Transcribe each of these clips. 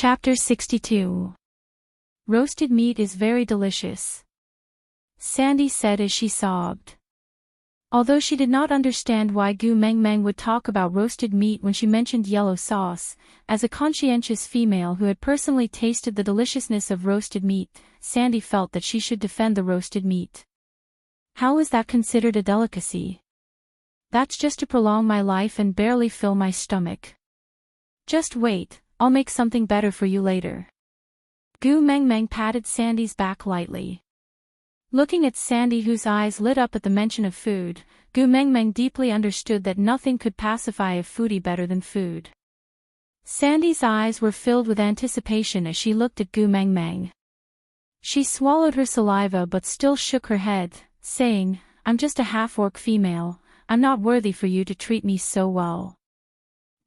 Chapter 62. Roasted meat is very delicious, Sandy said as she sobbed. Although she did not understand why Gu Meng Meng would talk about roasted meat when she mentioned yellow sauce, as a conscientious female who had personally tasted the deliciousness of roasted meat, Sandy felt that she should defend the roasted meat. How is that considered a delicacy? That's just to prolong my life and barely fill my stomach. Just wait, I'll make something better for you later. Gu Meng Meng patted Sandy's back lightly. Looking at Sandy, whose eyes lit up at the mention of food, Gu Meng Meng deeply understood that nothing could pacify a foodie better than food. Sandy's eyes were filled with anticipation as she looked at Gu Meng Meng. She swallowed her saliva but still shook her head, saying, "I'm just a half-orc female, I'm not worthy for you to treat me so well."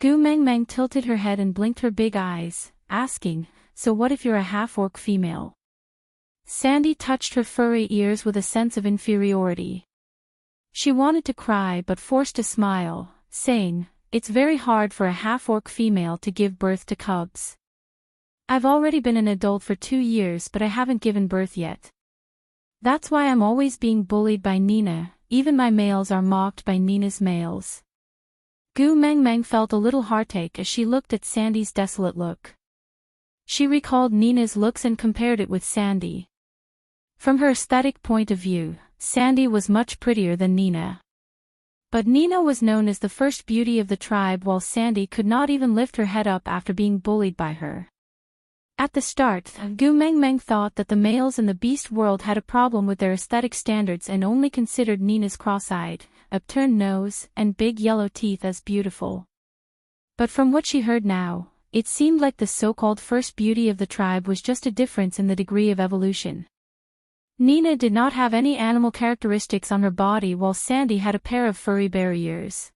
Gu Meng Meng tilted her head and blinked her big eyes, asking, "So what if you're a half-orc female?" Sandy touched her furry ears with a sense of inferiority. She wanted to cry but forced a smile, saying, "It's very hard for a half-orc female to give birth to cubs. I've already been an adult for 2 years but I haven't given birth yet. That's why I'm always being bullied by Nina, even my males are mocked by Nina's males." Gu Meng Meng felt a little heartache as she looked at Sandy's desolate look. She recalled Nina's looks and compared it with Sandy. From her aesthetic point of view, Sandy was much prettier than Nina. But Nina was known as the first beauty of the tribe, while Sandy could not even lift her head up after being bullied by her. At the start, Gu Meng Meng thought that the males in the beast world had a problem with their aesthetic standards and only considered Nina's cross-eyed, upturned nose, and big yellow teeth as beautiful. But from what she heard now, it seemed like the so-called first beauty of the tribe was just a difference in the degree of evolution. Nina did not have any animal characteristics on her body while Sandy had a pair of furry bear ears.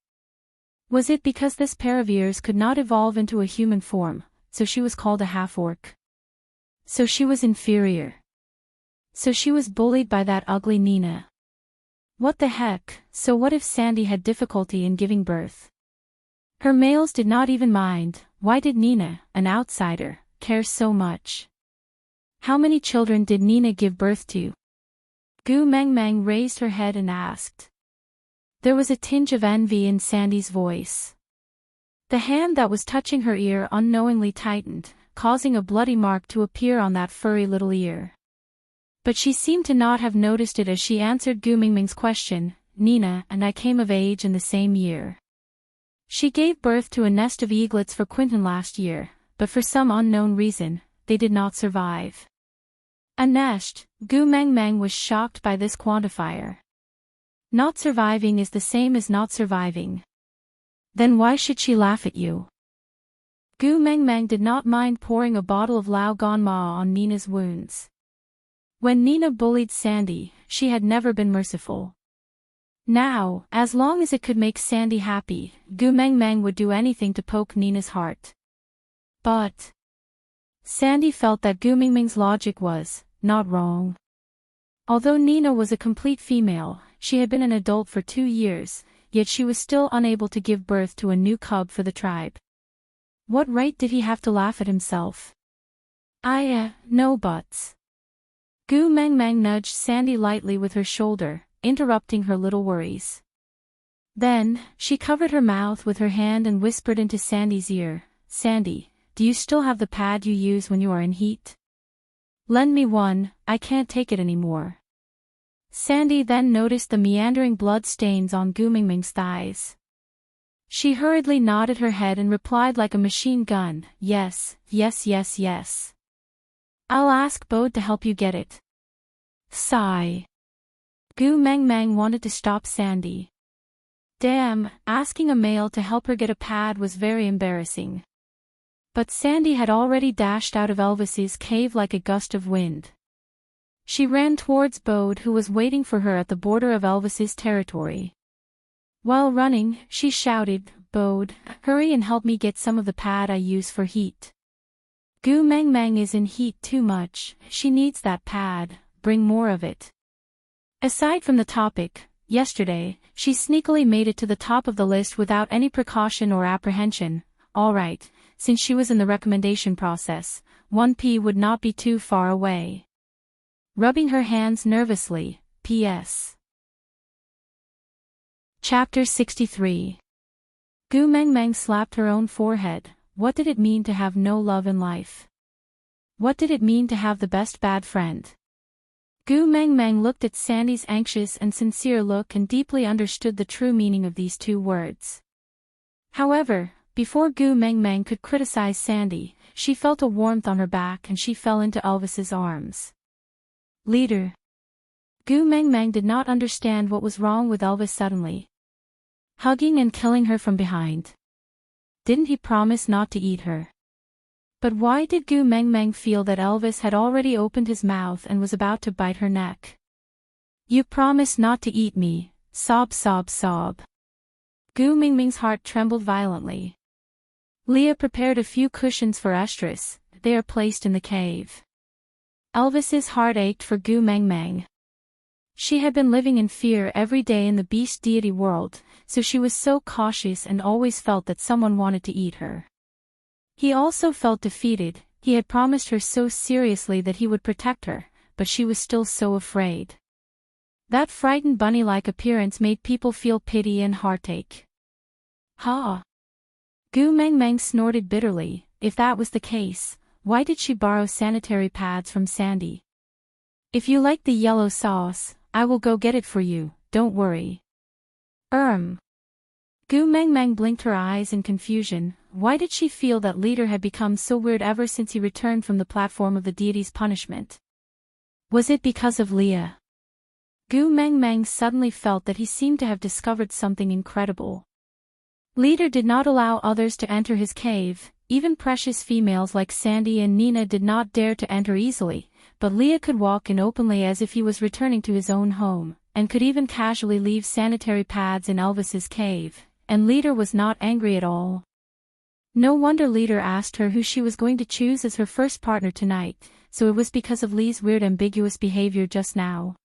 Was it because this pair of ears could not evolve into a human form, so she was called a half-orc? So she was inferior. So she was bullied by that ugly Nina. What the heck? So what if Sandy had difficulty in giving birth? Her males did not even mind. Why did Nina, an outsider, care so much? How many children did Nina give birth to? Gu Meng Meng raised her head and asked. There was a tinge of envy in Sandy's voice. The hand that was touching her ear unknowingly tightened, causing a bloody mark to appear on that furry little ear. But she seemed to not have noticed it as she answered Gu Meng Meng's question. Nina and I came of age in the same year. She gave birth to a nest of eaglets for Quinton last year, but for some unknown reason, they did not survive. A nest? Gu Meng Meng was shocked by this quantifier. Not surviving is the same as not surviving. Then why should she laugh at you? Gu Meng Meng did not mind pouring a bottle of Lao Gan Ma on Nina's wounds. When Nina bullied Sandy, she had never been merciful. Now, as long as it could make Sandy happy, Gu Meng Meng would do anything to poke Nina's heart. But Sandy felt that Gu Meng Meng's logic was not wrong. Although Nina was a complete female, she had been an adult for 2 years, yet she was still unable to give birth to a new cub for the tribe. What right did he have to laugh at himself? No buts. Gu Meng Meng nudged Sandy lightly with her shoulder, interrupting her little worries. Then, she covered her mouth with her hand and whispered into Sandy's ear, Sandy, do you still have the pad you use when you are in heat? Lend me one, I can't take it anymore. Sandy then noticed the meandering blood stains on Gu Meng Meng's thighs. She hurriedly nodded her head and replied like a machine gun, yes. I'll ask Bode to help you get it. Sigh. Gu Meng Meng wanted to stop Sandy. Damn, asking a male to help her get a pad was very embarrassing. But Sandy had already dashed out of Elvis's cave like a gust of wind. She ran towards Bode, who was waiting for her at the border of Elvis's territory. While running, she shouted, Bode, hurry and help me get some of the pad I use for heat. Gu Meng Meng is in heat too much, she needs that pad, bring more of it. Aside from the topic, yesterday, she sneakily made it to the top of the list without any precaution or apprehension. All right, since she was in the recommendation process, 1P would not be too far away. Rubbing her hands nervously, P.S. Chapter 63. Gu Mengmeng slapped her own forehead. What did it mean to have no love in life? What did it mean to have the best bad friend? Gu Mengmeng looked at Sandy's anxious and sincere look and deeply understood the true meaning of these two words. However, before Gu Mengmeng could criticize Sandy, she felt a warmth on her back and she fell into Elvis's arms. Leader. Gu Mengmeng did not understand what was wrong with Elvis suddenly. Hugging and killing her from behind. Didn't he promise not to eat her? But why did Gu Mengmeng feel that Elvis had already opened his mouth and was about to bite her neck? You promised not to eat me, sob sob sob. Gu Mengmeng's heart trembled violently. Leah prepared a few cushions for Estrus. They are placed in the cave. Elvis's heart ached for Gu Mengmeng. She had been living in fear every day in the beast deity world, so she was so cautious and always felt that someone wanted to eat her. He also felt defeated. He had promised her so seriously that he would protect her, but she was still so afraid. That frightened bunny-like appearance made people feel pity and heartache. Ha! Gu Mengmeng snorted bitterly. If that was the case, why did she borrow sanitary pads from Sandy? If you like the yellow sauce, I will go get it for you, don't worry. Gu Mengmeng blinked her eyes in confusion. Why did she feel that Leader had become so weird ever since he returned from the platform of the deity's punishment? Was it because of Leah? Gu Mengmeng suddenly felt that he seemed to have discovered something incredible. Leader did not allow others to enter his cave. Even precious females like Sandy and Nina did not dare to enter easily, but Leah could walk in openly as if he was returning to his own home, and could even casually leave sanitary pads in Elvis's cave, and Leader was not angry at all. No wonder Leader asked her who she was going to choose as her first partner tonight, so it was because of Lee's weird ambiguous behavior just now.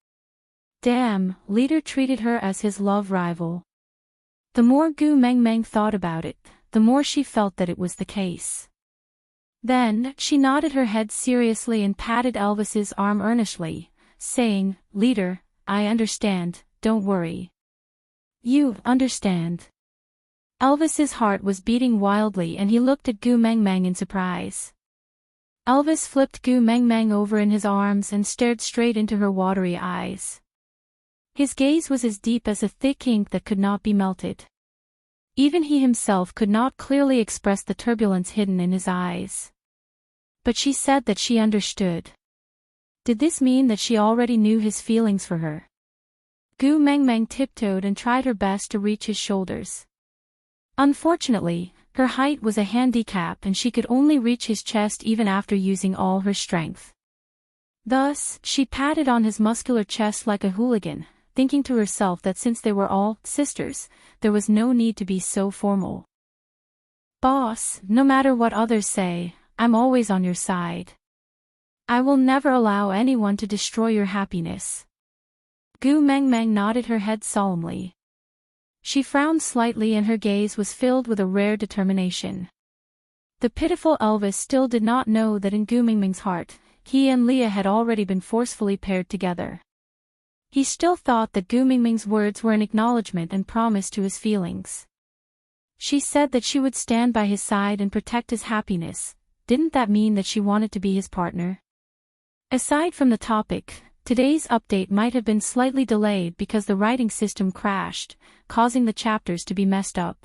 Damn, Leader treated her as his love rival. The more Gu Mengmeng thought about it, the more she felt that it was the case. Then, she nodded her head seriously and patted Elvis's arm earnestly, saying, Leader, I understand, don't worry. You understand. Elvis's heart was beating wildly and he looked at Gu Mengmeng in surprise. Elvis flipped Gu Mengmeng over in his arms and stared straight into her watery eyes. His gaze was as deep as a thick ink that could not be melted. Even he himself could not clearly express the turbulence hidden in his eyes. But she said that she understood. Did this mean that she already knew his feelings for her? Gu Mengmeng tiptoed and tried her best to reach his shoulders. Unfortunately, her height was a handicap and she could only reach his chest even after using all her strength. Thus, she patted on his muscular chest like a hooligan, thinking to herself that since they were all sisters, there was no need to be so formal. Boss, no matter what others say, I'm always on your side. I will never allow anyone to destroy your happiness. Gu Mengmeng nodded her head solemnly. She frowned slightly and her gaze was filled with a rare determination. The pitiful Elvis still did not know that in Gu Mengmeng's heart, he and Leah had already been forcefully paired together. He still thought that Gu Mengmeng's words were an acknowledgement and promise to his feelings. She said that she would stand by his side and protect his happiness. Didn't that mean that she wanted to be his partner? Aside from the topic, today's update might have been slightly delayed because the writing system crashed, causing the chapters to be messed up.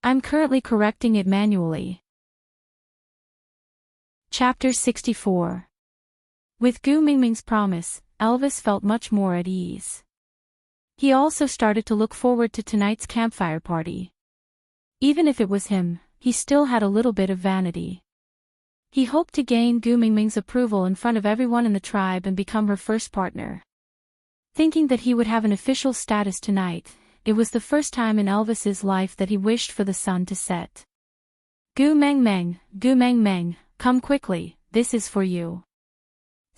I'm currently correcting it manually. Chapter 64. With Gu Mengmeng's promise, Elvis felt much more at ease. He also started to look forward to tonight's campfire party. Even if it was him, he still had a little bit of vanity. He hoped to gain Gu Mengmeng's approval in front of everyone in the tribe and become her first partner. Thinking that he would have an official status tonight, it was the first time in Elvis's life that he wished for the sun to set. Gu Mengmeng, come quickly, this is for you.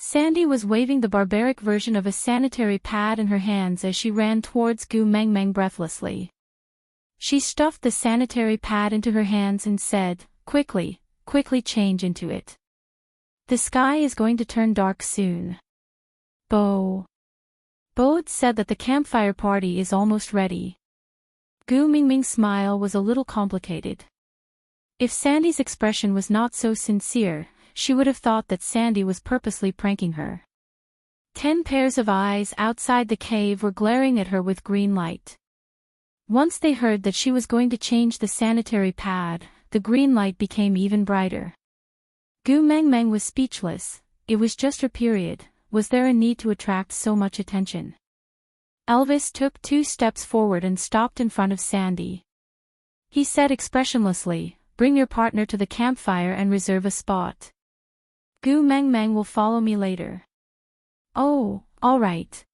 Sandy was waving the barbaric version of a sanitary pad in her hands as she ran towards Gu Mengmeng breathlessly. She stuffed the sanitary pad into her hands and said, Quickly, quickly change into it. The sky is going to turn dark soon. Bo. Bod said that the campfire party is almost ready. Gu Mingming's smile was a little complicated. If Sandy's expression was not so sincere, she would have thought that Sandy was purposely pranking her. 10 pairs of eyes outside the cave were glaring at her with green light. Once they heard that she was going to change the sanitary pad, the green light became even brighter. Gu Mengmeng was speechless. It was just her period. Was there a need to attract so much attention? Elvis took 2 steps forward and stopped in front of Sandy. He said expressionlessly, "Bring your partner to the campfire and reserve a spot. Gu Mengmeng will follow me later." "Oh, all right."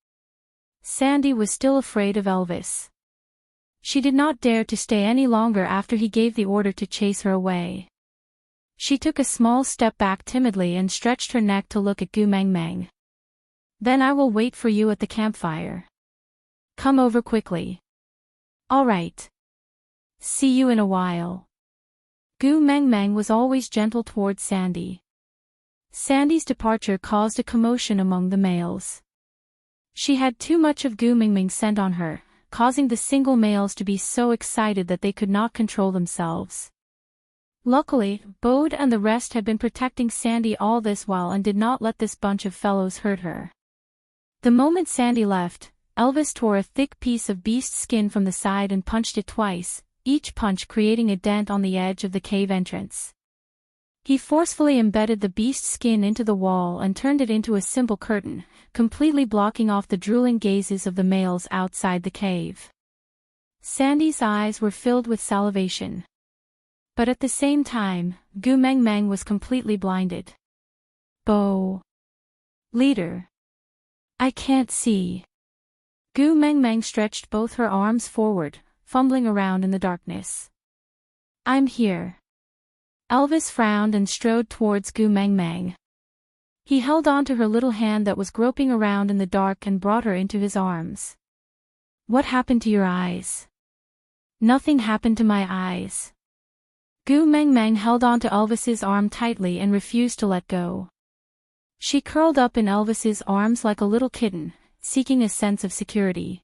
Sandy was still afraid of Elvis. She did not dare to stay any longer after he gave the order to chase her away. She took a small step back timidly and stretched her neck to look at Gu Mengmeng. "Then I will wait for you at the campfire. Come over quickly." "All right. See you in a while." Gu Mengmeng was always gentle towards Sandy. Sandy's departure caused a commotion among the males. She had too much of Gu Mingming's scent on her, causing the single males to be so excited that they could not control themselves. Luckily, Bode and the rest had been protecting Sandy all this while and did not let this bunch of fellows hurt her. The moment Sandy left, Elvis tore a thick piece of beast skin from the side and punched it twice, each punch creating a dent on the edge of the cave entrance. He forcefully embedded the beast skin into the wall and turned it into a simple curtain, completely blocking off the drooling gazes of the males outside the cave. Sandy's eyes were filled with salivation. But at the same time, Gu Mengmeng was completely blinded. "Bo. Leader. I can't see." Gu Mengmeng stretched both her arms forward, fumbling around in the darkness. "I'm here." Elvis frowned and strode towards Gu Mengmeng. He held on to her little hand that was groping around in the dark and brought her into his arms. "What happened to your eyes?" "Nothing happened to my eyes." Gu Mengmeng held on to Elvis's arm tightly and refused to let go. She curled up in Elvis's arms like a little kitten, seeking a sense of security.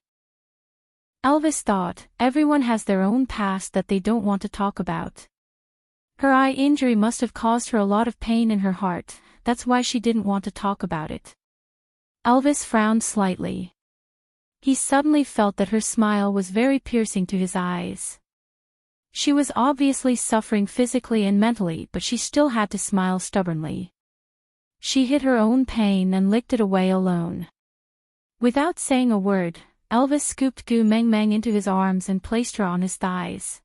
Elvis thought, everyone has their own past that they don't want to talk about. Her eye injury must have caused her a lot of pain in her heart, that's why she didn't want to talk about it. Elvis frowned slightly. He suddenly felt that her smile was very piercing to his eyes. She was obviously suffering physically and mentally, but she still had to smile stubbornly. She hid her own pain and licked it away alone. Without saying a word, Elvis scooped Gu Mengmeng into his arms and placed her on his thighs.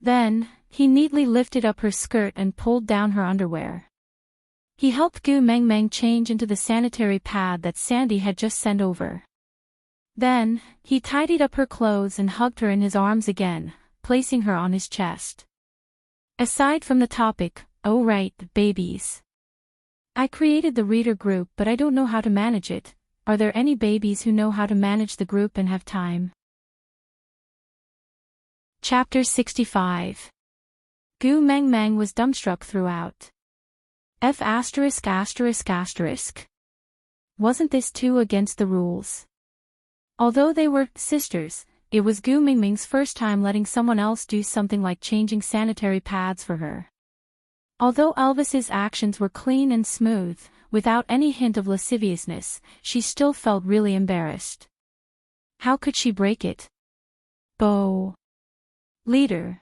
Then, he neatly lifted up her skirt and pulled down her underwear. He helped Gu Mengmeng change into the sanitary pad that Sandy had just sent over. Then, he tidied up her clothes and hugged her in his arms again, placing her on his chest. Aside from the topic, "Oh right, babies. I created the reader group but I don't know how to manage it. Are there any babies who know how to manage the group and have time?" Chapter 65. Gu Mengmeng was dumbstruck throughout. F******. Wasn't this too against the rules? Although they were sisters, it was Gu Mingming's first time letting someone else do something like changing sanitary pads for her. Although Elvis's actions were clean and smooth, without any hint of lasciviousness, she still felt really embarrassed. How could she break it? Bo. Leader.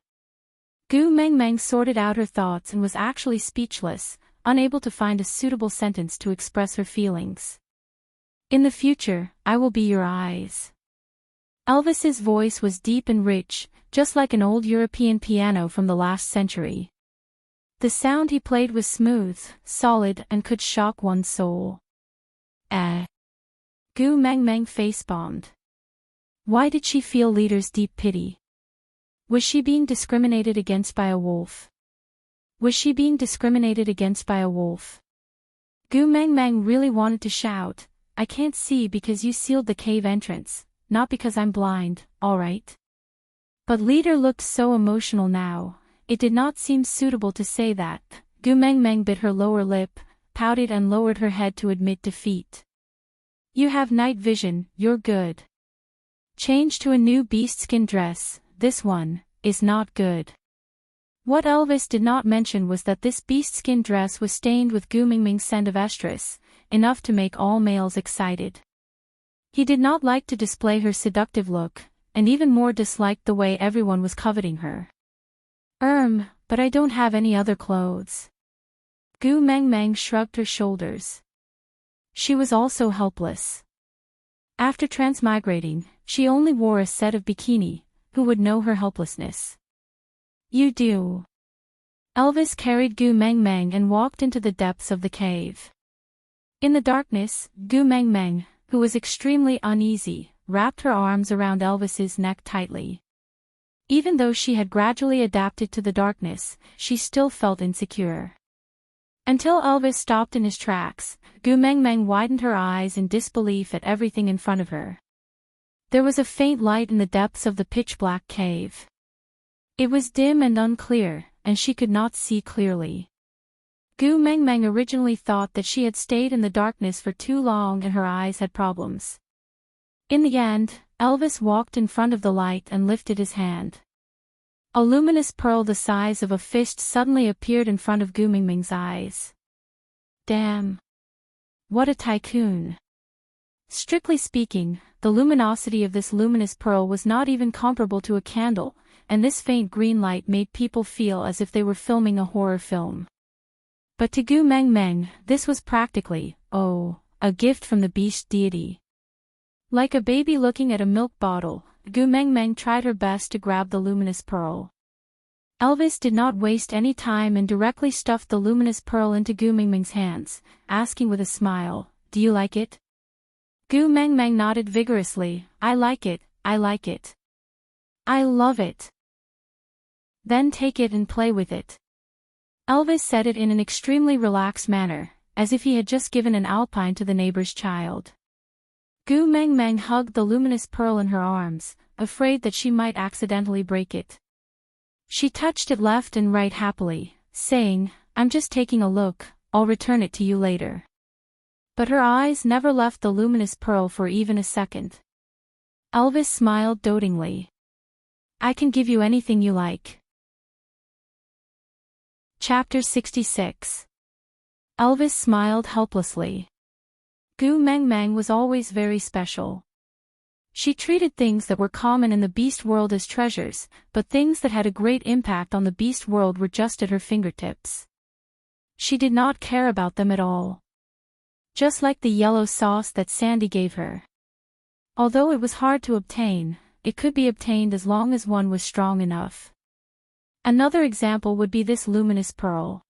Gu Mengmeng sorted out her thoughts and was actually speechless, unable to find a suitable sentence to express her feelings. "In the future, I will be your eyes." Elvis's voice was deep and rich, just like an old European piano from the last century. The sound he played was smooth, solid, and could shock one's soul. Gu Mengmeng face-bombed. Why did she feel Leader's deep pity? Was she being discriminated against by a wolf? Was she being discriminated against by a wolf? Gu Mengmeng really wanted to shout, "I can't see because you sealed the cave entrance, not because I'm blind, alright?" But Leader looked so emotional now, it did not seem suitable to say that. Gu Mengmeng bit her lower lip, pouted and lowered her head to admit defeat. You have night vision, you're good. Change to a new beast skin dress, this one is not good. What Elvis did not mention was that this beast skin dress was stained with Gu Mengmeng's scent of estrus, enough to make all males excited. He did not like to display her seductive look, and even more disliked the way everyone was coveting her. But I don't have any other clothes. Gu Mengmeng shrugged her shoulders. She was also helpless. After transmigrating, she only wore a set of bikini. Who would know her helplessness? You do. Elvis carried Gu Mengmeng and walked into the depths of the cave. In the darkness, Gu Mengmeng, who was extremely uneasy, wrapped her arms around Elvis's neck tightly. Even though she had gradually adapted to the darkness, she still felt insecure. Until Elvis stopped in his tracks, Gu Mengmeng widened her eyes in disbelief at everything in front of her. There was a faint light in the depths of the pitch-black cave. It was dim and unclear, and she could not see clearly. Gu Mengmeng originally thought that she had stayed in the darkness for too long and her eyes had problems. In the end, Elvis walked in front of the light and lifted his hand. A luminous pearl the size of a fist suddenly appeared in front of Gu Mengmeng's eyes. Damn! What a tycoon! Strictly speaking, the luminosity of this luminous pearl was not even comparable to a candle, and this faint green light made people feel as if they were filming a horror film. But to Gu Mengmeng, this was practically, a gift from the beast deity. Like a baby looking at a milk bottle, Gu Mengmeng tried her best to grab the luminous pearl. Elvis did not waste any time and directly stuffed the luminous pearl into Gu Mengmeng's hands, asking with a smile, "Do you like it?" Gu Mengmeng nodded vigorously, "I like it, I like it. I love it." "Then take it and play with it." Elvis said it in an extremely relaxed manner, as if he had just given an alpine to the neighbor's child. Gu Mengmeng hugged the luminous pearl in her arms, afraid that she might accidentally break it. She touched it left and right happily, saying, "I'm just taking a look, I'll return it to you later." But her eyes never left the luminous pearl for even a second. Elvis smiled dotingly. "I can give you anything you like." Chapter 66. Elvis smiled helplessly. Gu Mengmeng was always very special. She treated things that were common in the beast world as treasures, but things that had a great impact on the beast world were just at her fingertips. She did not care about them at all. Just like the yellow sauce that Sandy gave her. Although it was hard to obtain, it could be obtained as long as one was strong enough. Another example would be this luminous pearl.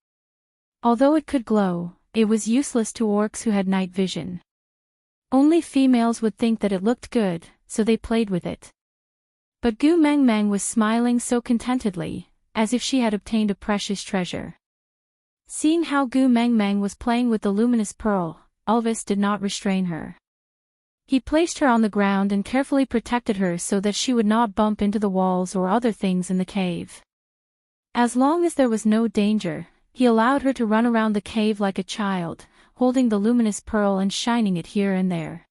Although it could glow, it was useless to orcs who had night vision. Only females would think that it looked good, so they played with it. But Gu Mengmeng was smiling so contentedly, as if she had obtained a precious treasure. Seeing how Gu Mengmeng was playing with the luminous pearl, Elvis did not restrain her. He placed her on the ground and carefully protected her so that she would not bump into the walls or other things in the cave. As long as there was no danger, he allowed her to run around the cave like a child, holding the luminous pearl and shining it here and there.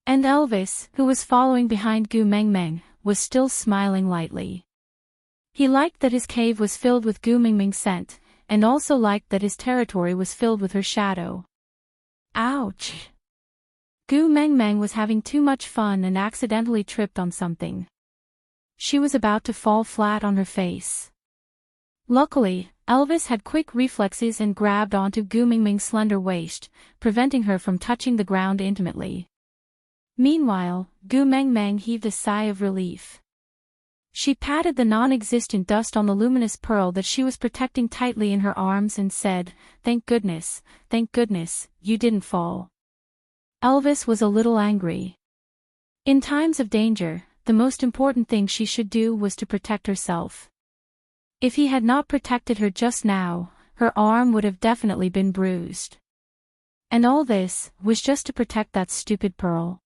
And Elvis, who was following behind Gu Mengmeng, was still smiling lightly. He liked that his cave was filled with Gu Mengmeng's scent, and also liked that his territory was filled with her shadow. Ouch! Gu Mengmeng was having too much fun and accidentally tripped on something. She was about to fall flat on her face. Luckily, Elvis had quick reflexes and grabbed onto Gu Mengmeng's slender waist, preventing her from touching the ground intimately. Meanwhile, Gu Mengmeng heaved a sigh of relief. She patted the non-existent dust on the luminous pearl that she was protecting tightly in her arms and said, thank goodness, you didn't fall." Elvis was a little angry. In times of danger, the most important thing she should do was to protect herself. If he had not protected her just now, her arm would have definitely been bruised. And all this was just to protect that stupid pearl.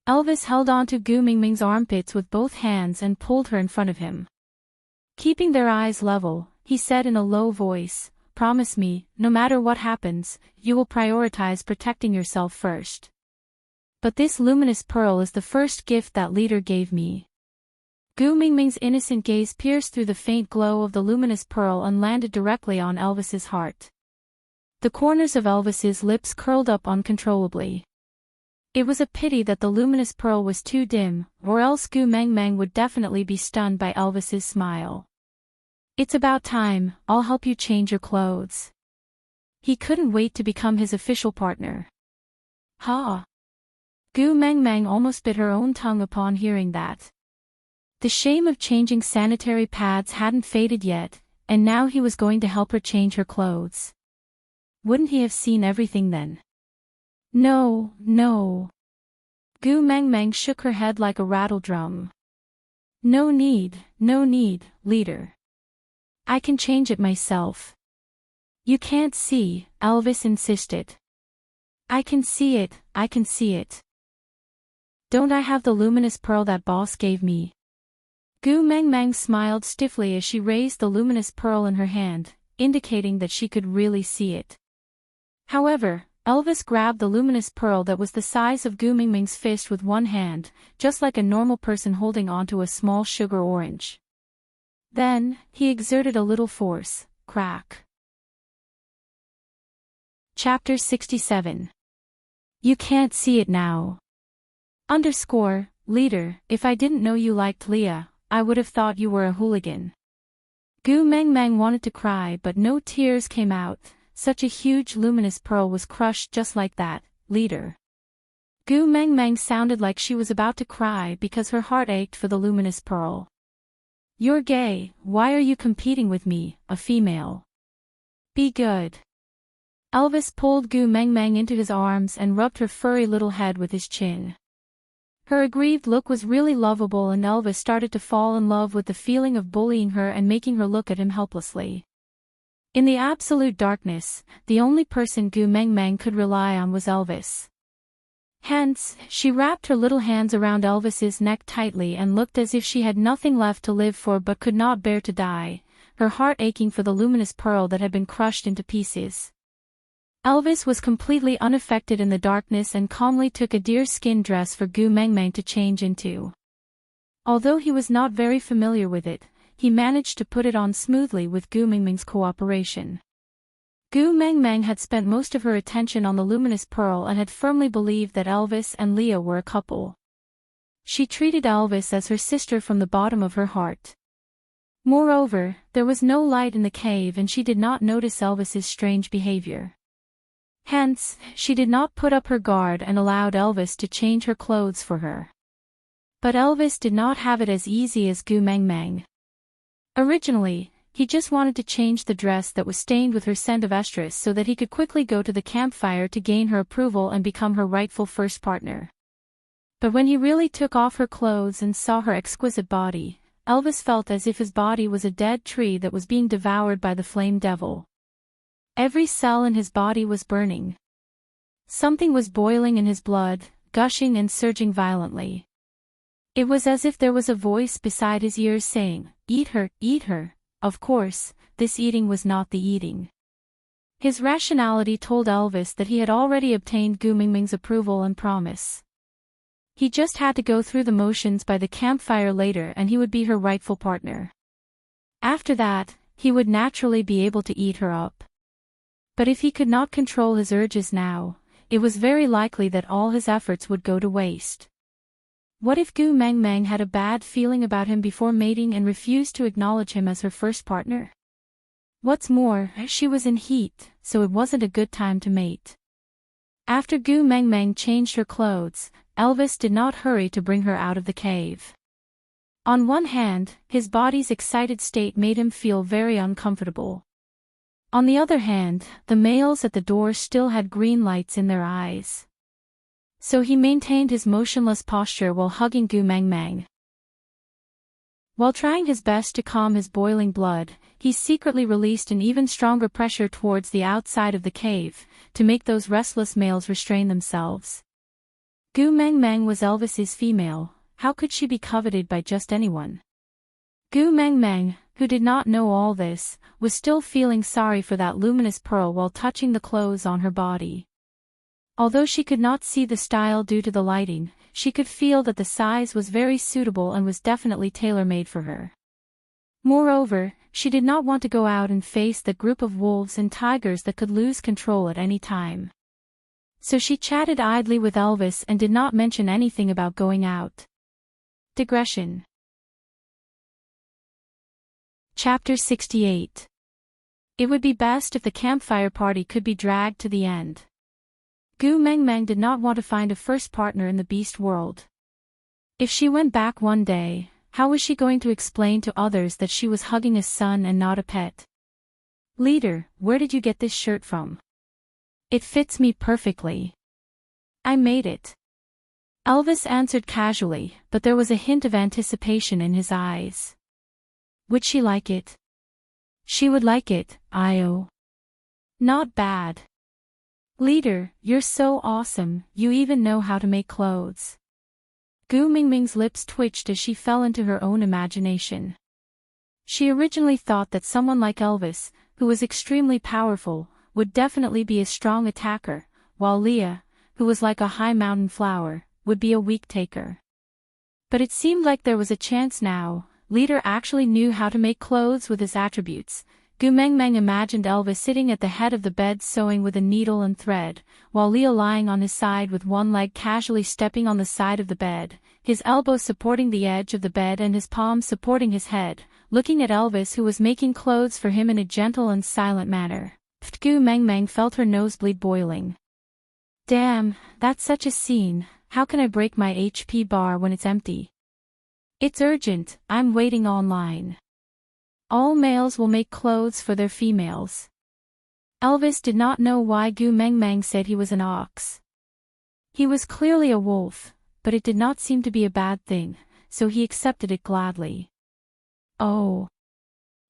Elvis held onto Gu Mengmeng's armpits with both hands and pulled her in front of him. Keeping their eyes level, he said in a low voice, "Promise me, no matter what happens, you will prioritize protecting yourself first. But this luminous pearl is the first gift that leader gave me." Gu Mingming's innocent gaze pierced through the faint glow of the luminous pearl and landed directly on Elvis's heart. The corners of Elvis's lips curled up uncontrollably. It was a pity that the luminous pearl was too dim, or else Gu Mengmeng would definitely be stunned by Elvis's smile. "It's about time, I'll help you change your clothes." He couldn't wait to become his official partner. Ha! Gu Mengmeng almost bit her own tongue upon hearing that. The shame of changing sanitary pads hadn't faded yet, and now he was going to help her change her clothes. Wouldn't he have seen everything then? No, no. Gu Mengmeng shook her head like a rattledrum. No need, leader. I can change it myself." "You can't see," Elvis insisted. I can see it. "Don't I have the luminous pearl that boss gave me?" Gu Mengmeng smiled stiffly as she raised the luminous pearl in her hand, indicating that she could really see it. However, Elvis grabbed the luminous pearl that was the size of Gu Mingming's fist with one hand, just like a normal person holding onto a small sugar orange. Then, he exerted a little force, crack. Chapter 67. You can't see it now. Leader, if I didn't know you liked Leah, I would have thought you were a hooligan. Gu Mengmeng wanted to cry but no tears came out, such a huge luminous pearl was crushed just like that, leader. Gu Mengmeng sounded like she was about to cry because her heart ached for the luminous pearl. "You're gay, why are you competing with me, a female? Be good." Elvis pulled Gu Mengmeng into his arms and rubbed her furry little head with his chin. Her aggrieved look was really lovable and Elvis started to fall in love with the feeling of bullying her and making her look at him helplessly. In the absolute darkness, the only person Gu Mengmeng could rely on was Elvis. Hence, she wrapped her little hands around Elvis's neck tightly and looked as if she had nothing left to live for but could not bear to die, her heart aching for the luminous pearl that had been crushed into pieces. Elvis was completely unaffected in the darkness and calmly took a deerskin dress for Gu Mengmeng to change into. Although he was not very familiar with it, he managed to put it on smoothly with Gu Mingming's cooperation. Gu Mengmeng had spent most of her attention on the luminous pearl and had firmly believed that Elvis and Leah were a couple. She treated Elvis as her sister from the bottom of her heart. Moreover, there was no light in the cave and she did not notice Elvis's strange behavior. Hence, she did not put up her guard and allowed Elvis to change her clothes for her. But Elvis did not have it as easy as Gu Mengmeng. Originally, he just wanted to change the dress that was stained with her scent of estrus so that he could quickly go to the campfire to gain her approval and become her rightful first partner. But when he really took off her clothes and saw her exquisite body, Elvis felt as if his body was a dead tree that was being devoured by the flame devil. Every cell in his body was burning. Something was boiling in his blood, gushing and surging violently. It was as if there was a voice beside his ears saying, "Eat her, eat her." Of course, this eating was not the eating. His rationality told Elvis that he had already obtained Gu Mingming's approval and promise. He just had to go through the motions by the campfire later and he would be her rightful partner. After that, he would naturally be able to eat her up. But if he could not control his urges now, it was very likely that all his efforts would go to waste. What if Gu Mengmeng had a bad feeling about him before mating and refused to acknowledge him as her first partner? What's more, she was in heat, so it wasn't a good time to mate. After Gu Mengmeng changed her clothes, Elvis did not hurry to bring her out of the cave. On one hand, his body's excited state made him feel very uncomfortable. On the other hand, the males at the door still had green lights in their eyes. So he maintained his motionless posture while hugging Gu Mengmeng. While trying his best to calm his boiling blood, he secretly released an even stronger pressure towards the outside of the cave, to make those restless males restrain themselves. Gu Mengmeng was Elvis's female, how could she be coveted by just anyone? Gu Mengmeng, who did not know all this, was still feeling sorry for that luminous pearl while touching the clothes on her body. Although she could not see the style due to the lighting, she could feel that the size was very suitable and was definitely tailor-made for her. Moreover, she did not want to go out and face the group of wolves and tigers that could lose control at any time. So she chatted idly with Elvis and did not mention anything about going out. Digression. Chapter 68. It would be best if the campfire party could be dragged to the end. Gu Mengmeng did not want to find a first partner in the beast world. If she went back one day, how was she going to explain to others that she was hugging a son and not a pet? "Leader, where did you get this shirt from? It fits me perfectly. I made it." Elvis answered casually, but there was a hint of anticipation in his eyes. Would she like it? She would like it, Io. Not bad. Leader, you're so awesome, you even know how to make clothes. Gu Mingming's lips twitched as she fell into her own imagination. She originally thought that someone like Elvis, who was extremely powerful, would definitely be a strong attacker, while Leah, who was like a high mountain flower, would be a weak taker. But it seemed like there was a chance now. Leader actually knew how to make clothes with his attributes. Gu Mengmeng imagined Elvis sitting at the head of the bed sewing with a needle and thread, while Leah lying on his side with one leg casually stepping on the side of the bed, his elbows supporting the edge of the bed and his palms supporting his head, looking at Elvis who was making clothes for him in a gentle and silent manner. Gu Mengmeng felt her nosebleed boiling. Damn, that's such a scene. How can I break my HP bar when it's empty? It's urgent, I'm waiting online. All males will make clothes for their females. Elvis did not know why Gu Mengmeng said he was an ox. He was clearly a wolf, but it did not seem to be a bad thing, so he accepted it gladly. Oh.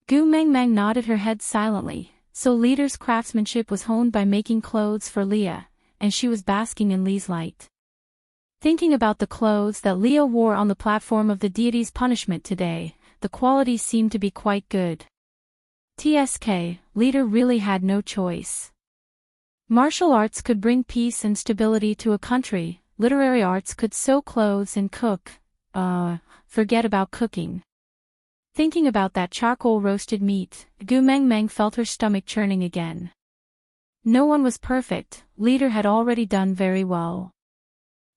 Gu Mengmeng nodded her head silently, so Leader's craftsmanship was honed by making clothes for Leah, and she was basking in Lee's light. Thinking about the clothes that Leah wore on the platform of the deity's punishment today, the quality seemed to be quite good. TSK, Leader really had no choice. Martial arts could bring peace and stability to a country, literary arts could sew clothes and cook. Forget about cooking. Thinking about that charcoal roasted meat, Gu Mengmeng felt her stomach churning again. No one was perfect, Leader had already done very well.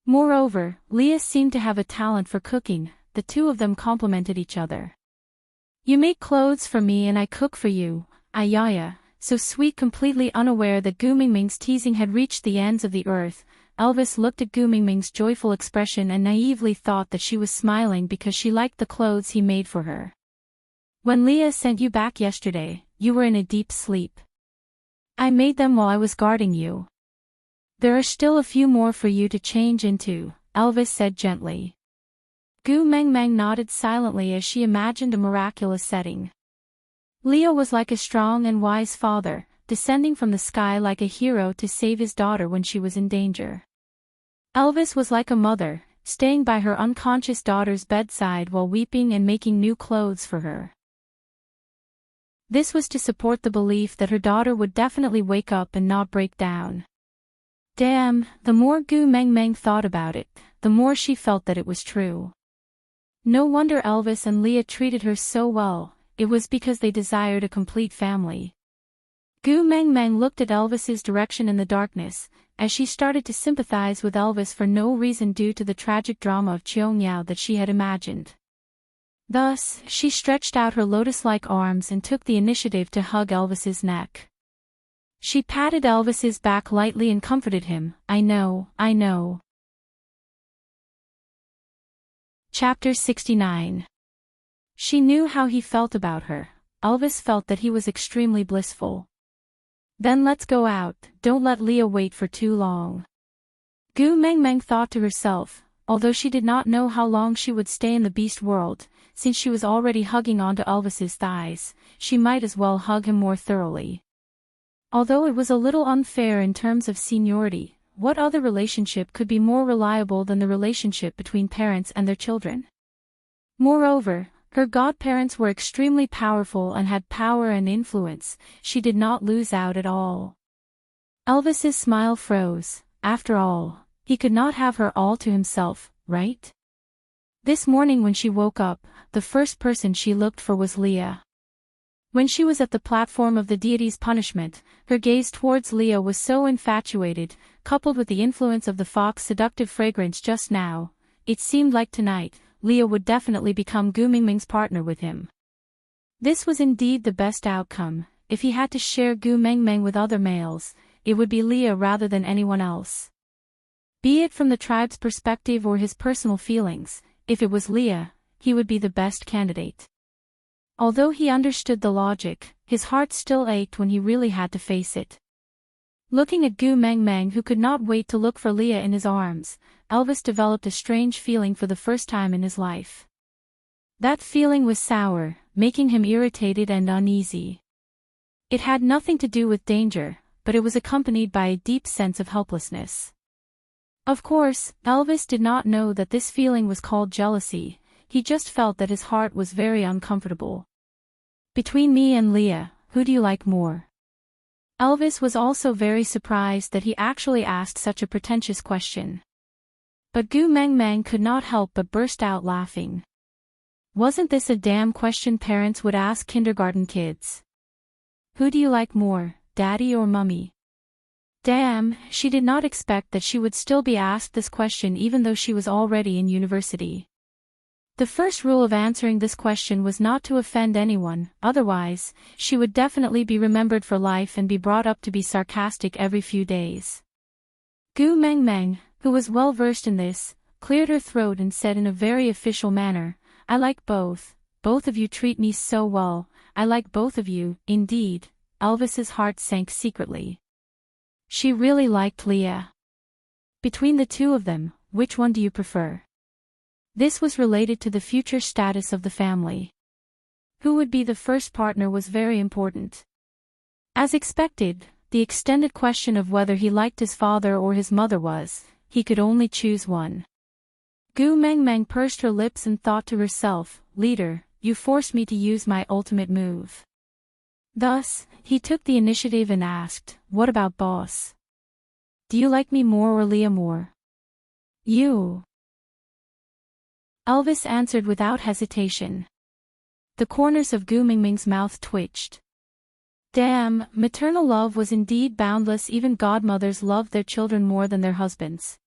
Moreover, Leah seemed to have a talent for cooking, the two of them complemented each other. You make clothes for me and I cook for you, Ayaya, so sweet, completely unaware that Gu Mingming's teasing had reached the ends of the earth. Elvis looked at Gu Mingming's joyful expression and naively thought that she was smiling because she liked the clothes he made for her. When Leah sent you back yesterday, you were in a deep sleep. I made them while I was guarding you. There are still a few more for you to change into, Elvis said gently. Gu Mengmeng nodded silently as she imagined a miraculous setting. Leo was like a strong and wise father, descending from the sky like a hero to save his daughter when she was in danger. Elvis was like a mother, staying by her unconscious daughter's bedside while weeping and making new clothes for her. This was to support the belief that her daughter would definitely wake up and not break down. Damn, the more Gu Mengmeng thought about it, the more she felt that it was true. No wonder Elvis and Leah treated her so well, it was because they desired a complete family. Gu Mengmeng looked at Elvis's direction in the darkness, as she started to sympathize with Elvis for no reason due to the tragic drama of Cheongyao that she had imagined. Thus, she stretched out her lotus-like arms and took the initiative to hug Elvis's neck. She patted Elvis's back lightly and comforted him. I know. Chapter 69. She knew how he felt about her. Elvis felt that he was extremely blissful. Then let's go out, don't let Leah wait for too long. Gu Mengmeng thought to herself, although she did not know how long she would stay in the beast world, since she was already hugging onto Elvis's thighs, she might as well hug him more thoroughly. Although it was a little unfair in terms of seniority, what other relationship could be more reliable than the relationship between parents and their children? Moreover, Her godparents were extremely powerful and had power and influence. She did not lose out at all. Elvis's smile froze. After all, he could not have her all to himself, right? This morning when she woke up, the first person she looked for was Leah. When she was at the platform of the deity's punishment, her gaze towards Leah was so infatuated, coupled with the influence of the fox's seductive fragrance just now, it seemed like tonight, Leah would definitely become Gu Mingming's partner with him. This was indeed the best outcome. If he had to share Gu Mingming with other males, it would be Leah rather than anyone else. Be it from the tribe's perspective or his personal feelings, if it was Leah, he would be the best candidate. Although he understood the logic, his heart still ached when he really had to face it. Looking at Gu Mengmeng, who could not wait to look for Leah in his arms, Elvis developed a strange feeling for the first time in his life. That feeling was sour, making him irritated and uneasy. It had nothing to do with danger, but it was accompanied by a deep sense of helplessness. Of course, Elvis did not know that this feeling was called jealousy. He just felt that his heart was very uncomfortable. Between me and Leah, who do you like more? Elvis was also very surprised that he actually asked such a pretentious question. But Gu Mengmeng could not help but burst out laughing. Wasn't this a damn question parents would ask kindergarten kids? Who do you like more, Daddy or Mummy? Damn, she did not expect that she would still be asked this question even though she was already in university. The first rule of answering this question was not to offend anyone, otherwise, she would definitely be remembered for life and be brought up to be sarcastic every few days. Gu Mengmeng, who was well versed in this, cleared her throat and said in a very official manner, I like both of you treat me so well, I like both of you, indeed. Elvis's heart sank secretly. She really liked Leah. Between the two of them, which one do you prefer? This was related to the future status of the family. Who would be the first partner was very important. As expected, the extended question of whether he liked his father or his mother was, he could only choose one. Gu Mengmeng pursed her lips and thought to herself, Leader, you forced me to use my ultimate move. Thus, he took the initiative and asked, what about boss? Do you like me more or Leah more? You. Elvis answered without hesitation. The corners of Gu Mingming's mouth twitched. Damn, maternal love was indeed boundless. Even godmothers loved their children more than their husbands.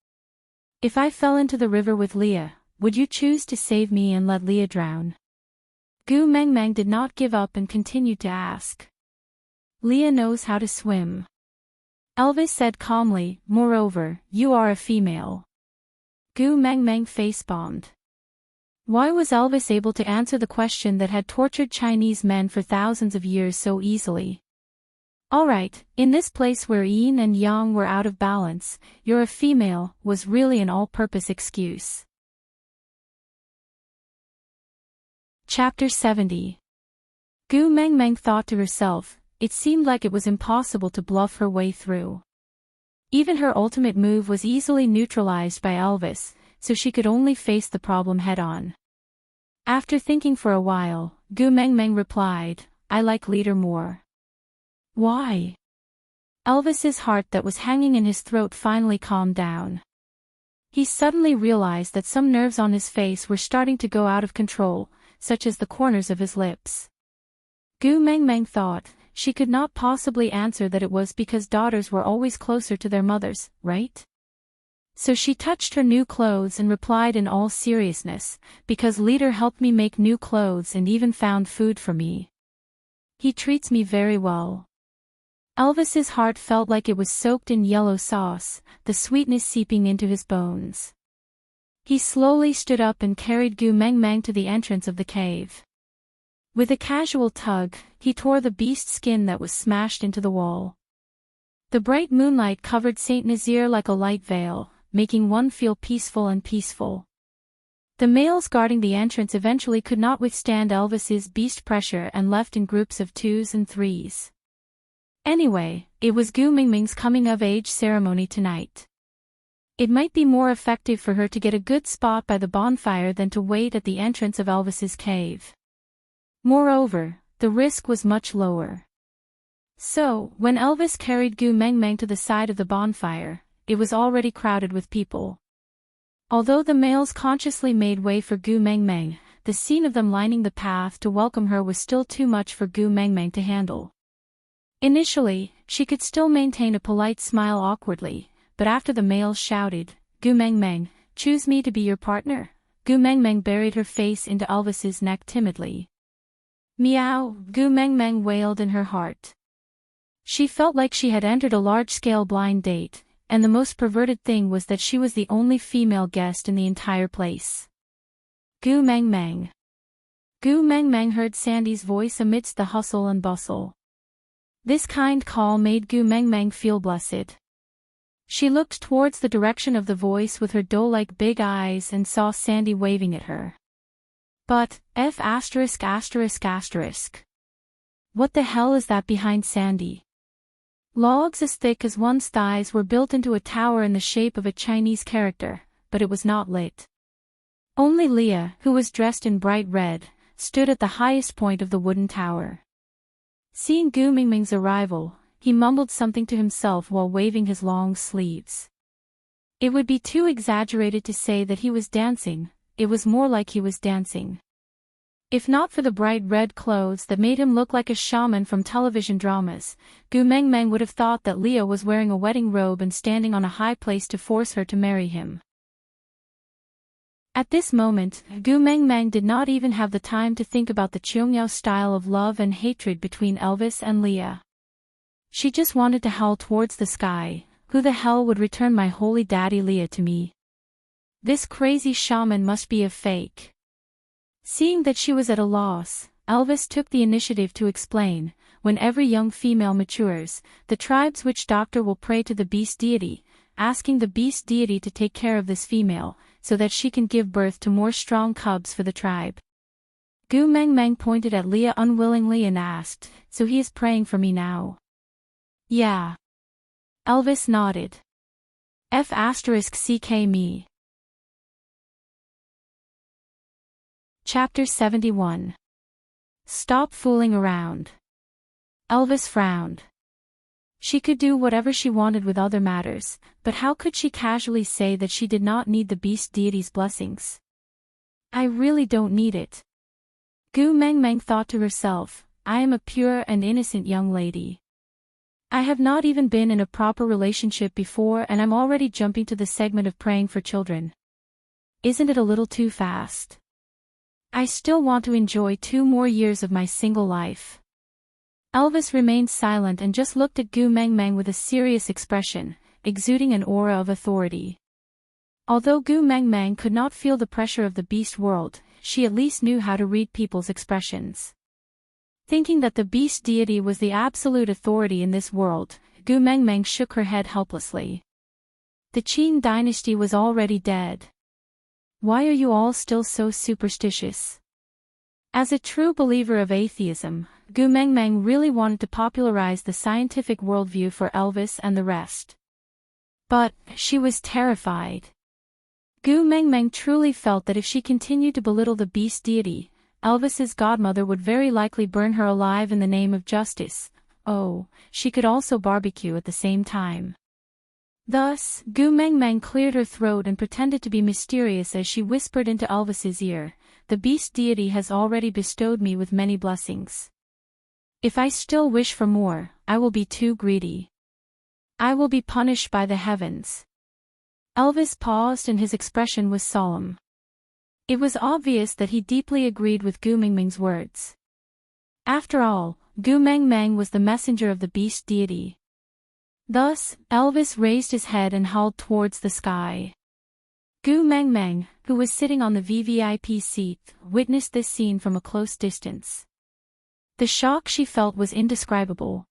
If I fell into the river with Leah, would you choose to save me and let Leah drown? Gu Mengmeng did not give up and continued to ask. Leah knows how to swim. Elvis said calmly, moreover, you are a female. Gu Mengmeng face-bombed. Why was Elvis able to answer the question that had tortured Chinese men for thousands of years so easily? Alright, in this place where yin and yang were out of balance, you're a female, was really an all-purpose excuse. Chapter 70. Gu Mengmeng thought to herself, it seemed like it was impossible to bluff her way through. Even her ultimate move was easily neutralized by Elvis, so she could only face the problem head-on. After thinking for a while, Gu Mengmeng replied, I like Leader more. Why? Elvis's heart that was hanging in his throat finally calmed down. He suddenly realized that some nerves on his face were starting to go out of control, such as the corners of his lips. Gu Mengmeng thought, she could not possibly answer that it was because daughters were always closer to their mothers, right? So she touched her new clothes and replied in all seriousness, because Leader helped me make new clothes and even found food for me. He treats me very well. Elvis's heart felt like it was soaked in yellow sauce, the sweetness seeping into his bones. He slowly stood up and carried Gu Mengmeng to the entrance of the cave. With a casual tug, he tore the beast skin that was smashed into the wall. The bright moonlight covered Saint Nazaire like a light veil, making one feel peaceful and peaceful. The males guarding the entrance eventually could not withstand Elvis's beast pressure and left in groups of 2s and 3s. Anyway, it was Gu Mingming's coming-of-age ceremony tonight. It might be more effective for her to get a good spot by the bonfire than to wait at the entrance of Elvis's cave. Moreover, the risk was much lower. So, when Elvis carried Gu Mengmeng to the side of the bonfire, it was already crowded with people. Although the males consciously made way for Gu Mengmeng, the scene of them lining the path to welcome her was still too much for Gu Mengmeng to handle. Initially, she could still maintain a polite smile awkwardly, but after the males shouted, "Gu Mengmeng, choose me to be your partner," Gu Mengmeng buried her face into Elvis's neck timidly. "Meow," Gu Mengmeng wailed in her heart. She felt like she had entered a large-scale blind date, and the most perverted thing was that she was the only female guest in the entire place. Gu Mengmeng. Gu Mengmeng heard Sandy's voice amidst the hustle and bustle. This kind call made Gu Mengmeng feel blessed. She looked towards the direction of the voice with her doe-like big eyes and saw Sandy waving at her. But, what the hell is that behind Sandy? Logs as thick as one's thighs were built into a tower in the shape of a Chinese character, but it was not lit. Only Leah, who was dressed in bright red, stood at the highest point of the wooden tower. Seeing Gu Mengmeng's arrival, he mumbled something to himself while waving his long sleeves. It would be too exaggerated to say that he was dancing, it was more like he was dancing. If not for the bright red clothes that made him look like a shaman from television dramas, Gu Mengmeng would have thought that Leah was wearing a wedding robe and standing on a high place to force her to marry him. At this moment, Gu Mengmeng did not even have the time to think about the Qiangyao style of love and hatred between Elvis and Leah. She just wanted to howl towards the sky, "Who the hell would return my holy daddy Leah to me? This crazy shaman must be a fake." Seeing that she was at a loss, Elvis took the initiative to explain, "When every young female matures, the tribe's witch doctor will pray to the beast deity, asking the beast deity to take care of this female, so that she can give birth to more strong cubs for the tribe." Gu Mengmeng pointed at Leah unwillingly and asked, "So he is praying for me now?" "Yeah." Elvis nodded. F***ck me. Chapter 71. Stop fooling around. Elvis frowned. She could do whatever she wanted with other matters, but how could she casually say that she did not need the beast deity's blessings? "I really don't need it." Gu Mengmeng thought to herself, "I am a pure and innocent young lady. I have not even been in a proper relationship before and I'm already jumping to the segment of praying for children. Isn't it a little too fast? I still want to enjoy 2 more years of my single life." Elvis remained silent and just looked at Gu Mengmeng with a serious expression, exuding an aura of authority. Although Gu Mengmeng could not feel the pressure of the beast world, she at least knew how to read people's expressions. Thinking that the beast deity was the absolute authority in this world, Gu Mengmeng shook her head helplessly. The Qin dynasty was already dead. Why are you all still so superstitious? As a true believer of atheism, Gu Mengmeng really wanted to popularize the scientific worldview for Elvis and the rest. But, she was terrified. Gu Mengmeng truly felt that if she continued to belittle the beast deity, Elvis's godmother would very likely burn her alive in the name of justice. Oh, she could also barbecue at the same time. Thus, Gu Mengmeng cleared her throat and pretended to be mysterious as she whispered into Elvis's ear, "The beast deity has already bestowed me with many blessings. If I still wish for more, I will be too greedy. I will be punished by the heavens." Elvis paused and his expression was solemn. It was obvious that he deeply agreed with Gu Mengmeng's words. After all, Gu Mengmeng was the messenger of the beast deity. Thus, Elvis raised his head and howled towards the sky. Gu Mengmeng, who was sitting on the VVIP seat, witnessed this scene from a close distance. The shock she felt was indescribable.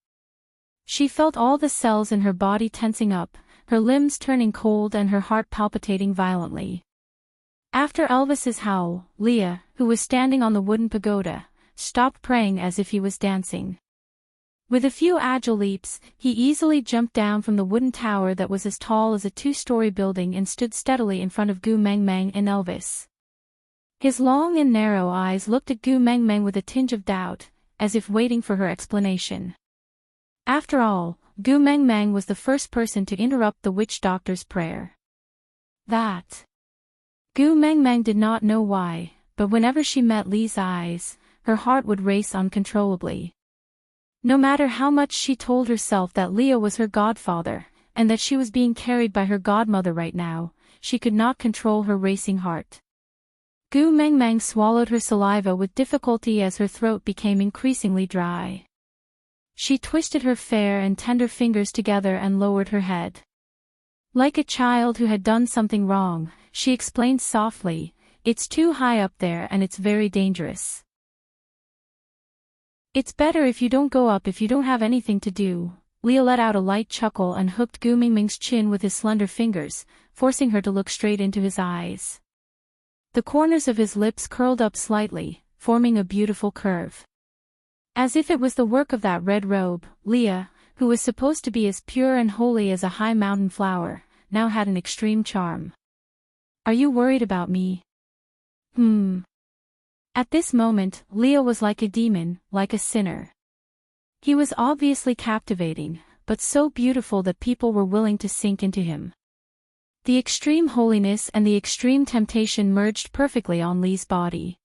She felt all the cells in her body tensing up, her limbs turning cold and her heart palpitating violently. After Elvis's howl, Leah, who was standing on the wooden pagoda, stopped praying as if he was dancing. With a few agile leaps, he easily jumped down from the wooden tower that was as tall as a two-story building and stood steadily in front of Gu Meng Meng and Elvis. His long and narrow eyes looked at Gu Meng Meng with a tinge of doubt, as if waiting for her explanation. After all, Gu Meng Meng was the first person to interrupt the witch doctor's prayer. Gu Meng Meng did not know why, but whenever she met Li's eyes, her heart would race uncontrollably. No matter how much she told herself that Leo was her godfather, and that she was being carried by her godmother right now, she could not control her racing heart. Gu Meng Meng swallowed her saliva with difficulty as her throat became increasingly dry. She twisted her fair and tender fingers together and lowered her head. Like a child who had done something wrong, she explained softly, "It's too high up there and it's very dangerous. It's better if you don't go up if you don't have anything to do." Leo let out a light chuckle and hooked Gu Meng Meng's chin with his slender fingers, forcing her to look straight into his eyes. The corners of his lips curled up slightly, forming a beautiful curve. As if it was the work of that red robe, Leah, who was supposed to be as pure and holy as a high mountain flower, now had an extreme charm. "Are you worried about me?" At this moment, Leo was like a demon, like a sinner. He was obviously captivating, but so beautiful that people were willing to sink into him. The extreme holiness and the extreme temptation merged perfectly on Li's body.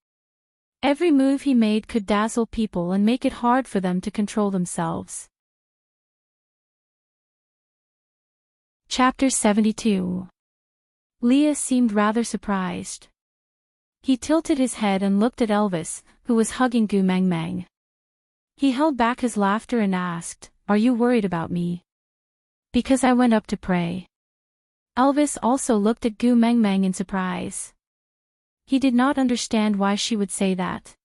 Every move he made could dazzle people and make it hard for them to control themselves. Chapter 72. Leah seemed rather surprised. He tilted his head and looked at Elvis, who was hugging Gu Meng Meng. He held back his laughter and asked, "Are you worried about me?" "Because I went up to pray." Elvis also looked at Gu Meng Meng in surprise. He did not understand why she would say that.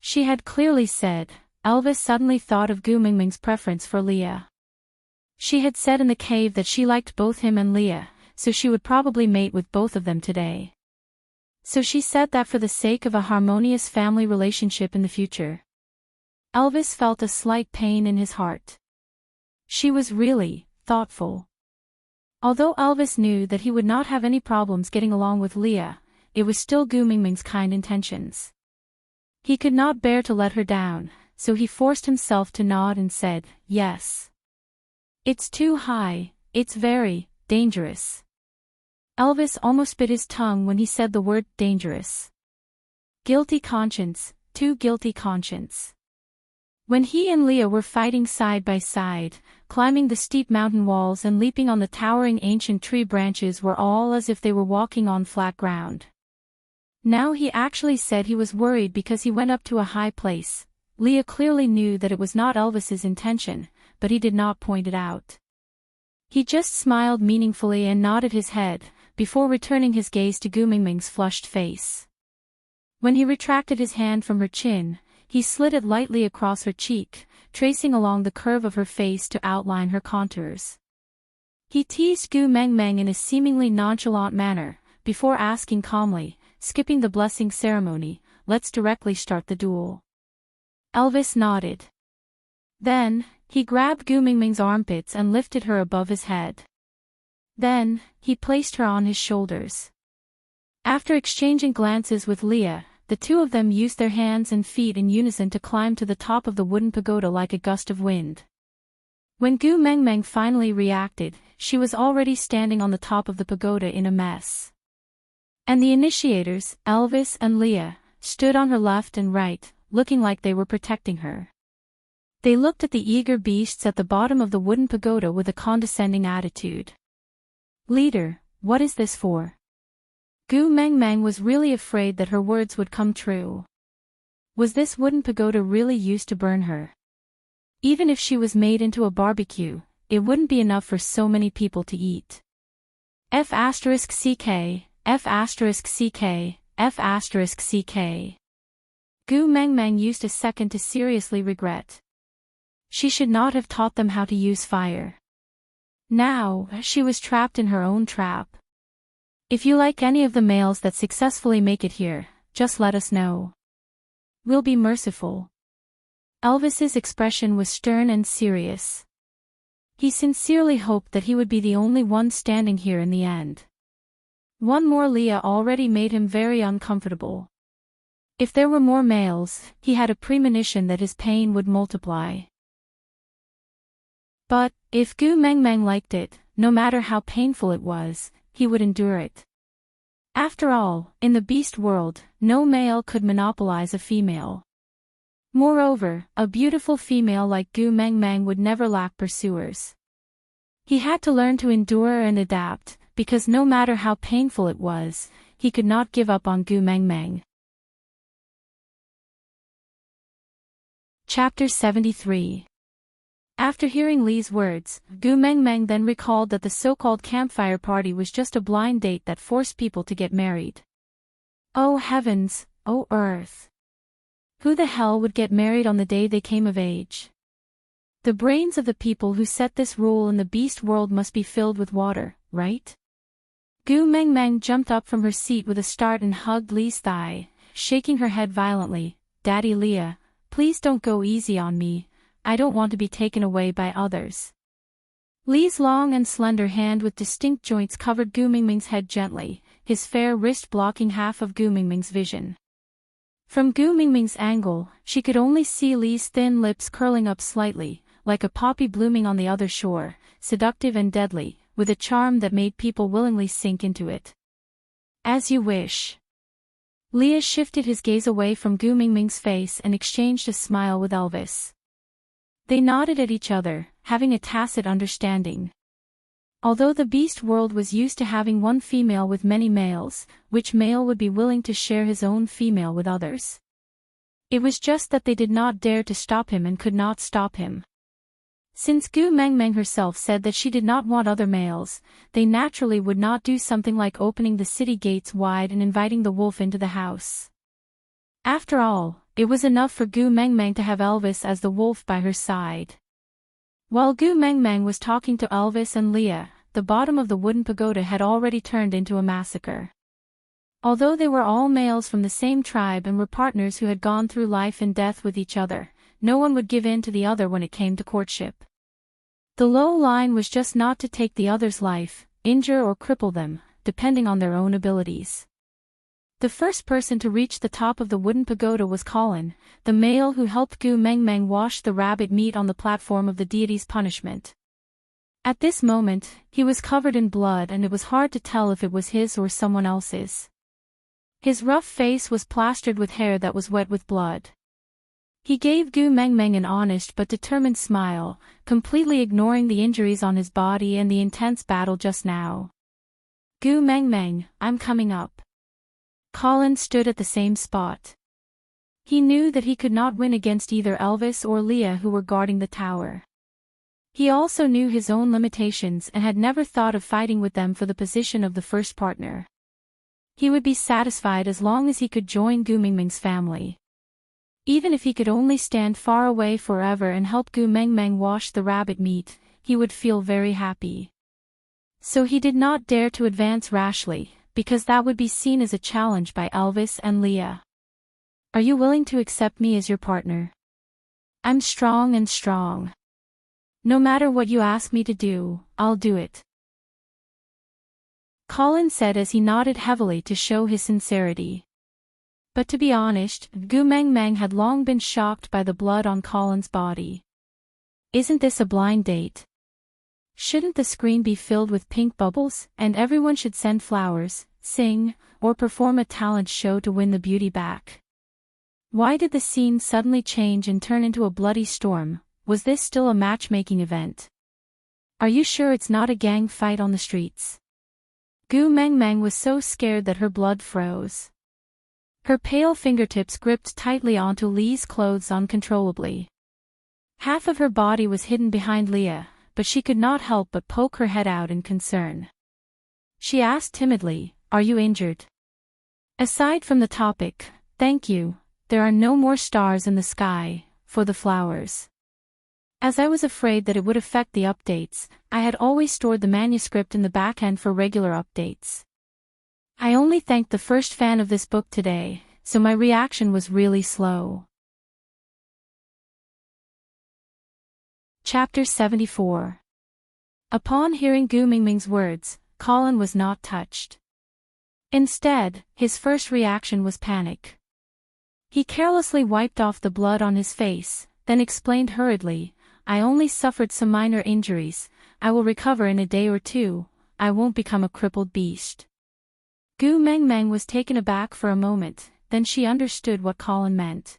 She had clearly said. Elvis suddenly thought of Gu Meng Meng's preference for Leah. She had said in the cave that she liked both him and Leah, so she would probably mate with both of them today. So she said that for the sake of a harmonious family relationship in the future. Elvis felt a slight pain in his heart. She was really thoughtful. Although Elvis knew that he would not have any problems getting along with Leah, it was still Gu Meng Meng's kind intentions. He could not bear to let her down, so he forced himself to nod and said, "Yes. It's too high, it's very dangerous." Elvis almost bit his tongue when he said the word dangerous. Guilty conscience, too guilty conscience. When he and Leah were fighting side by side, climbing the steep mountain walls and leaping on the towering ancient tree branches were all as if they were walking on flat ground. Now he actually said he was worried because he went up to a high place. Leah clearly knew that it was not Elvis's intention, but he did not point it out. He just smiled meaningfully and nodded his head, before returning his gaze to Gu Meng Meng's flushed face. When he retracted his hand from her chin, he slid it lightly across her cheek, tracing along the curve of her face to outline her contours. He teased Gu Meng Meng in a seemingly nonchalant manner, before asking calmly, skipping the blessing ceremony, "Let's directly start the duel." Elvis nodded. Then, he grabbed Gu Meng Meng's armpits and lifted her above his head. Then, he placed her on his shoulders. After exchanging glances with Leah, the two of them used their hands and feet in unison to climb to the top of the wooden pagoda like a gust of wind. When Gu Meng Meng finally reacted, she was already standing on the top of the pagoda in a mess. And the initiators, Elvis and Leah, stood on her left and right, looking like they were protecting her. They looked at the eager beasts at the bottom of the wooden pagoda with a condescending attitude. "Leader, what is this for?" Gu Meng Meng was really afraid that her words would come true. Was this wooden pagoda really used to burn her? Even if she was made into a barbecue, it wouldn't be enough for so many people to eat. F***ck, F***ck, F***ck. Gu Meng Meng used a second to seriously regret. She should not have taught them how to use fire. Now, she was trapped in her own trap. "If you like any of the males that successfully make it here, just let us know. We'll be merciful." Elvis's expression was stern and serious. He sincerely hoped that he would be the only one standing here in the end. One more Leah already made him very uncomfortable. If there were more males, he had a premonition that his pain would multiply. But, if Gu Mengmeng liked it, no matter how painful it was, he would endure it. After all, in the beast world, no male could monopolize a female. Moreover, a beautiful female like Gu Mengmeng would never lack pursuers. He had to learn to endure and adapt, because no matter how painful it was, he could not give up on Gu Mengmeng. Chapter 73. After hearing Li's words, Gu Mengmeng then recalled that the so-called campfire party was just a blind date that forced people to get married. Oh heavens, oh earth! Who the hell would get married on the day they came of age? The brains of the people who set this rule in the beast world must be filled with water, right? Gu Mengmeng jumped up from her seat with a start and hugged Li's thigh, shaking her head violently. Daddy Leah, please don't go easy on me. I don't want to be taken away by others. Li's long and slender hand with distinct joints covered Gu Mengmeng's head gently, his fair wrist blocking half of Gu Mengmeng's vision. From Gu Mengmeng's angle, she could only see Li's thin lips curling up slightly, like a poppy blooming on the other shore, seductive and deadly, with a charm that made people willingly sink into it. As you wish. Leah shifted his gaze away from Gu Mengmeng's face and exchanged a smile with Elvis. They nodded at each other, having a tacit understanding. Although the beast world was used to having one female with many males, which male would be willing to share his own female with others? It was just that they did not dare to stop him and could not stop him. Since Gu Mengmeng herself said that she did not want other males, they naturally would not do something like opening the city gates wide and inviting the wolf into the house. After all, it was enough for Gu Mengmeng to have Elvis as the wolf by her side. While Gu Mengmeng was talking to Elvis and Leah, the bottom of the wooden pagoda had already turned into a massacre. Although they were all males from the same tribe and were partners who had gone through life and death with each other, no one would give in to the other when it came to courtship. The low line was just not to take the other's life, injure or cripple them, depending on their own abilities. The first person to reach the top of the wooden pagoda was Colin, the male who helped Gu Mengmeng wash the rabbit meat on the platform of the deity's punishment. At this moment, he was covered in blood and it was hard to tell if it was his or someone else's. His rough face was plastered with hair that was wet with blood. He gave Gu Mengmeng an honest but determined smile, completely ignoring the injuries on his body and the intense battle just now. Gu Mengmeng, I'm coming up. Colin stood at the same spot. He knew that he could not win against either Elvis or Leah who were guarding the tower. He also knew his own limitations and had never thought of fighting with them for the position of the first partner. He would be satisfied as long as he could join Gu Mengmeng's family. Even if he could only stand far away forever and help Gu Mengmeng wash the rabbit meat, he would feel very happy. So he did not dare to advance rashly, because that would be seen as a challenge by Elvis and Leah. Are you willing to accept me as your partner? I'm strong and strong. No matter what you ask me to do, I'll do it. Colin said as he nodded heavily to show his sincerity. But to be honest, Gu Mengmeng had long been shocked by the blood on Colin's body. Isn't this a blind date? Shouldn't the screen be filled with pink bubbles, and everyone should send flowers, sing, or perform a talent show to win the beauty back? Why did the scene suddenly change and turn into a bloody storm? Was this still a matchmaking event? Are you sure it's not a gang fight on the streets? Gu Mengmeng was so scared that her blood froze. Her pale fingertips gripped tightly onto Li's clothes uncontrollably. Half of her body was hidden behind Leah, but she could not help but poke her head out in concern. She asked timidly, "Are you injured?" Aside from the topic, "Thank you, there are no more stars in the sky, for the flowers." As I was afraid that it would affect the updates, I had always stored the manuscript in the backend for regular updates. I only thanked the first fan of this book today, so my reaction was really slow. Chapter 74. Upon hearing Gu Mingming's words, Colin was not touched. Instead, his first reaction was panic. He carelessly wiped off the blood on his face, then explained hurriedly, "I only suffered some minor injuries, I will recover in a day or two, I won't become a crippled beast." Gu Mengmeng was taken aback for a moment, then she understood what Colin meant.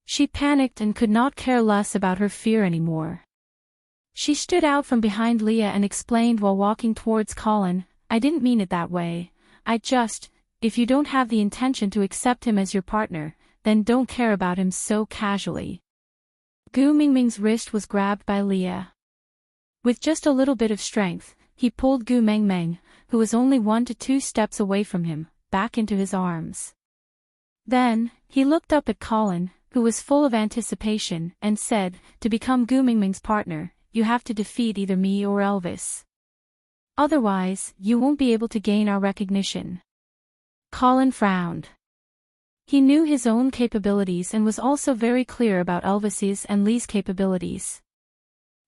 She panicked and could not care less about her fear anymore. She stood out from behind Leah and explained while walking towards Colin, "I didn't mean it that way. If you don't have the intention to accept him as your partner, then don't care about him so casually." Gu Mingming's wrist was grabbed by Leah. With just a little bit of strength, he pulled Gu Mengmeng, who was only 1 to 2 steps away from him, back into his arms. Then, he looked up at Colin, who was full of anticipation, and said, "To become Gu Mingming's partner, you have to defeat either me or Elvis. Otherwise, you won't be able to gain our recognition." Colin frowned. He knew his own capabilities and was also very clear about Elvis's and Lee's capabilities.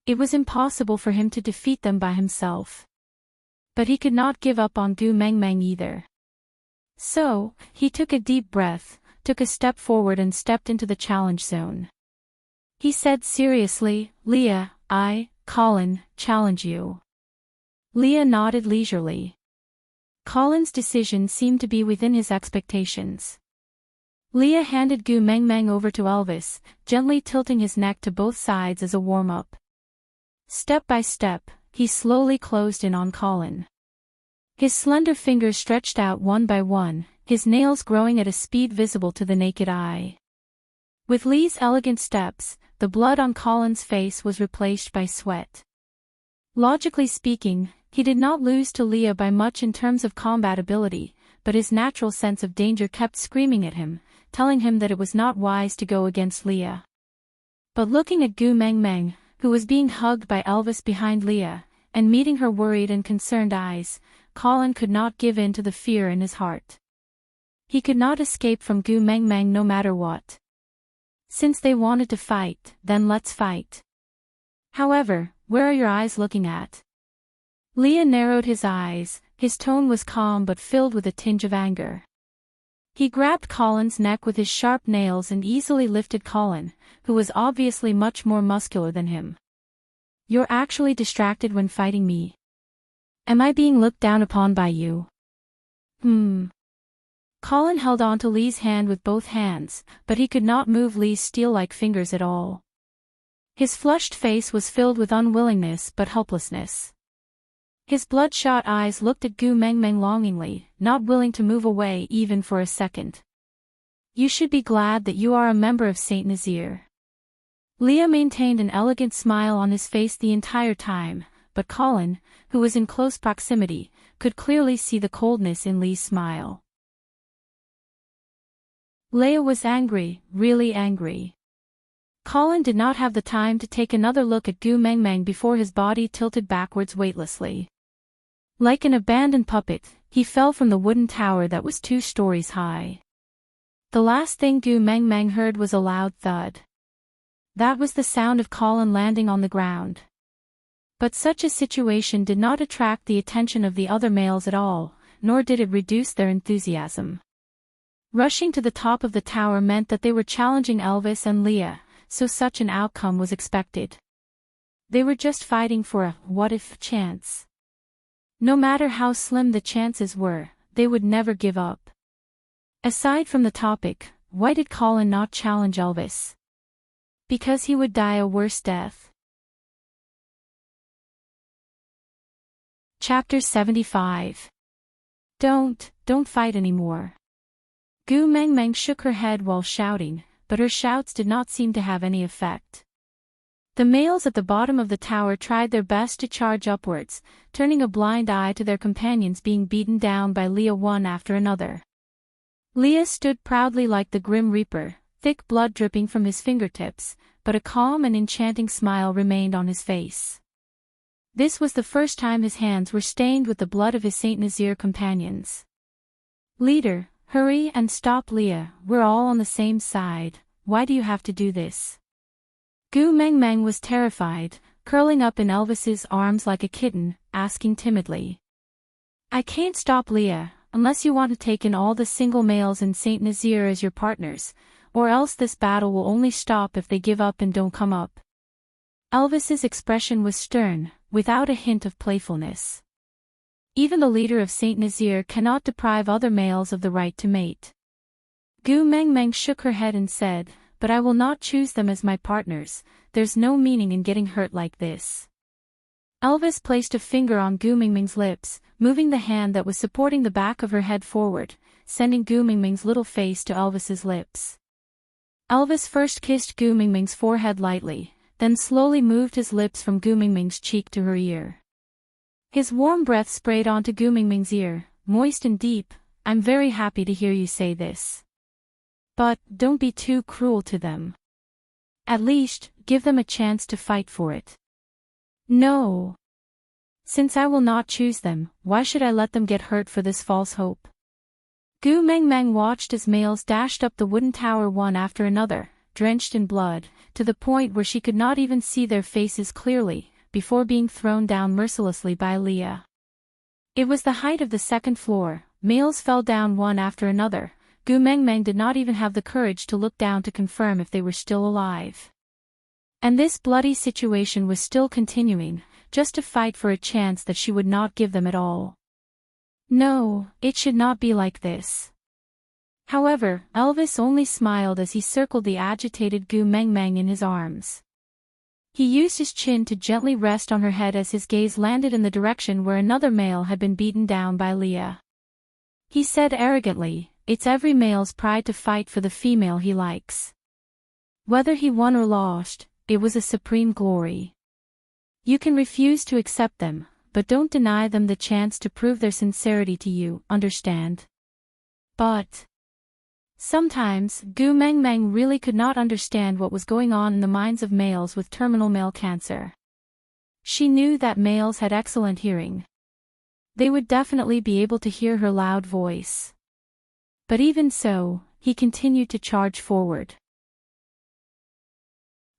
It was impossible for him to defeat them by himself. But he could not give up on Gu Mengmeng either. So, he took a deep breath, took a step forward and stepped into the challenge zone. He said seriously, "Leah, Colin, challenge you." Leah nodded leisurely. Colin's decision seemed to be within his expectations. Leah handed Gu Mengmeng over to Elvis, gently tilting his neck to both sides as a warm-up. Step by step, he slowly closed in on Colin. His slender fingers stretched out one by one, his nails growing at a speed visible to the naked eye. With Lee's elegant steps, the blood on Colin's face was replaced by sweat. Logically speaking, he did not lose to Leah by much in terms of combat ability, but his natural sense of danger kept screaming at him, telling him that it was not wise to go against Leah. But looking at Gu Mengmeng, who was being hugged by Elvis behind Leah, and meeting her worried and concerned eyes, Colin could not give in to the fear in his heart. He could not escape from Gu Mengmeng no matter what. Since they wanted to fight, then let's fight. However, where are your eyes looking at? Leah narrowed his eyes, his tone was calm but filled with a tinge of anger. He grabbed Colin's neck with his sharp nails and easily lifted Colin, who was obviously much more muscular than him. "You're actually distracted when fighting me. Am I being looked down upon by you?" Colin held on to Lee's hand with both hands, but he could not move Lee's steel-like fingers at all. His flushed face was filled with unwillingness but helplessness. His bloodshot eyes looked at Gu Mengmeng longingly, not willing to move away even for a second. "You should be glad that you are a member of Saint Nazir." Leah maintained an elegant smile on his face the entire time, but Colin, who was in close proximity, could clearly see the coldness in Lee's smile. Leah was angry, really angry. Colin did not have the time to take another look at Gu Mengmeng before his body tilted backwards weightlessly. Like an abandoned puppet, he fell from the wooden tower that was 2 stories high. The last thing Gu Mengmeng heard was a loud thud. That was the sound of Colin landing on the ground. But such a situation did not attract the attention of the other males at all, nor did it reduce their enthusiasm. Rushing to the top of the tower meant that they were challenging Elvis and Leah, so such an outcome was expected. They were just fighting for a what-if chance. No matter how slim the chances were, they would never give up. Aside from the topic, why did Colin not challenge Elvis? Because he would die a worse death. Chapter 75. Don't fight anymore. Gu Mengmeng shook her head while shouting, but her shouts did not seem to have any effect. The males at the bottom of the tower tried their best to charge upwards, turning a blind eye to their companions being beaten down by Leah one after another. Leah stood proudly like the Grim Reaper, thick blood dripping from his fingertips, but a calm and enchanting smile remained on his face. This was the first time his hands were stained with the blood of his Saint Nazir companions. "Leader, hurry and stop Leah, we're all on the same side, why do you have to do this?" Gu Meng Meng was terrified, curling up in Elvis's arms like a kitten, asking timidly. I can't stop Leah, unless you want to take in all the single males in Saint Nazaire as your partners, or else this battle will only stop if they give up and don't come up. Elvis's expression was stern, without a hint of playfulness. Even the leader of Saint Nazaire cannot deprive other males of the right to mate. Gu Meng Meng shook her head and said, but I will not choose them as my partners, there's no meaning in getting hurt like this. Elvis placed a finger on Gu Meng Meng's lips, moving the hand that was supporting the back of her head forward, sending Gu Meng Meng's little face to Elvis's lips. Elvis first kissed Gu Meng Meng's forehead lightly, then slowly moved his lips from Gu Meng Meng's cheek to her ear. His warm breath sprayed onto Gu Meng Meng's ear, moist and deep. I'm very happy to hear you say this. But, don't be too cruel to them. At least, give them a chance to fight for it. No. Since I will not choose them, why should I let them get hurt for this false hope? Gu Meng Meng watched as males dashed up the wooden tower one after another, drenched in blood, to the point where she could not even see their faces clearly, before being thrown down mercilessly by Leah. It was the height of the second floor, males fell down one after another. Gu Meng Meng did not even have the courage to look down to confirm if they were still alive. And this bloody situation was still continuing, just to fight for a chance that she would not give them at all. No, it should not be like this. However, Elvis only smiled as he circled the agitated Gu Meng Meng in his arms. He used his chin to gently rest on her head as his gaze landed in the direction where another male had been beaten down by Leah. He said arrogantly, it's every male's pride to fight for the female he likes. Whether he won or lost, it was a supreme glory. You can refuse to accept them, but don't deny them the chance to prove their sincerity to you, understand? But sometimes, Gu Meng Meng really could not understand what was going on in the minds of males with terminal male cancer. She knew that males had excellent hearing. They would definitely be able to hear her loud voice. But even so, he continued to charge forward.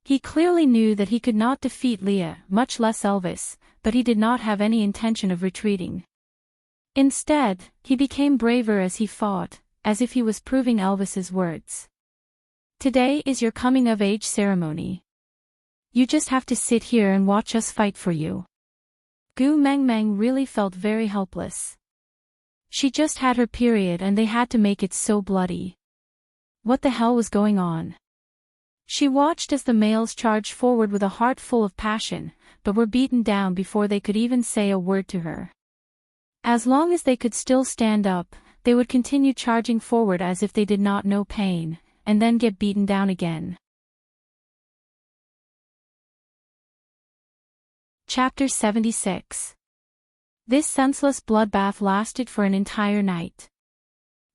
He clearly knew that he could not defeat Leah, much less Elvis, but he did not have any intention of retreating. Instead, he became braver as he fought, as if he was proving Elvis's words. Today is your coming-of-age ceremony. You just have to sit here and watch us fight for you. Gu Meng Meng really felt very helpless. She just had her period and they had to make it so bloody. What the hell was going on? She watched as the males charged forward with a heart full of passion, but were beaten down before they could even say a word to her. As long as they could still stand up, they would continue charging forward as if they did not know pain, and then get beaten down again. Chapter 76. This senseless bloodbath lasted for an entire night.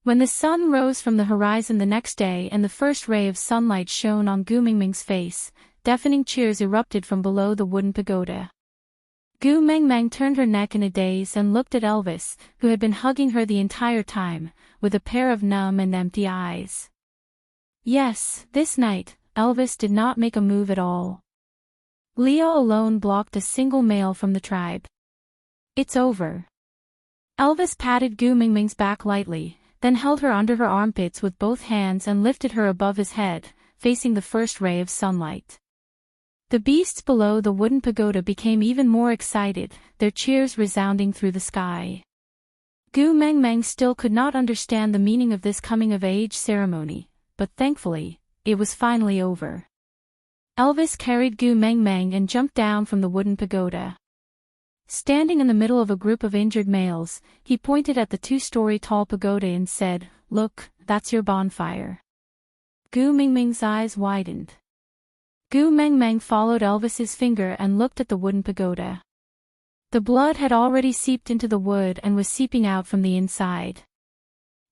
When the sun rose from the horizon the next day and the first ray of sunlight shone on Gu Meng Meng's face, deafening cheers erupted from below the wooden pagoda. Gu Meng Meng turned her neck in a daze and looked at Elvis, who had been hugging her the entire time, with a pair of numb and empty eyes. Yes, this night, Elvis did not make a move at all. Leah alone blocked a single male from the tribe. It's over. Elvis patted Gu Meng Meng's back lightly, then held her under her armpits with both hands and lifted her above his head, facing the first ray of sunlight. The beasts below the wooden pagoda became even more excited, their cheers resounding through the sky. Gu Meng Meng still could not understand the meaning of this coming-of-age ceremony, but thankfully, it was finally over. Elvis carried Gu Meng Meng and jumped down from the wooden pagoda. Standing in the middle of a group of injured males, he pointed at the 2-story tall pagoda and said, "Look, that's your bonfire." Gu Meng Meng's eyes widened. Gu Meng Meng followed Elvis's finger and looked at the wooden pagoda. The blood had already seeped into the wood and was seeping out from the inside.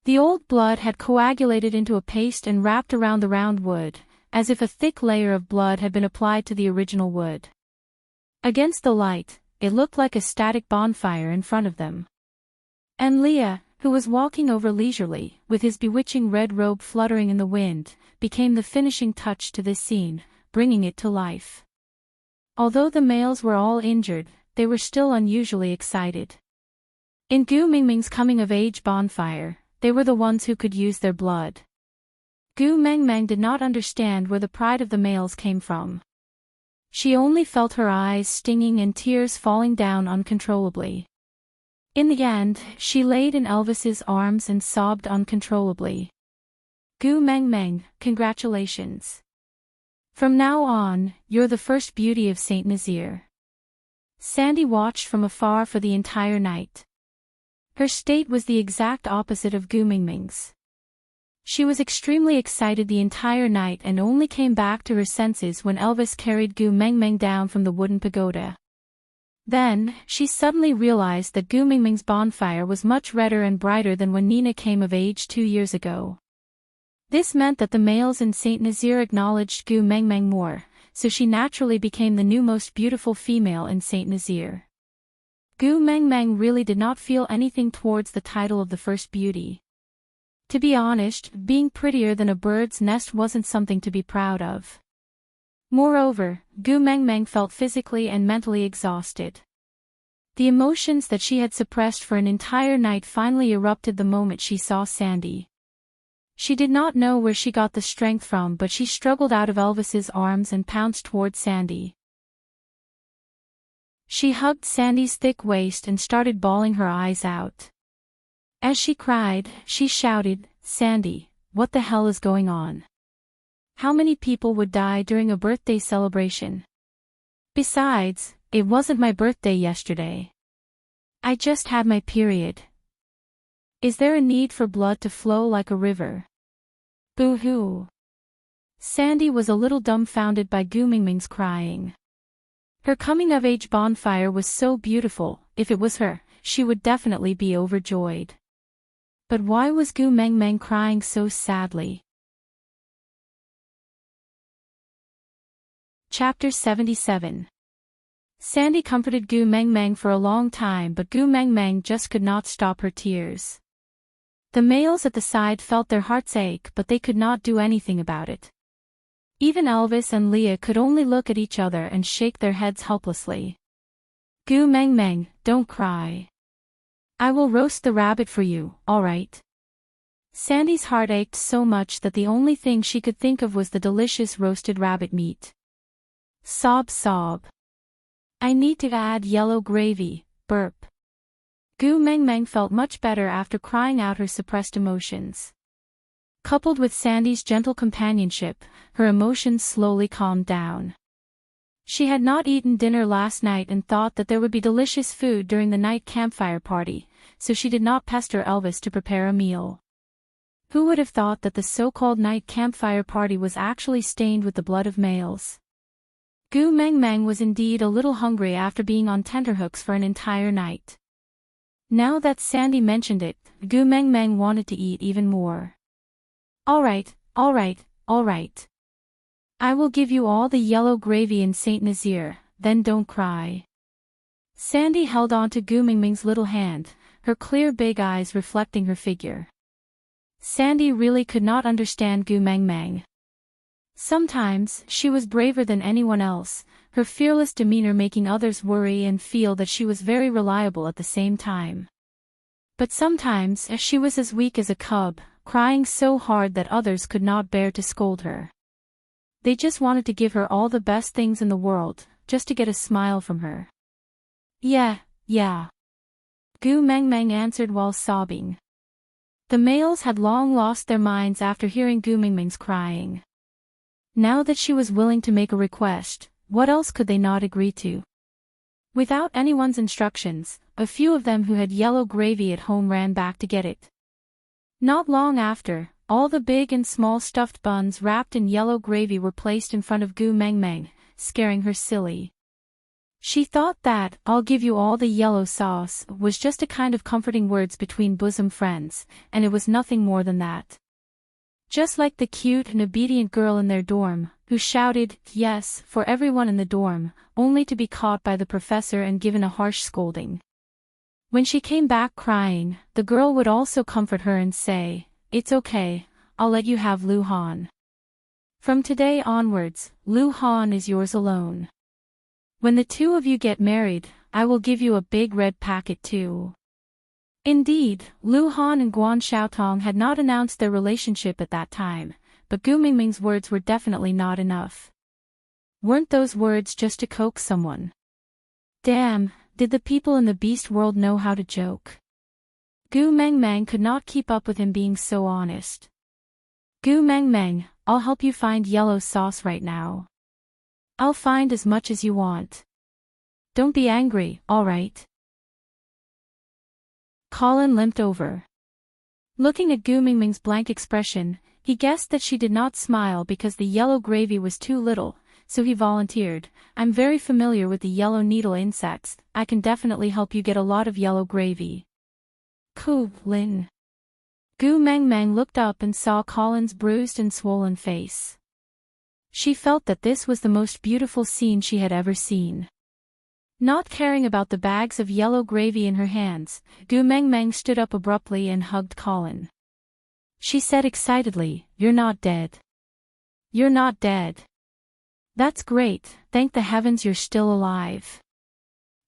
The old blood had coagulated into a paste and wrapped around the round wood, as if a thick layer of blood had been applied to the original wood. Against the light, it looked like a static bonfire in front of them. And Leah, who was walking over leisurely, with his bewitching red robe fluttering in the wind, became the finishing touch to this scene, bringing it to life. Although the males were all injured, they were still unusually excited. In Gu Mingming's coming-of-age bonfire, they were the ones who could use their blood. Gu Mengmeng did not understand where the pride of the males came from. She only felt her eyes stinging and tears falling down uncontrollably. In the end, she laid in Elvis's arms and sobbed uncontrollably. Gu Mengmeng, congratulations. From now on, you're the first beauty of Saint Nazaire. Sandy watched from afar for the entire night. Her state was the exact opposite of Gu Mingming's. She was extremely excited the entire night and only came back to her senses when Elvis carried Gu Mengmeng down from the wooden pagoda. Then, she suddenly realized that Gu Mingming's bonfire was much redder and brighter than when Nina came of age 2 years ago. This meant that the males in Saint Nazaire acknowledged Gu Mengmeng more, so she naturally became the new most beautiful female in Saint Nazaire. Gu Mengmeng really did not feel anything towards the title of the first beauty. To be honest, being prettier than a bird's nest wasn't something to be proud of. Moreover, Gu Mengmeng felt physically and mentally exhausted. The emotions that she had suppressed for an entire night finally erupted the moment she saw Sandy. She did not know where she got the strength from, but she struggled out of Elvis's arms and pounced toward Sandy. She hugged Sandy's thick waist and started bawling her eyes out. As she cried, she shouted, "Sandy, what the hell is going on? How many people would die during a birthday celebration? Besides, it wasn't my birthday yesterday. I just had my period. Is there a need for blood to flow like a river?" Boo-hoo. Sandy was a little dumbfounded by Gu Mingming's crying. Her coming-of-age bonfire was so beautiful, if it was her, she would definitely be overjoyed. But why was Gu Mengmeng crying so sadly? Chapter 77. Sandy comforted Gu Mengmeng for a long time, but Gu Mengmeng just could not stop her tears. The males at the side felt their hearts ache, but they could not do anything about it. Even Elvis and Leah could only look at each other and shake their heads helplessly. "Gu Mengmeng, don't cry. I will roast the rabbit for you, all right?" Sandy's heart ached so much that the only thing she could think of was the delicious roasted rabbit meat. Sob, sob. "I need to add yellow gravy," burp. Gu Mengmeng felt much better after crying out her suppressed emotions. Coupled with Sandy's gentle companionship, her emotions slowly calmed down. She had not eaten dinner last night and thought that there would be delicious food during the night campfire party, so she did not pester Elvis to prepare a meal. Who would have thought that the so-called night campfire party was actually stained with the blood of males? Gu Mengmeng was indeed a little hungry after being on tenterhooks for an entire night. Now that Sandy mentioned it, Gu Mengmeng wanted to eat even more. "All right, all right, all right. I will give you all the yellow gravy in Saint Nazaire, then don't cry." Sandy held on to Gu Mingming's little hand, her clear big eyes reflecting her figure. Sandy really could not understand Gu Mengmeng. Sometimes, she was braver than anyone else, her fearless demeanor making others worry and feel that she was very reliable at the same time. But sometimes, she was as weak as a cub, crying so hard that others could not bear to scold her. They just wanted to give her all the best things in the world, just to get a smile from her. Yeah. Gu Mengmeng answered while sobbing. The males had long lost their minds after hearing Gu Mingming's crying. Now that she was willing to make a request, what else could they not agree to? Without anyone's instructions, a few of them who had yellow gravy at home ran back to get it. Not long after, all the big and small stuffed buns wrapped in yellow gravy were placed in front of Gu Mengmeng, scaring her silly. She thought that, "I'll give you all the yellow sauce," was just a kind of comforting words between bosom friends, and it was nothing more than that. Just like the cute and obedient girl in their dorm, who shouted, "Yes," for everyone in the dorm, only to be caught by the professor and given a harsh scolding. When she came back crying, the girl would also comfort her and say, "It's okay, I'll let you have Lu Han." From today onwards, Lu Han is yours alone. When the two of you get married, I will give you a big red packet too. Indeed, Lu Han and Guan Xiaotong had not announced their relationship at that time, but Gu Mingming's words were definitely not enough. Weren't those words just to coax someone? Damn, did the people in the beast world know how to joke? Gu Mengmeng could not keep up with him being so honest. Gu Mengmeng, I'll help you find yellow sauce right now. I'll find as much as you want. Don't be angry, alright? Colin limped over. Looking at Gu Mingming's blank expression, he guessed that she did not smile because the yellow gravy was too little, so he volunteered, I'm very familiar with the yellow needle insects, I can definitely help you get a lot of yellow gravy. Cool, Lin. Gu Mengmeng looked up and saw Colin's bruised and swollen face. She felt that this was the most beautiful scene she had ever seen. Not caring about the bags of yellow gravy in her hands, Gu Mengmeng stood up abruptly and hugged Colin. She said excitedly, You're not dead. You're not dead. That's great, thank the heavens you're still alive.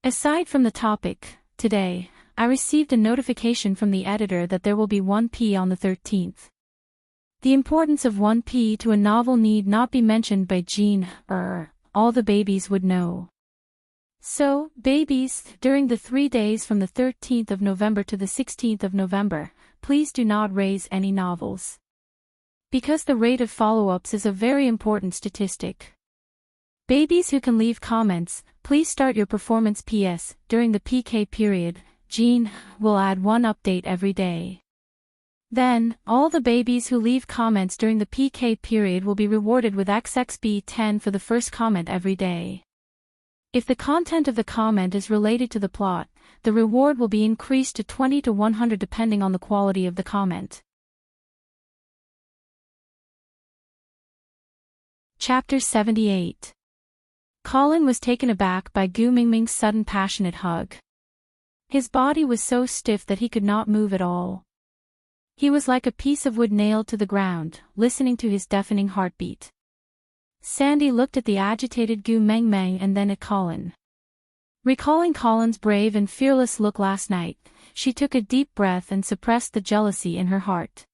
Aside from the topic, today, I received a notification from the editor that there will be 1P on the 13th. The importance of 1P to a novel need not be mentioned by Jean, all the babies would know. So, babies, during the 3 days from the 13th of November to the 16th of November, please do not raise any novels. Because the rate of follow-ups is a very important statistic. Babies who can leave comments, please start your performance PS, during the PK period, Jean will add one update every day. Then, all the babies who leave comments during the PK period will be rewarded with XXB10 for the first comment every day. If the content of the comment is related to the plot, the reward will be increased to 20 to 100 depending on the quality of the comment. Chapter 78. Colin was taken aback by Gu Mingming's sudden passionate hug. His body was so stiff that he could not move at all. He was like a piece of wood nailed to the ground, listening to his deafening heartbeat. Sandy looked at the agitated Gu Mengmeng and then at Colin. Recalling Colin's brave and fearless look last night, she took a deep breath and suppressed the jealousy in her heart.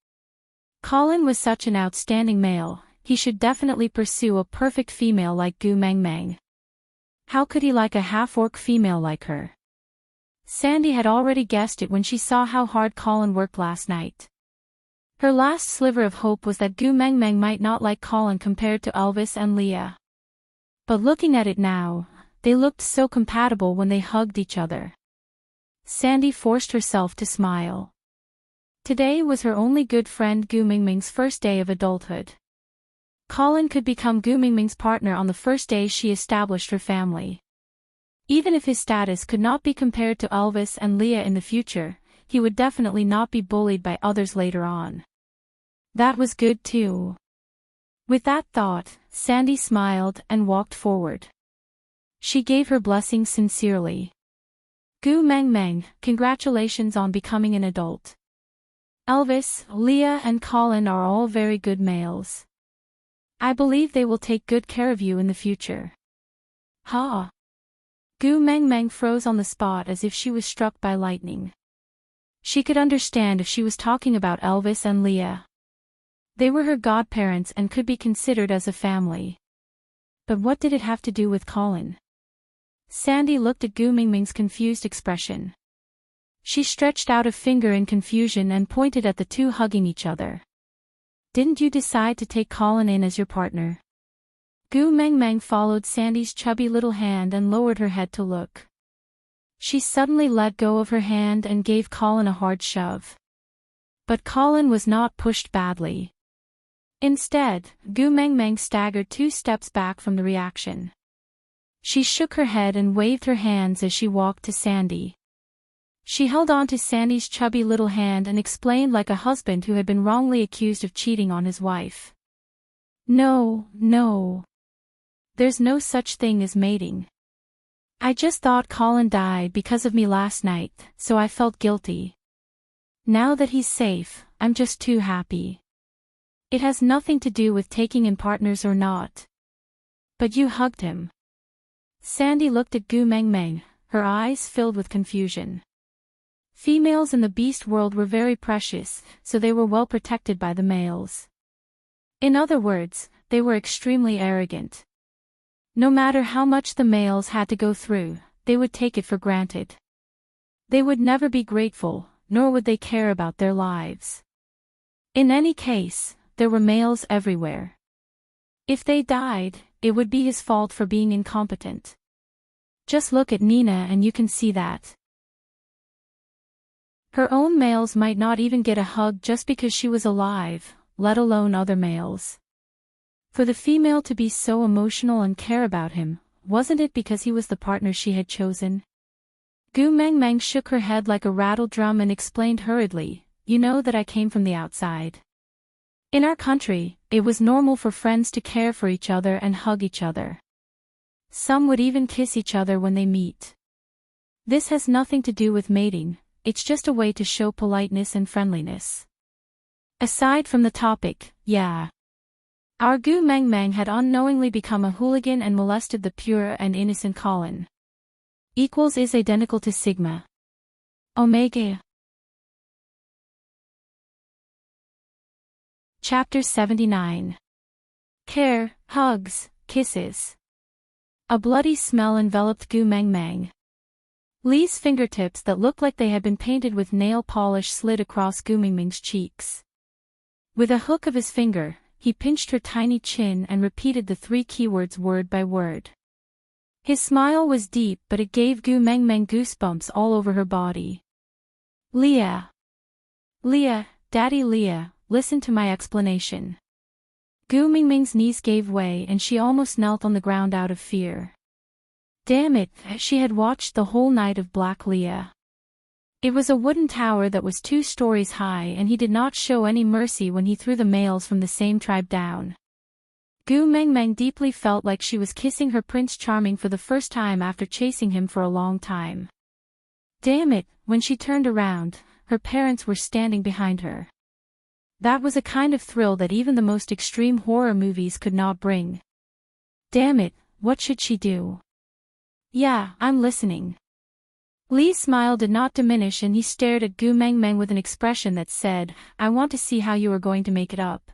Colin was such an outstanding male, he should definitely pursue a perfect female like Gu Mengmeng. How could he like a half-orc female like her? Sandy had already guessed it when she saw how hard Colin worked last night. Her last sliver of hope was that Gu Mengmeng might not like Colin compared to Elvis and Leah. But looking at it now, they looked so compatible when they hugged each other. Sandy forced herself to smile. Today was her only good friend Gu Mingming's first day of adulthood. Colin could become Gu Mingming's partner on the first day she established her family. Even if his status could not be compared to Elvis and Leah in the future, he would definitely not be bullied by others later on. That was good too. With that thought, Sandy smiled and walked forward. She gave her blessing sincerely. Gu Mengmeng, congratulations on becoming an adult. Elvis, Leah and Colin are all very good males. I believe they will take good care of you in the future. Ha! Gu Mengmeng froze on the spot as if she was struck by lightning. She could understand if she was talking about Elvis and Leah. They were her godparents and could be considered as a family. But what did it have to do with Colin? Sandy looked at Gu Mingming's confused expression. She stretched out a finger in confusion and pointed at the two hugging each other. Didn't you decide to take Colin in as your partner? Gu Mengmeng followed Sandy's chubby little hand and lowered her head to look. She suddenly let go of her hand and gave Colin a hard shove. But Colin was not pushed badly. Instead, Gu Mengmeng staggered 2 steps back from the reaction. She shook her head and waved her hands as she walked to Sandy. She held on to Sandy's chubby little hand and explained like a husband who had been wrongly accused of cheating on his wife. No. There's no such thing as mating. I just thought Colin died because of me last night, so I felt guilty. Now that he's safe, I'm just too happy. It has nothing to do with taking in partners or not. But you hugged him. Sandy looked at Gu Meng Meng, her eyes filled with confusion. Females in the beast world were very precious, so they were well protected by the males. In other words, they were extremely arrogant. No matter how much the males had to go through, they would take it for granted. They would never be grateful, nor would they care about their lives. In any case, there were males everywhere. If they died, it would be his fault for being incompetent. Just look at Nina and you can see that. Her own males might not even get a hug just because she was alive, let alone other males. For the female to be so emotional and care about him, wasn't it because he was the partner she had chosen? Gu Meng Meng shook her head like a rattle drum and explained hurriedly, "You know that I came from the outside. In our country, it was normal for friends to care for each other and hug each other. Some would even kiss each other when they meet. This has nothing to do with mating, it's just a way to show politeness and friendliness. Aside from the topic, yeah. Our Gu Meng Meng had unknowingly become a hooligan and molested the pure and innocent Colin. Equals is identical to sigma. Omega. Chapter 79. Care, Hugs, Kisses. A bloody smell enveloped Gu Meng Meng. Li's fingertips that looked like they had been painted with nail polish slid across Gu Meng Meng's cheeks. With a hook of his finger, he pinched her tiny chin and repeated the 3 keywords word by word. His smile was deep, but it gave Gu Meng Meng goosebumps all over her body. Leah. Leah, Daddy Leah, listen to my explanation. Gu Meng Meng's knees gave way and she almost knelt on the ground out of fear. Damn it, she had watched the whole night of Black Leah. It was a wooden tower that was 2 stories high and he did not show any mercy when he threw the males from the same tribe down. Gu Meng Meng deeply felt like she was kissing her Prince Charming for the first time after chasing him for a long time. Damn it, when she turned around, her parents were standing behind her. That was a kind of thrill that even the most extreme horror movies could not bring. Damn it, what should she do? Yeah, I'm listening. Li's smile did not diminish and he stared at Gu Meng Meng with an expression that said, I want to see how you are going to make it up.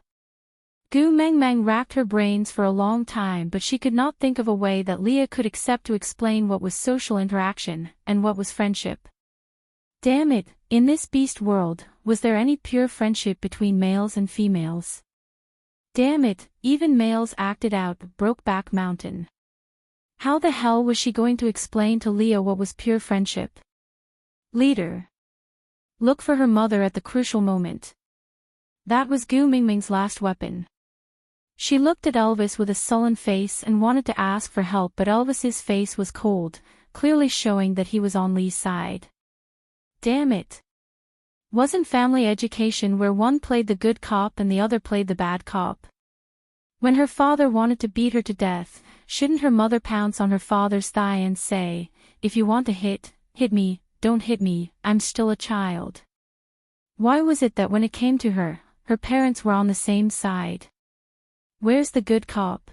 Gu Meng Meng racked her brains for a long time, but she could not think of a way that Leah could accept to explain what was social interaction, and what was friendship. Damn it, in this beast world, was there any pure friendship between males and females? Damn it, even males acted out Brokeback Mountain. How the hell was she going to explain to Leah what was pure friendship? Leader. Look for her mother at the crucial moment. That was Gu Meng Meng's last weapon. She looked at Elvis with a sullen face and wanted to ask for help, but Elvis's face was cold, clearly showing that he was on Li's side. Damn it. Wasn't family education where one played the good cop and the other played the bad cop? When her father wanted to beat her to death, shouldn't her mother pounce on her father's thigh and say, if you want to hit me, don't hit me, I'm still a child? Why was it that when it came to her, her parents were on the same side? Where's the good cop?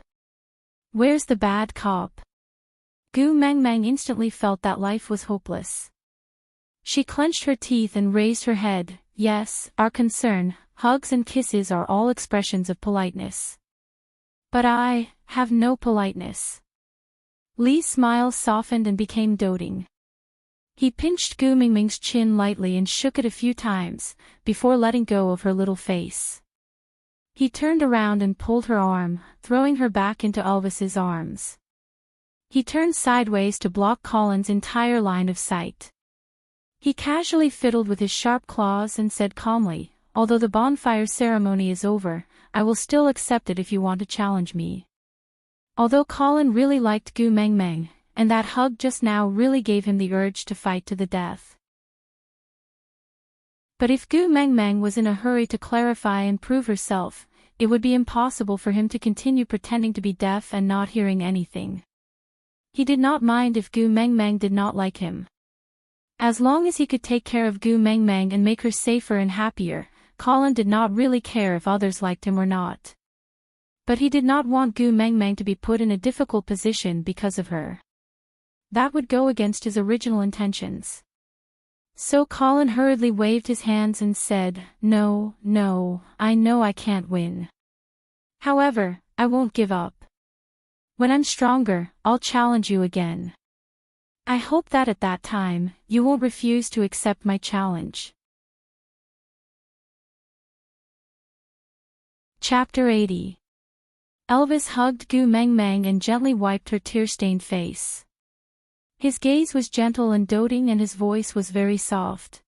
Where's the bad cop? Gu Meng Meng instantly felt that life was hopeless. She clenched her teeth and raised her head. Yes, our concern, hugs and kisses are all expressions of politeness. But I have no politeness. Li's smile softened and became doting. He pinched Gu Meng Meng's chin lightly and shook it a few times, before letting go of her little face. He turned around and pulled her arm, throwing her back into Elvis's arms. He turned sideways to block Colin's entire line of sight. He casually fiddled with his sharp claws and said calmly, although the bonfire ceremony is over, I will still accept it if you want to challenge me. Although Colin really liked Gu Meng Meng, and that hug just now really gave him the urge to fight to the death. But if Gu Meng Meng was in a hurry to clarify and prove herself, it would be impossible for him to continue pretending to be deaf and not hearing anything. He did not mind if Gu Meng Meng did not like him. As long as he could take care of Gu Meng Meng and make her safer and happier, Colin did not really care if others liked him or not. But he did not want Gu Mengmeng to be put in a difficult position because of her. That would go against his original intentions. So Colin hurriedly waved his hands and said, "No, no, I know I can't win. However, I won't give up. When I'm stronger, I'll challenge you again. I hope that at that time, you won't refuse to accept my challenge." Chapter 80. Elvis hugged Gu Mengmeng and gently wiped her tear-stained face. His gaze was gentle and doting and his voice was very soft.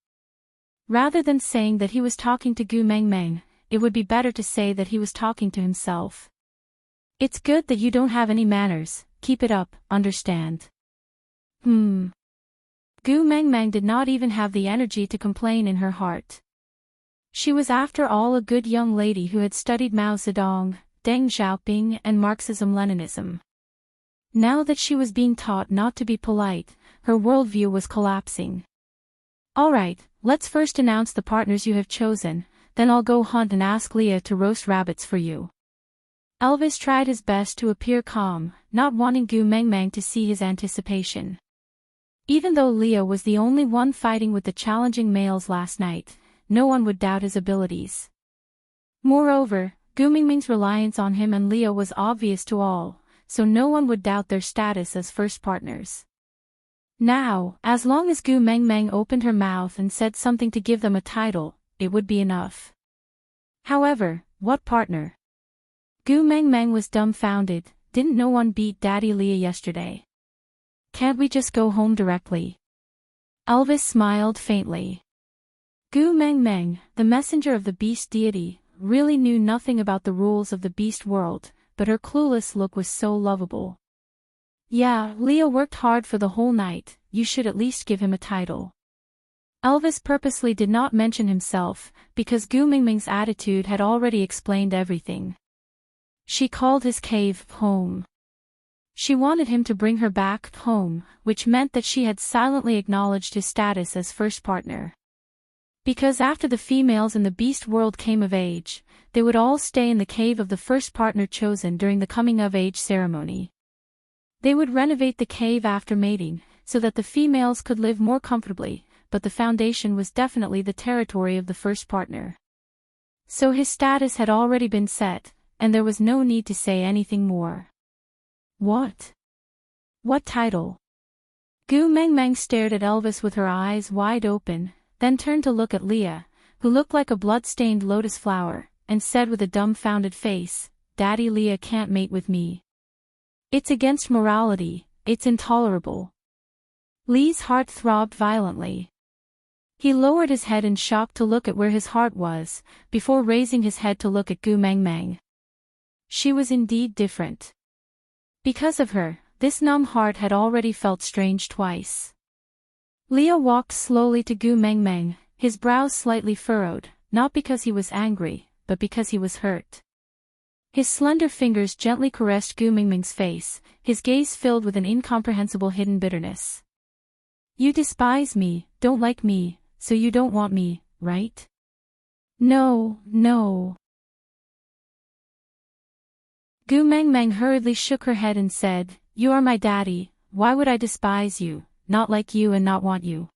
Rather than saying that he was talking to Gu Mengmeng, it would be better to say that he was talking to himself. "It's good that you don't have any manners, keep it up, understand?" Gu Mengmeng did not even have the energy to complain in her heart. She was after all a good young lady who had studied Mao Zedong, Deng Xiaoping and Marxism-Leninism. Now that she was being taught not to be polite, her worldview was collapsing. "Alright, let's first announce the partners you have chosen, then I'll go hunt and ask Leah to roast rabbits for you." Elvis tried his best to appear calm, not wanting Gu Mengmeng to see his anticipation. Even though Leah was the only one fighting with the challenging males last night, no one would doubt his abilities. Moreover, Gu Mengmeng's reliance on him and Leah was obvious to all, so no one would doubt their status as first partners. Now, as long as Gu Mengmeng opened her mouth and said something to give them a title, it would be enough. However, what partner? Gu Mengmeng was dumbfounded. Didn't no one beat Daddy Leah yesterday? Can't we just go home directly? Elvis smiled faintly. Gu Mengmeng, the messenger of the beast deity, really knew nothing about the rules of the beast world, but her clueless look was so lovable. "Yeah, Leah worked hard for the whole night, you should at least give him a title." Elvis purposely did not mention himself, because Gu Mengmeng's attitude had already explained everything. She called his cave home. She wanted him to bring her back home, which meant that she had silently acknowledged his status as first partner. Because after the females in the beast world came of age, they would all stay in the cave of the first partner chosen during the coming-of-age ceremony. They would renovate the cave after mating, so that the females could live more comfortably, but the foundation was definitely the territory of the first partner. So his status had already been set, and there was no need to say anything more. What? What title? Gu Mengmeng stared at Elvis with her eyes wide open, then turned to look at Leah, who looked like a blood-stained lotus flower, and said with a dumbfounded face, "Daddy Leah can't mate with me. It's against morality, it's intolerable." Lee's heart throbbed violently. He lowered his head in shock to look at where his heart was, before raising his head to look at Gu Mengmeng. She was indeed different. Because of her, this numb heart had already felt strange twice. Leah walked slowly to Gu Mengmeng, his brows slightly furrowed, not because he was angry, but because he was hurt. His slender fingers gently caressed Gu Mengmeng's face, his gaze filled with an incomprehensible hidden bitterness. "You despise me, don't like me, so you don't want me, right?" "No, no." Gu Mengmeng hurriedly shook her head and said, "You are my daddy, why would I despise you, not like you and not want you?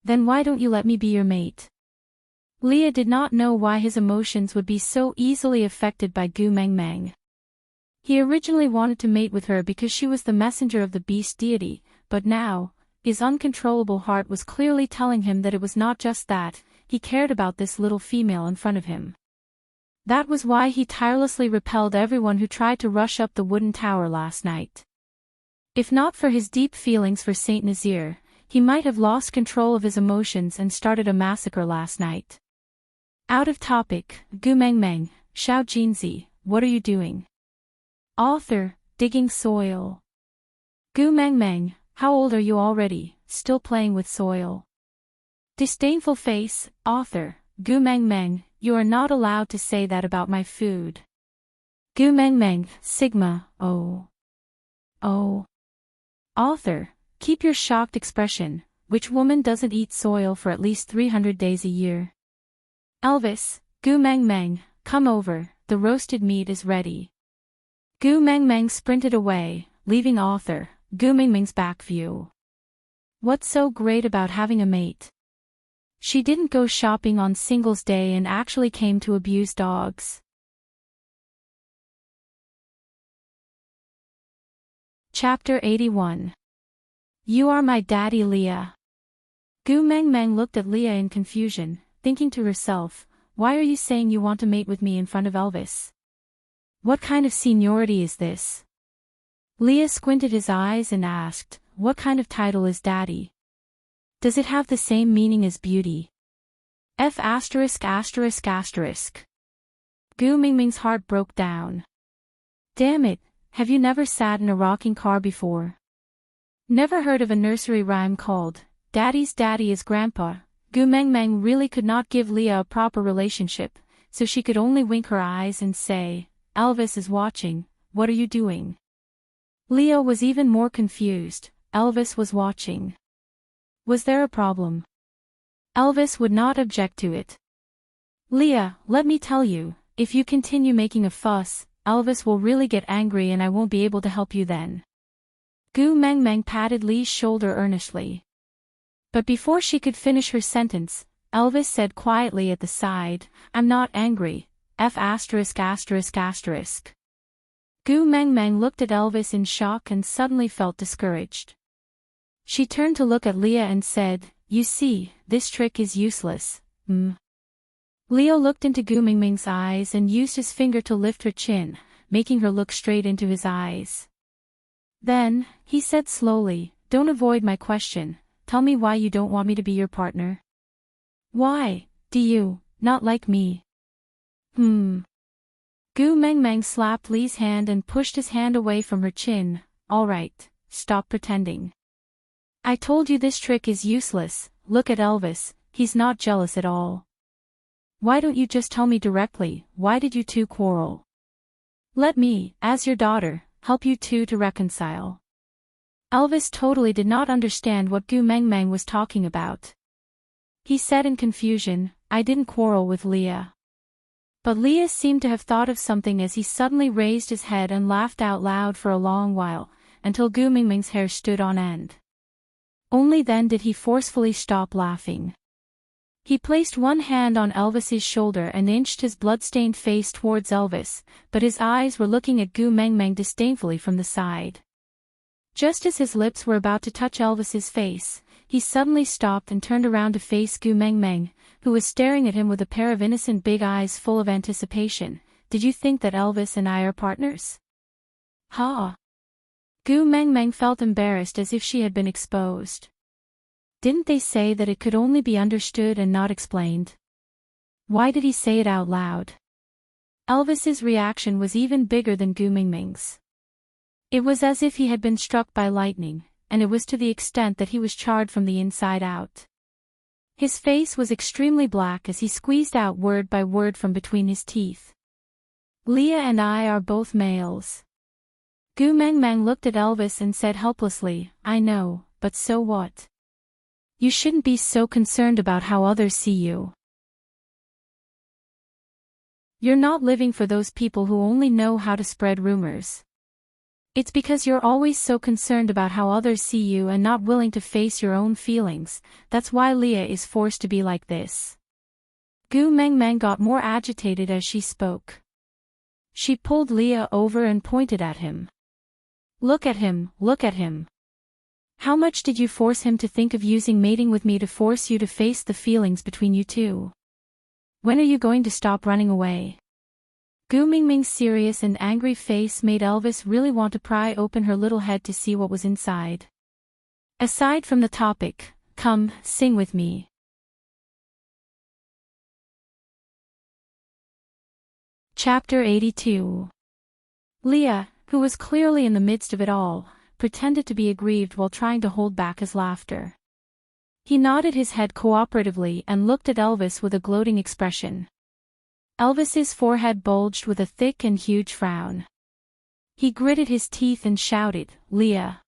Then why don't you let me be your mate?" Leah did not know why his emotions would be so easily affected by Gu Mengmeng. He originally wanted to mate with her because she was the messenger of the beast deity, but now, his uncontrollable heart was clearly telling him that it was not just that, he cared about this little female in front of him. That was why he tirelessly repelled everyone who tried to rush up the wooden tower last night. If not for his deep feelings for Saint Nazir, he might have lost control of his emotions and started a massacre last night. Out of topic, Gu Mengmeng, Xiao Jinzi, what are you doing? Author, digging soil. Gu Mengmeng, how old are you already, still playing with soil? Disdainful face, author, Gu Mengmeng, you are not allowed to say that about my food. Gu Mengmeng, Sigma, oh. Oh. Author, keep your shocked expression, which woman doesn't eat soil for at least 300 days a year? Elvis, Gu Meng Meng, come over, the roasted meat is ready. Gu Meng Meng sprinted away, leaving author, Gu Meng Meng's back view. What's so great about having a mate? She didn't go shopping on Singles Day and actually came to abuse dogs. Chapter 81. You are my daddy, Leah. Gu Meng Meng looked at Leah in confusion, thinking to herself, why are you saying you want to mate with me in front of Elvis? What kind of seniority is this? Leah squinted his eyes and asked, what kind of title is daddy? Does it have the same meaning as beauty? F*******. Gu Meng Meng's heart broke down. Damn it, have you never sat in a rocking car before? Never heard of a nursery rhyme called, Daddy's daddy is grandpa? Gu Meng Meng really could not give Leah a proper relationship, so she could only wink her eyes and say, Elvis is watching, what are you doing? Leah was even more confused, Elvis was watching. Was there a problem? Elvis would not object to it. Leah, let me tell you, if you continue making a fuss, Elvis will really get angry and I won't be able to help you then. Gu Meng Meng patted Lee's shoulder earnestly. But before she could finish her sentence, Elvis said quietly at the side, I'm not angry, F*******. Gu Meng Meng looked at Elvis in shock and suddenly felt discouraged. She turned to look at Leah and said, you see, this trick is useless, Leo looked into Gu Meng Meng's eyes and used his finger to lift her chin, making her look straight into his eyes. Then, he said slowly, don't avoid my question, tell me why you don't want me to be your partner. Why, do you, not like me? Gu Meng Meng slapped Lee's hand and pushed his hand away from her chin, alright, stop pretending. I told you this trick is useless, look at Elvis, he's not jealous at all. Why don't you just tell me directly, why did you two quarrel? Let me, as your daughter, help you two to reconcile. Elvis totally did not understand what Gu Meng Meng was talking about. He said in confusion, I didn't quarrel with Leah. But Leah seemed to have thought of something as he suddenly raised his head and laughed out loud for a long while, until Gu Meng Meng's hair stood on end. Only then did he forcefully stop laughing. He placed one hand on Elvis's shoulder and inched his blood-stained face towards Elvis, but his eyes were looking at Gu Meng Meng disdainfully from the side. Just as his lips were about to touch Elvis's face, he suddenly stopped and turned around to face Gu Meng Meng, who was staring at him with a pair of innocent big eyes full of anticipation. Did you think that Elvis and I are partners? Ha! Gu Meng Meng felt embarrassed as if she had been exposed. Didn't they say that it could only be understood and not explained? Why did he say it out loud? Elvis's reaction was even bigger than Gu Meng Meng's. It was as if he had been struck by lightning, and it was to the extent that he was charred from the inside out. His face was extremely black as he squeezed out word by word from between his teeth. Leah and I are both males. Gu Meng Meng looked at Elvis and said helplessly, I know, but so what? You shouldn't be so concerned about how others see you. You're not living for those people who only know how to spread rumors. It's because you're always so concerned about how others see you and not willing to face your own feelings, that's why Leah is forced to be like this. Gu Meng Meng got more agitated as she spoke. She pulled Leah over and pointed at him. Look at him, look at him. How much did you force him to think of using mating with me to force you to face the feelings between you two? When are you going to stop running away? Gu Meng Meng's serious and angry face made Elvis really want to pry open her little head to see what was inside. Aside from the topic, come, sing with me. Chapter 82. Leah, who was clearly in the midst of it all, pretended to be aggrieved while trying to hold back his laughter. He nodded his head cooperatively and looked at Elvis with a gloating expression. Elvis's forehead bulged with a thick and huge frown. He gritted his teeth and shouted, Leah.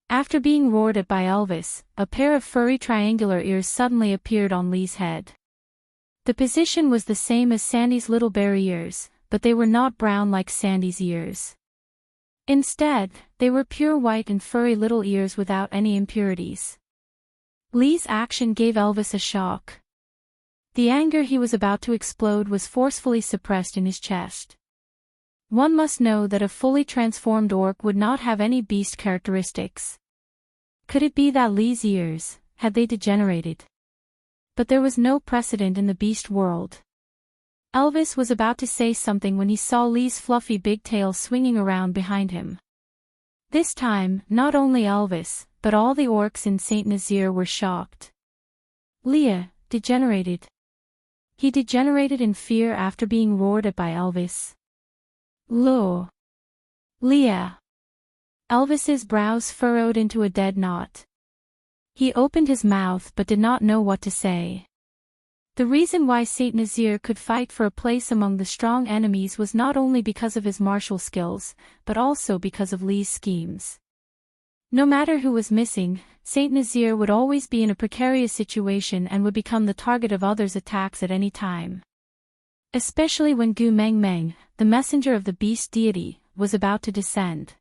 After being roared at by Elvis, a pair of furry triangular ears suddenly appeared on Lee's head. The position was the same as Sandy's little bear ears, but they were not brown like Sandy's ears. Instead, they were pure white and furry little ears without any impurities. Lee's action gave Elvis a shock. The anger he was about to explode was forcefully suppressed in his chest. One must know that a fully transformed orc would not have any beast characteristics. Could it be that Lee's ears, had they degenerated? But there was no precedent in the beast world. Elvis was about to say something when he saw Lee's fluffy big tail swinging around behind him. This time, not only Elvis, but all the orcs in St. Nazaire were shocked. Leah, degenerated. He degenerated in fear after being roared at by Elvis. Lo! Leah! Elvis's brows furrowed into a dead knot. He opened his mouth but did not know what to say. The reason why St. Nazaire could fight for a place among the strong enemies was not only because of his martial skills, but also because of Lee's schemes. No matter who was missing, St. Nazaire would always be in a precarious situation and would become the target of others' attacks at any time. Especially when Gu Meng Meng, the messenger of the beast deity, was about to descend.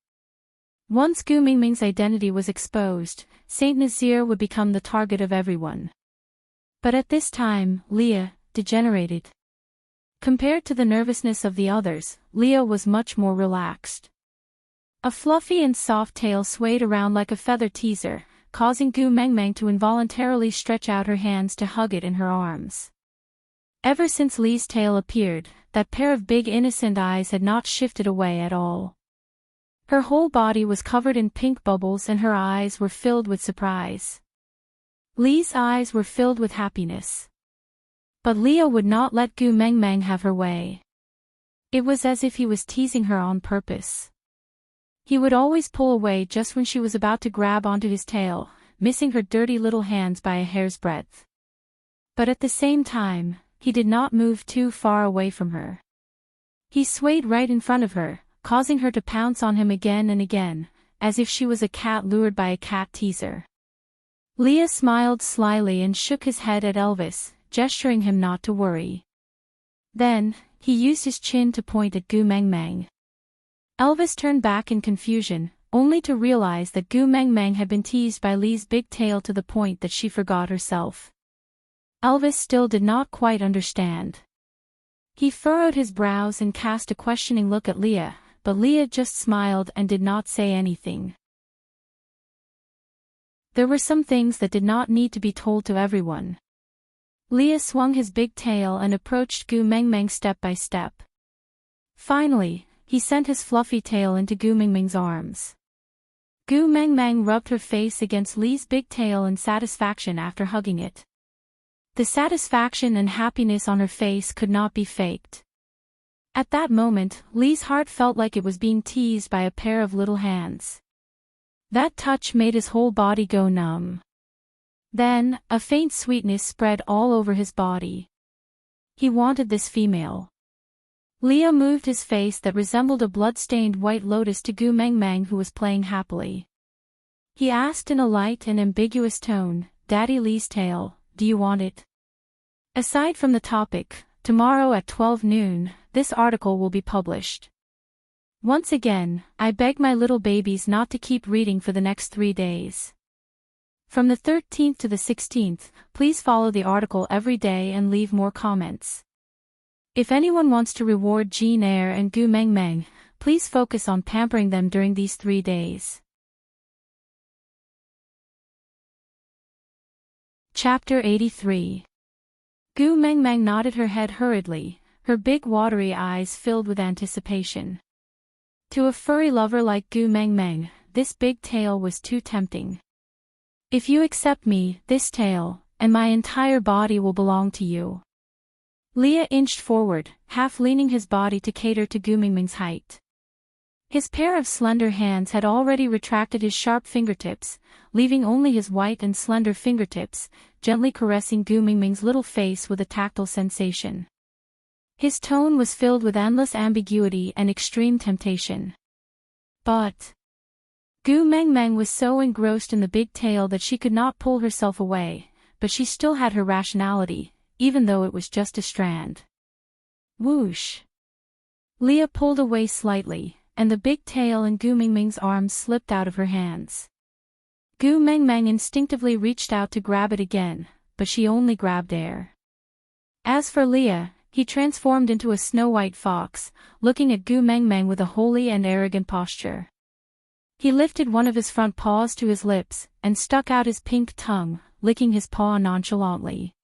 Once Gu Meng Meng's identity was exposed, St. Nazaire would become the target of everyone. But at this time, Leah, degenerated. Compared to the nervousness of the others, Leah was much more relaxed. A fluffy and soft tail swayed around like a feather teaser, causing Gu Meng Meng to involuntarily stretch out her hands to hug it in her arms. Ever since Lee's tail appeared, that pair of big innocent eyes had not shifted away at all. Her whole body was covered in pink bubbles and her eyes were filled with surprise. Lee's eyes were filled with happiness. But Leah would not let Gu Meng Meng have her way. It was as if he was teasing her on purpose. He would always pull away just when she was about to grab onto his tail, missing her dirty little hands by a hair's breadth. But at the same time, he did not move too far away from her. He swayed right in front of her, causing her to pounce on him again and again, as if she was a cat lured by a cat teaser. Leah smiled slyly and shook his head at Elvis, gesturing him not to worry. Then, he used his chin to point at Gu Meng Meng. Elvis turned back in confusion, only to realize that Gu Meng Meng had been teased by Lee's big tail to the point that she forgot herself. Elvis still did not quite understand. He furrowed his brows and cast a questioning look at Leah, but Leah just smiled and did not say anything. There were some things that did not need to be told to everyone. Leah swung his big tail and approached Gu Meng Meng step by step. Finally, he sent his fluffy tail into Gu Meng Meng's arms. Gu Meng Meng rubbed her face against Lee's big tail in satisfaction after hugging it. The satisfaction and happiness on her face could not be faked. At that moment, Lee's heart felt like it was being teased by a pair of little hands. That touch made his whole body go numb. Then, a faint sweetness spread all over his body. He wanted this female. Leah moved his face that resembled a blood-stained white lotus to Gu Meng Meng, who was playing happily. He asked in a light and ambiguous tone, "Daddy Lee's tail, do you want it?" Aside from the topic, tomorrow at 12 noon, this article will be published. Once again, I beg my little babies not to keep reading for the next 3 days. From the 13th to the 16th, please follow the article every day and leave more comments. If anyone wants to reward Jean Eyre and Gu Meng Meng, please focus on pampering them during these 3 days. Chapter 83. Gu Meng Meng nodded her head hurriedly, her big watery eyes filled with anticipation. To a furry lover like Gu Meng Meng, this big tail was too tempting. If you accept me, this tail, and my entire body will belong to you. Leah inched forward, half leaning his body to cater to Gu Meng Meng's height. His pair of slender hands had already retracted his sharp fingertips, leaving only his white and slender fingertips, gently caressing Gu Meng Meng's little face with a tactile sensation. His tone was filled with endless ambiguity and extreme temptation. But Gu Meng Meng was so engrossed in the big tail that she could not pull herself away, but she still had her rationality, even though it was just a strand. Whoosh! Leah pulled away slightly, and the big tail in Gu Mingming's arms slipped out of her hands. Gu Mengmeng instinctively reached out to grab it again, but she only grabbed air. As for Leah, he transformed into a snow-white fox, looking at Gu Mengmeng with a holy and arrogant posture. He lifted one of his front paws to his lips, and stuck out his pink tongue, licking his paw nonchalantly.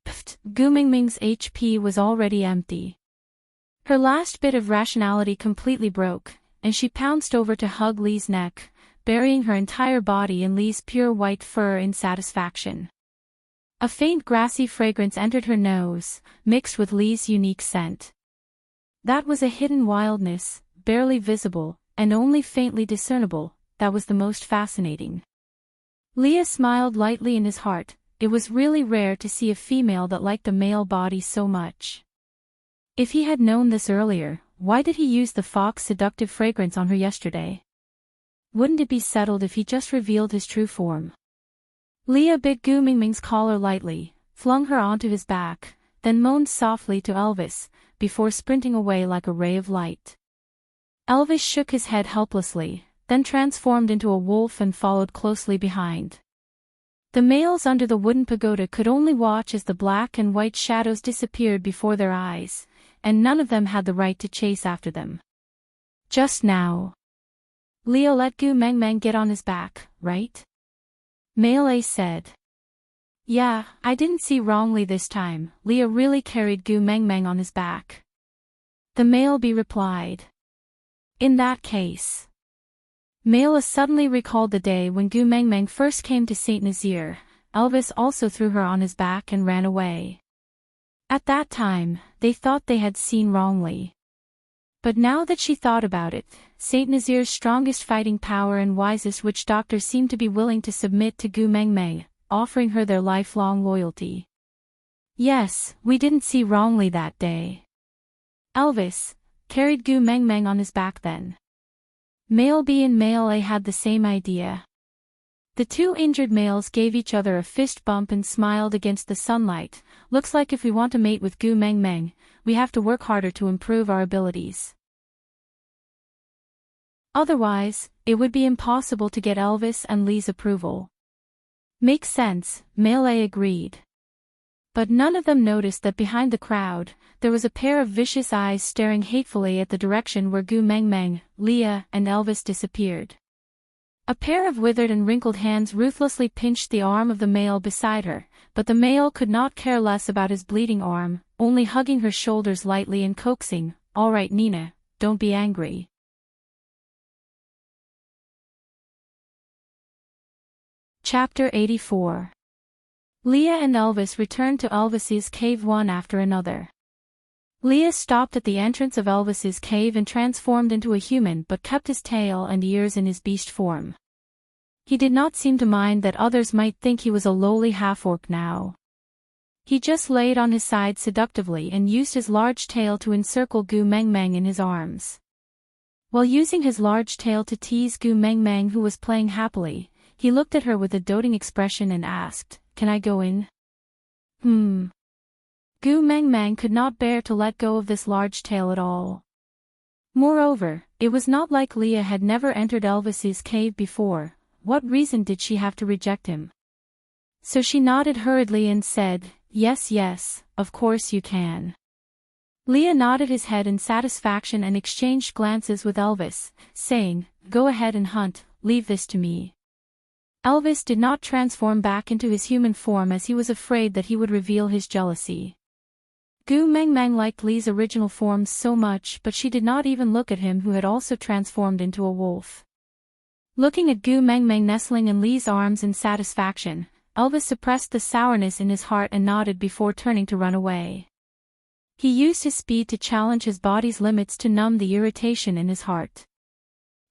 Pfft! Gu Mingming's HP was already empty. Her last bit of rationality completely broke, and she pounced over to hug Li's neck, burying her entire body in Li's pure white fur in satisfaction. A faint grassy fragrance entered her nose, mixed with Li's unique scent. That was a hidden wildness, barely visible, and only faintly discernible, that was the most fascinating. Leah smiled lightly in his heart. It was really rare to see a female that liked a male body so much. If he had known this earlier, why did he use the fox seductive fragrance on her yesterday? Wouldn't it be settled if he just revealed his true form? Leah bit Gu Mingming's collar lightly, flung her onto his back, then moaned softly to Elvis, before sprinting away like a ray of light. Elvis shook his head helplessly, then transformed into a wolf and followed closely behind. The males under the wooden pagoda could only watch as the black and white shadows disappeared before their eyes, and none of them had the right to chase after them. Just now. Leah let Gu Mengmeng get on his back, right? Male A said. Yeah, I didn't see wrongly this time. Leah really carried Gu Mengmeng on his back. The male B replied. In that case. Male A suddenly recalled the day when Gu Mengmeng first came to Saint Nazaire. Elvis also threw her on his back and ran away. At that time, they thought they had seen wrongly. But now that she thought about it, Saint Nazaire's strongest fighting power and wisest witch doctor seemed to be willing to submit to Gu Mengmeng, offering her their lifelong loyalty. Yes, we didn't see wrongly that day. Elvis carried Gu Mengmeng on his back then. Male B and male A had the same idea. The two injured males gave each other a fist bump and smiled against the sunlight. Looks like if we want to mate with Gu Mengmeng, we have to work harder to improve our abilities. Otherwise, it would be impossible to get Elvis and Li's approval. Makes sense, male A agreed. But none of them noticed that behind the crowd, there was a pair of vicious eyes staring hatefully at the direction where Gu Mengmeng, Leah, and Elvis disappeared. A pair of withered and wrinkled hands ruthlessly pinched the arm of the male beside her, but the male could not care less about his bleeding arm, only hugging her shoulders lightly and coaxing, "All right, Nina, don't be angry." Chapter 84. Leah and Elvis returned to Elvis's cave one after another. Leah stopped at the entrance of Elvis's cave and transformed into a human but kept his tail and ears in his beast form. He did not seem to mind that others might think he was a lowly half-orc now. He just laid on his side seductively and used his large tail to encircle Gu Mengmeng in his arms. While using his large tail to tease Gu Mengmeng, who was playing happily, he looked at her with a doting expression and asked, "Can I go in?" Gu Mengmeng could not bear to let go of this large tail at all. Moreover, it was not like Leah had never entered Elvis's cave before. What reason did she have to reject him? So she nodded hurriedly and said, Yes, of course you can." Leah nodded his head in satisfaction and exchanged glances with Elvis, saying, "Go ahead and hunt, leave this to me." Elvis did not transform back into his human form as he was afraid that he would reveal his jealousy. Gu Mengmeng liked Li's original form so much, but she did not even look at him, who had also transformed into a wolf. Looking at Gu Mengmeng nestling in Li's arms in satisfaction, Elvis suppressed the sourness in his heart and nodded before turning to run away. He used his speed to challenge his body's limits to numb the irritation in his heart.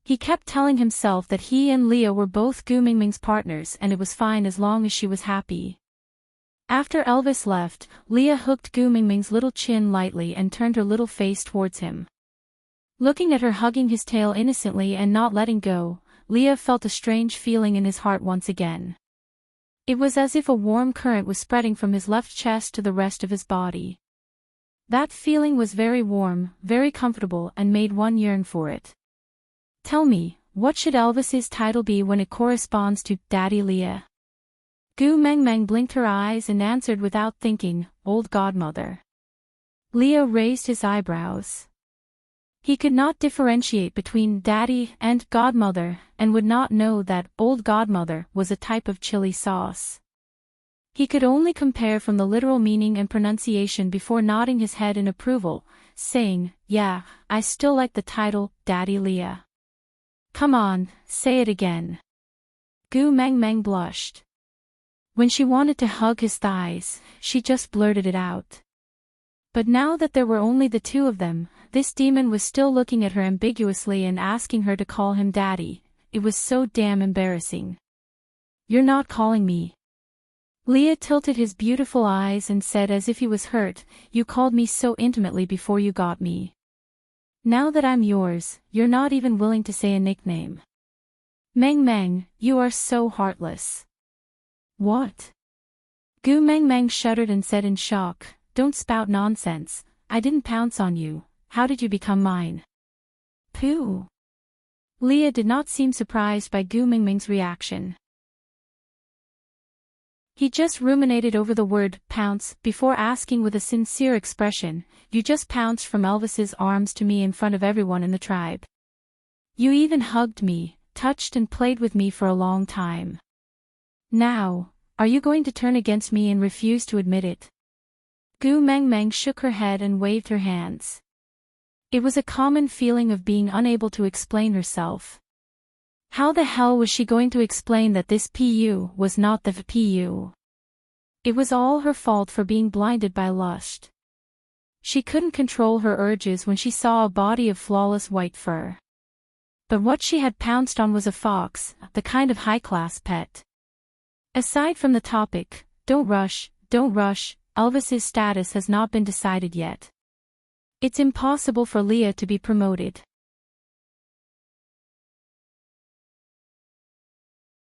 He kept telling himself that he and Leah were both Gu Mengmeng's partners and it was fine as long as she was happy. After Elvis left, Leah hooked Gu Mengmeng's little chin lightly and turned her little face towards him. Looking at her hugging his tail innocently and not letting go, Leah felt a strange feeling in his heart once again. It was as if a warm current was spreading from his left chest to the rest of his body. That feeling was very warm, very comfortable, and made one yearn for it. Tell me, what should Elvis's title be when it corresponds to Daddy Leah? Gu Meng Meng blinked her eyes and answered without thinking, Old Godmother. Leah raised his eyebrows. He could not differentiate between Daddy and Godmother, and would not know that Old Godmother was a type of chili sauce. He could only compare from the literal meaning and pronunciation before nodding his head in approval, saying, Yeah, I still like the title, Daddy Leah. Come on, say it again. Gu Meng Meng blushed. When she wanted to hug his thighs, she just blurted it out. But now that there were only the two of them, this demon was still looking at her ambiguously and asking her to call him Daddy. It was so damn embarrassing. You're not calling me. Leah tilted his beautiful eyes and said as if he was hurt, You called me so intimately before you got me. Now that I'm yours, you're not even willing to say a nickname. Meng Meng, you are so heartless. What? Gu Meng Meng shuddered and said in shock, Don't spout nonsense, I didn't pounce on you, how did you become mine? Pooh. Leah did not seem surprised by Gu Meng Meng's reaction. He just ruminated over the word, pounce, before asking with a sincere expression, You just pounced from Elvis's arms to me in front of everyone in the tribe. You even hugged me, touched and played with me for a long time. Now, are you going to turn against me and refuse to admit it? Gu Meng Meng shook her head and waved her hands. It was a common feeling of being unable to explain herself. How the hell was she going to explain that this PU was not the PU? It was all her fault for being blinded by lust. She couldn't control her urges when she saw a body of flawless white fur. But what she had pounced on was a fox, the kind of high-class pet. Aside from the topic, don't rush, Elvis's status has not been decided yet. It's impossible for Leah to be promoted.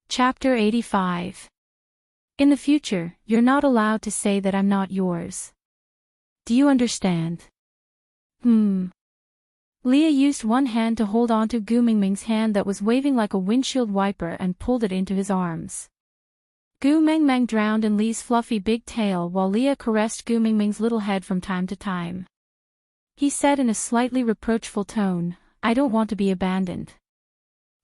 Chapter 85. In the future, you're not allowed to say that I'm not yours. Do you understand? Leah used one hand to hold onto Gu Meng Meng's hand that was waving like a windshield wiper and pulled it into his arms. Gu Meng Meng drowned in Lee's fluffy big tail while Leah caressed Gu Meng Meng's little head from time to time. He said in a slightly reproachful tone, I don't want to be abandoned.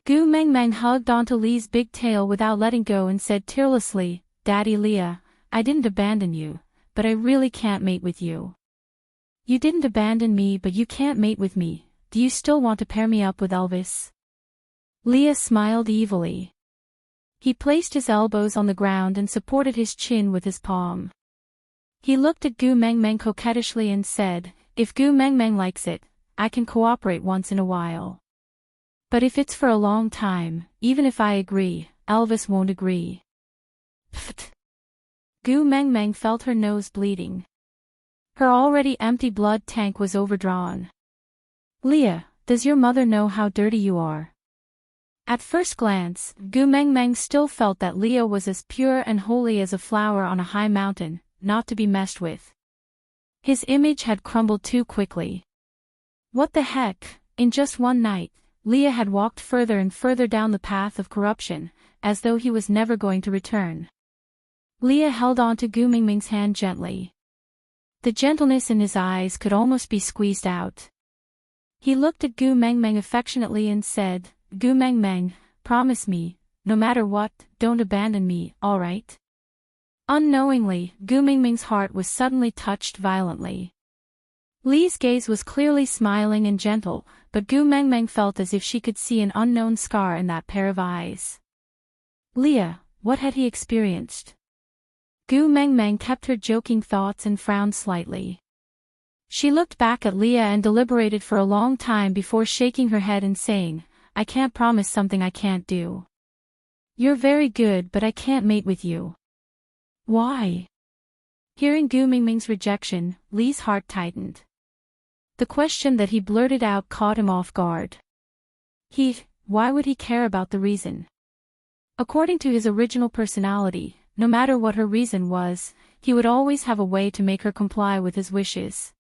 Gu Meng Meng hugged onto Lee's big tail without letting go and said tearlessly, Daddy Leah, I didn't abandon you, but I really can't mate with you. You didn't abandon me but you can't mate with me. Do you still want to pair me up with Elvis? Leah smiled evilly. He placed his elbows on the ground and supported his chin with his palm. He looked at Gu Meng Meng coquettishly and said, If Gu Meng Meng likes it, I can cooperate once in a while. But if it's for a long time, even if I agree, Elvis won't agree. Pfft. Gu Meng Meng felt her nose bleeding. Her already empty blood tank was overdrawn. Leah, does your mother know how dirty you are? At first glance, Gu Meng Meng still felt that Leah was as pure and holy as a flower on a high mountain, not to be messed with. His image had crumbled too quickly. What the heck, in just one night, Leah had walked further and further down the path of corruption, as though he was never going to return. Leah held on to Gu Meng Meng's hand gently. The gentleness in his eyes could almost be squeezed out. He looked at Gu Meng Meng affectionately and said, Gu Meng Meng, promise me, no matter what, don't abandon me, all right? Unknowingly, Gu Meng Meng's heart was suddenly touched violently. Lee's gaze was clearly smiling and gentle, but Gu Meng Meng felt as if she could see an unknown scar in that pair of eyes. Leah, what had he experienced? Gu Meng Meng kept her joking thoughts and frowned slightly. She looked back at Leah and deliberated for a long time before shaking her head and saying, I can't promise something I can't do. You're very good but I can't mate with you. Why? Hearing Gu Meng Meng's rejection, Lee's heart tightened. The question that he blurted out caught him off guard. Why would he care about the reason? According to his original personality, no matter what her reason was, he would always have a way to make her comply with his wishes.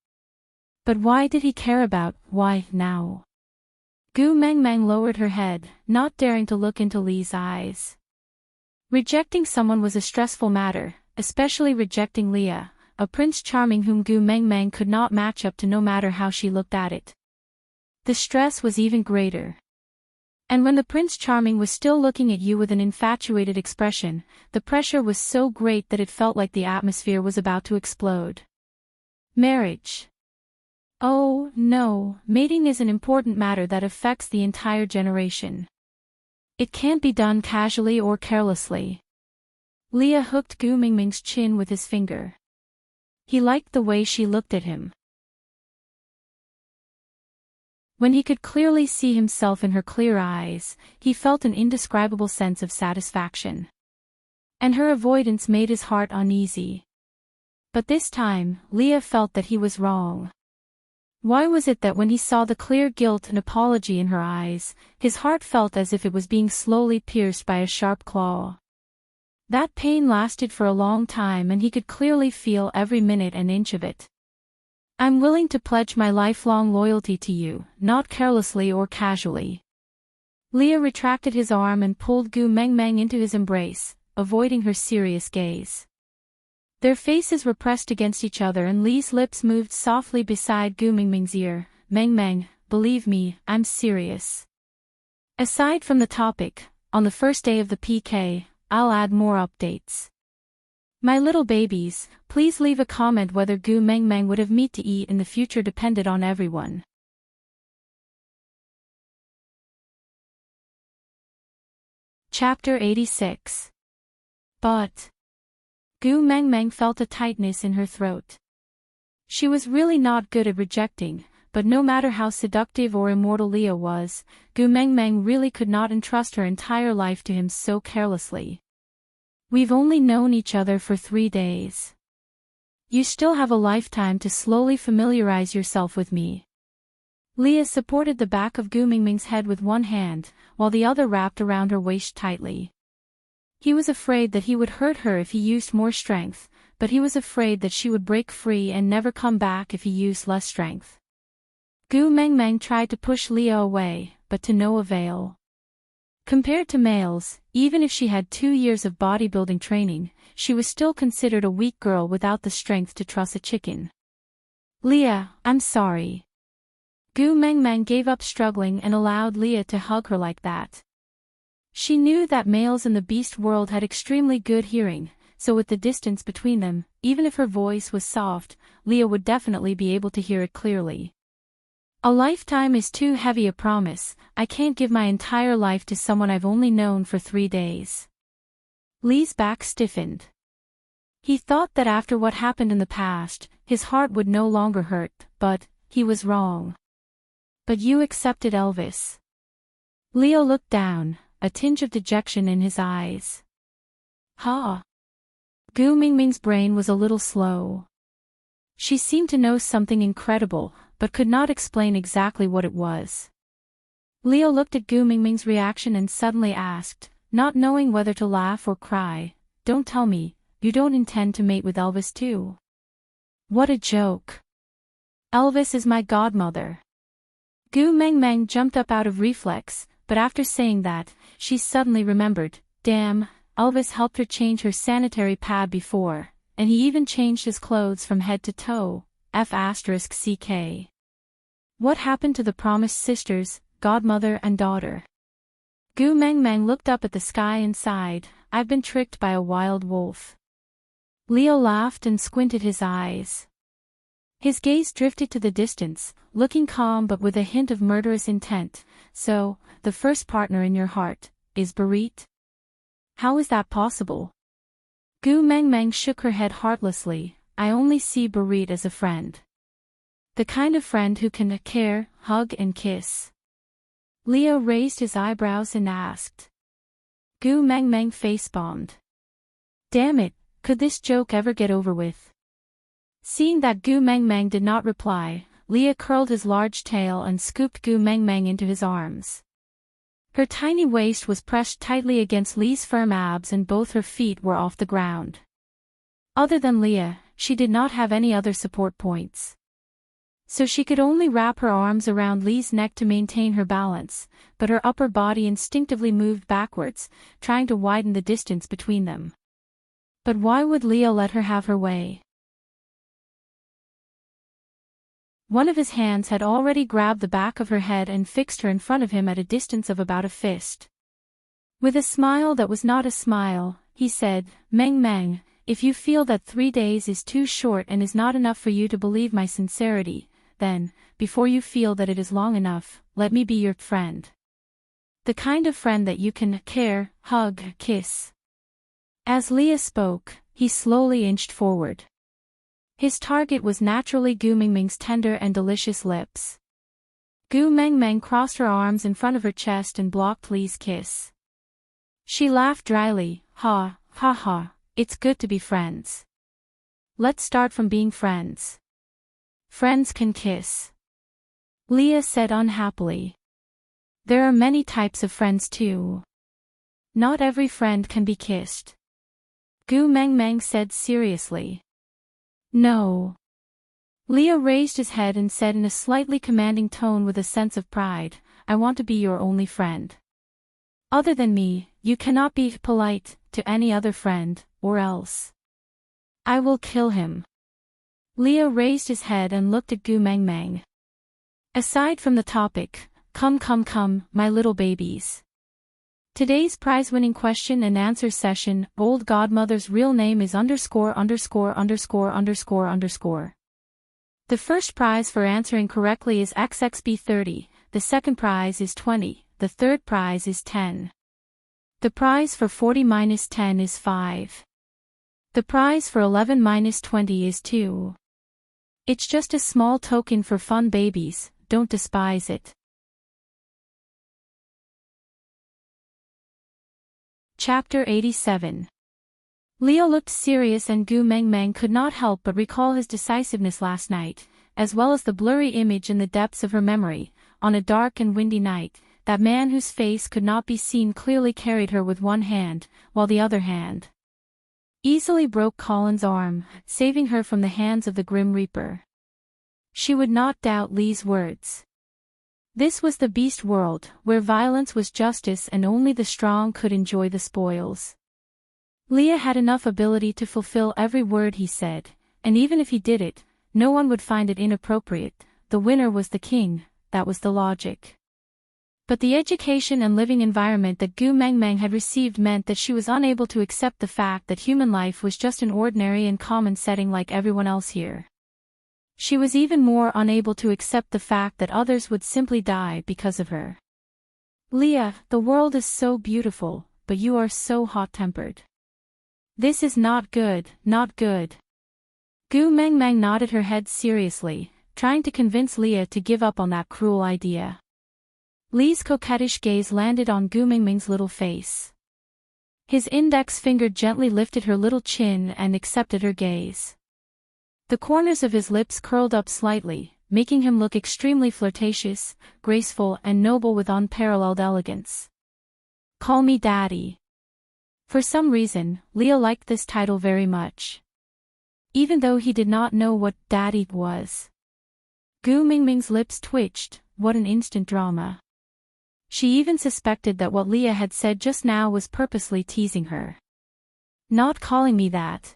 But why did he care about why now? Gu Mengmeng lowered her head, not daring to look into Li's eyes. Rejecting someone was a stressful matter, especially rejecting Leah, a Prince Charming whom Gu Mengmeng could not match up to no matter how she looked at it. The stress was even greater. And when the Prince Charming was still looking at you with an infatuated expression, the pressure was so great that it felt like the atmosphere was about to explode. Marriage. Oh, no, mating is an important matter that affects the entire generation. It can't be done casually or carelessly. Leah hooked Gu Mingming's chin with his finger. He liked the way she looked at him. When he could clearly see himself in her clear eyes, he felt an indescribable sense of satisfaction. And her avoidance made his heart uneasy. But this time, Leah felt that he was wrong. Why was it that when he saw the clear guilt and apology in her eyes, his heart felt as if it was being slowly pierced by a sharp claw? That pain lasted for a long time and he could clearly feel every minute and inch of it. I'm willing to pledge my lifelong loyalty to you, not carelessly or casually. Leah retracted his arm and pulled Gu Mengmeng into his embrace, avoiding her serious gaze. Their faces were pressed against each other and Li's lips moved softly beside Gu Mingming's ear. Mengmeng, believe me, I'm serious. Aside from the topic, on the first day of the PK, I'll add more updates. My little babies, please leave a comment whether Gu Mengmeng would have meat to eat in the future depended on everyone. Chapter 86. But Gu Mengmeng felt a tightness in her throat. She was really not good at rejecting, but no matter how seductive or immortal Leah was, Gu Mengmeng really could not entrust her entire life to him so carelessly. We've only known each other for 3 days. You still have a lifetime to slowly familiarize yourself with me. Leah supported the back of Gu Mingming's head with one hand, while the other wrapped around her waist tightly. He was afraid that he would hurt her if he used more strength, but he was afraid that she would break free and never come back if he used less strength. Gu Mengmeng tried to push Leah away, but to no avail. Compared to males, even if she had 2 years of bodybuilding training, she was still considered a weak girl without the strength to truss a chicken. Leah, I'm sorry. Gu Mengmeng gave up struggling and allowed Leah to hug her like that. She knew that males in the beast world had extremely good hearing, so with the distance between them, even if her voice was soft, Leah would definitely be able to hear it clearly. A lifetime is too heavy a promise. I can't give my entire life to someone I've only known for 3 days. Li's back stiffened. He thought that after what happened in the past, his heart would no longer hurt, but he was wrong. But you accepted Elvis. Leo looked down, a tinge of dejection in his eyes. Ha! Gu Mingming's brain was a little slow. She seemed to know something incredible, but could not explain exactly what it was. Leo looked at Gu Mingming's reaction and suddenly asked, not knowing whether to laugh or cry, "Don't tell me, you don't intend to mate with Elvis too?" What a joke. Elvis is my godmother. Gu Mengmeng jumped up out of reflex, but after saying that, she suddenly remembered, damn, Elvis helped her change her sanitary pad before, and he even changed his clothes from head to toe, F***ck. What happened to the promised sisters, godmother and daughter? Gu Mengmeng looked up at the sky and sighed, I've been tricked by a wild wolf. Leo laughed and squinted his eyes. His gaze drifted to the distance, looking calm but with a hint of murderous intent. So, the first partner in your heart is Barit? How is that possible? Gu Mengmeng shook her head heartlessly. I only see Barit as a friend. The kind of friend who can care, hug and kiss. Leo raised his eyebrows and asked. Gu Mengmeng facepalmed. Damn it, could this joke ever get over with? Seeing that Gu Mengmeng did not reply, Leo curled his large tail and scooped Gu Mengmeng into his arms. Her tiny waist was pressed tightly against Lee's firm abs and both her feet were off the ground. Other than Leah, she did not have any other support points. So she could only wrap her arms around Lee's neck to maintain her balance, but her upper body instinctively moved backwards, trying to widen the distance between them. But why would Leah let her have her way? One of his hands had already grabbed the back of her head and fixed her in front of him at a distance of about a fist. With a smile that was not a smile, he said, "Meng Meng, if you feel that 3 days is too short and is not enough for you to believe my sincerity, then, before you feel that it is long enough, let me be your friend. The kind of friend that you can care, hug, kiss." As Leah spoke, he slowly inched forward. His target was naturally Gu Mengmeng's tender and delicious lips. Gu Mengmeng crossed her arms in front of her chest and blocked Lee's kiss. She laughed dryly, "Ha, ha ha, it's good to be friends. Let's start from being friends. Friends can kiss." Leah said unhappily. "There are many types of friends too. Not every friend can be kissed." Gu Mengmeng said seriously. "No." Leah raised his head and said in a slightly commanding tone with a sense of pride, "I want to be your only friend. Other than me, you cannot be polite to any other friend, or else I will kill him." Leah raised his head and looked at Gu Mengmeng. "Aside from the topic, come, my little babies. Today's prize-winning question and answer session, old godmother's real name is ___________. The first prize for answering correctly is XXB30, the second prize is 20, the third prize is 10. The prize for 40-10 is 5. The prize for 11-20 is 2. It's just a small token for fun, babies, don't despise it. Chapter 87. Leo looked serious and Gu Mengmeng could not help but recall his decisiveness last night, as well as the blurry image in the depths of her memory. On a dark and windy night, that man whose face could not be seen clearly carried her with one hand, while the other hand easily broke Colin's arm, saving her from the hands of the Grim Reaper. She would not doubt Lee's words. This was the beast world, where violence was justice and only the strong could enjoy the spoils. Leah had enough ability to fulfill every word he said, and even if he did it, no one would find it inappropriate. The winner was the king, that was the logic. But the education and living environment that Gu Mengmeng had received meant that she was unable to accept the fact that human life was just an ordinary and common setting like everyone else here. She was even more unable to accept the fact that others would simply die because of her. "Leah, the world is so beautiful, but you are so hot-tempered. This is not good, not good." Gu Mengmeng nodded her head seriously, trying to convince Leah to give up on that cruel idea. Lee's coquettish gaze landed on Gu Mengmeng's little face. His index finger gently lifted her little chin and accepted her gaze. The corners of his lips curled up slightly, making him look extremely flirtatious, graceful and noble with unparalleled elegance. "Call me Daddy." For some reason, Leo liked this title very much. Even though he did not know what Daddy was. Gu Mengmeng's lips twitched. What an instant drama. She even suspected that what Leah had said just now was purposely teasing her. "Not calling me that."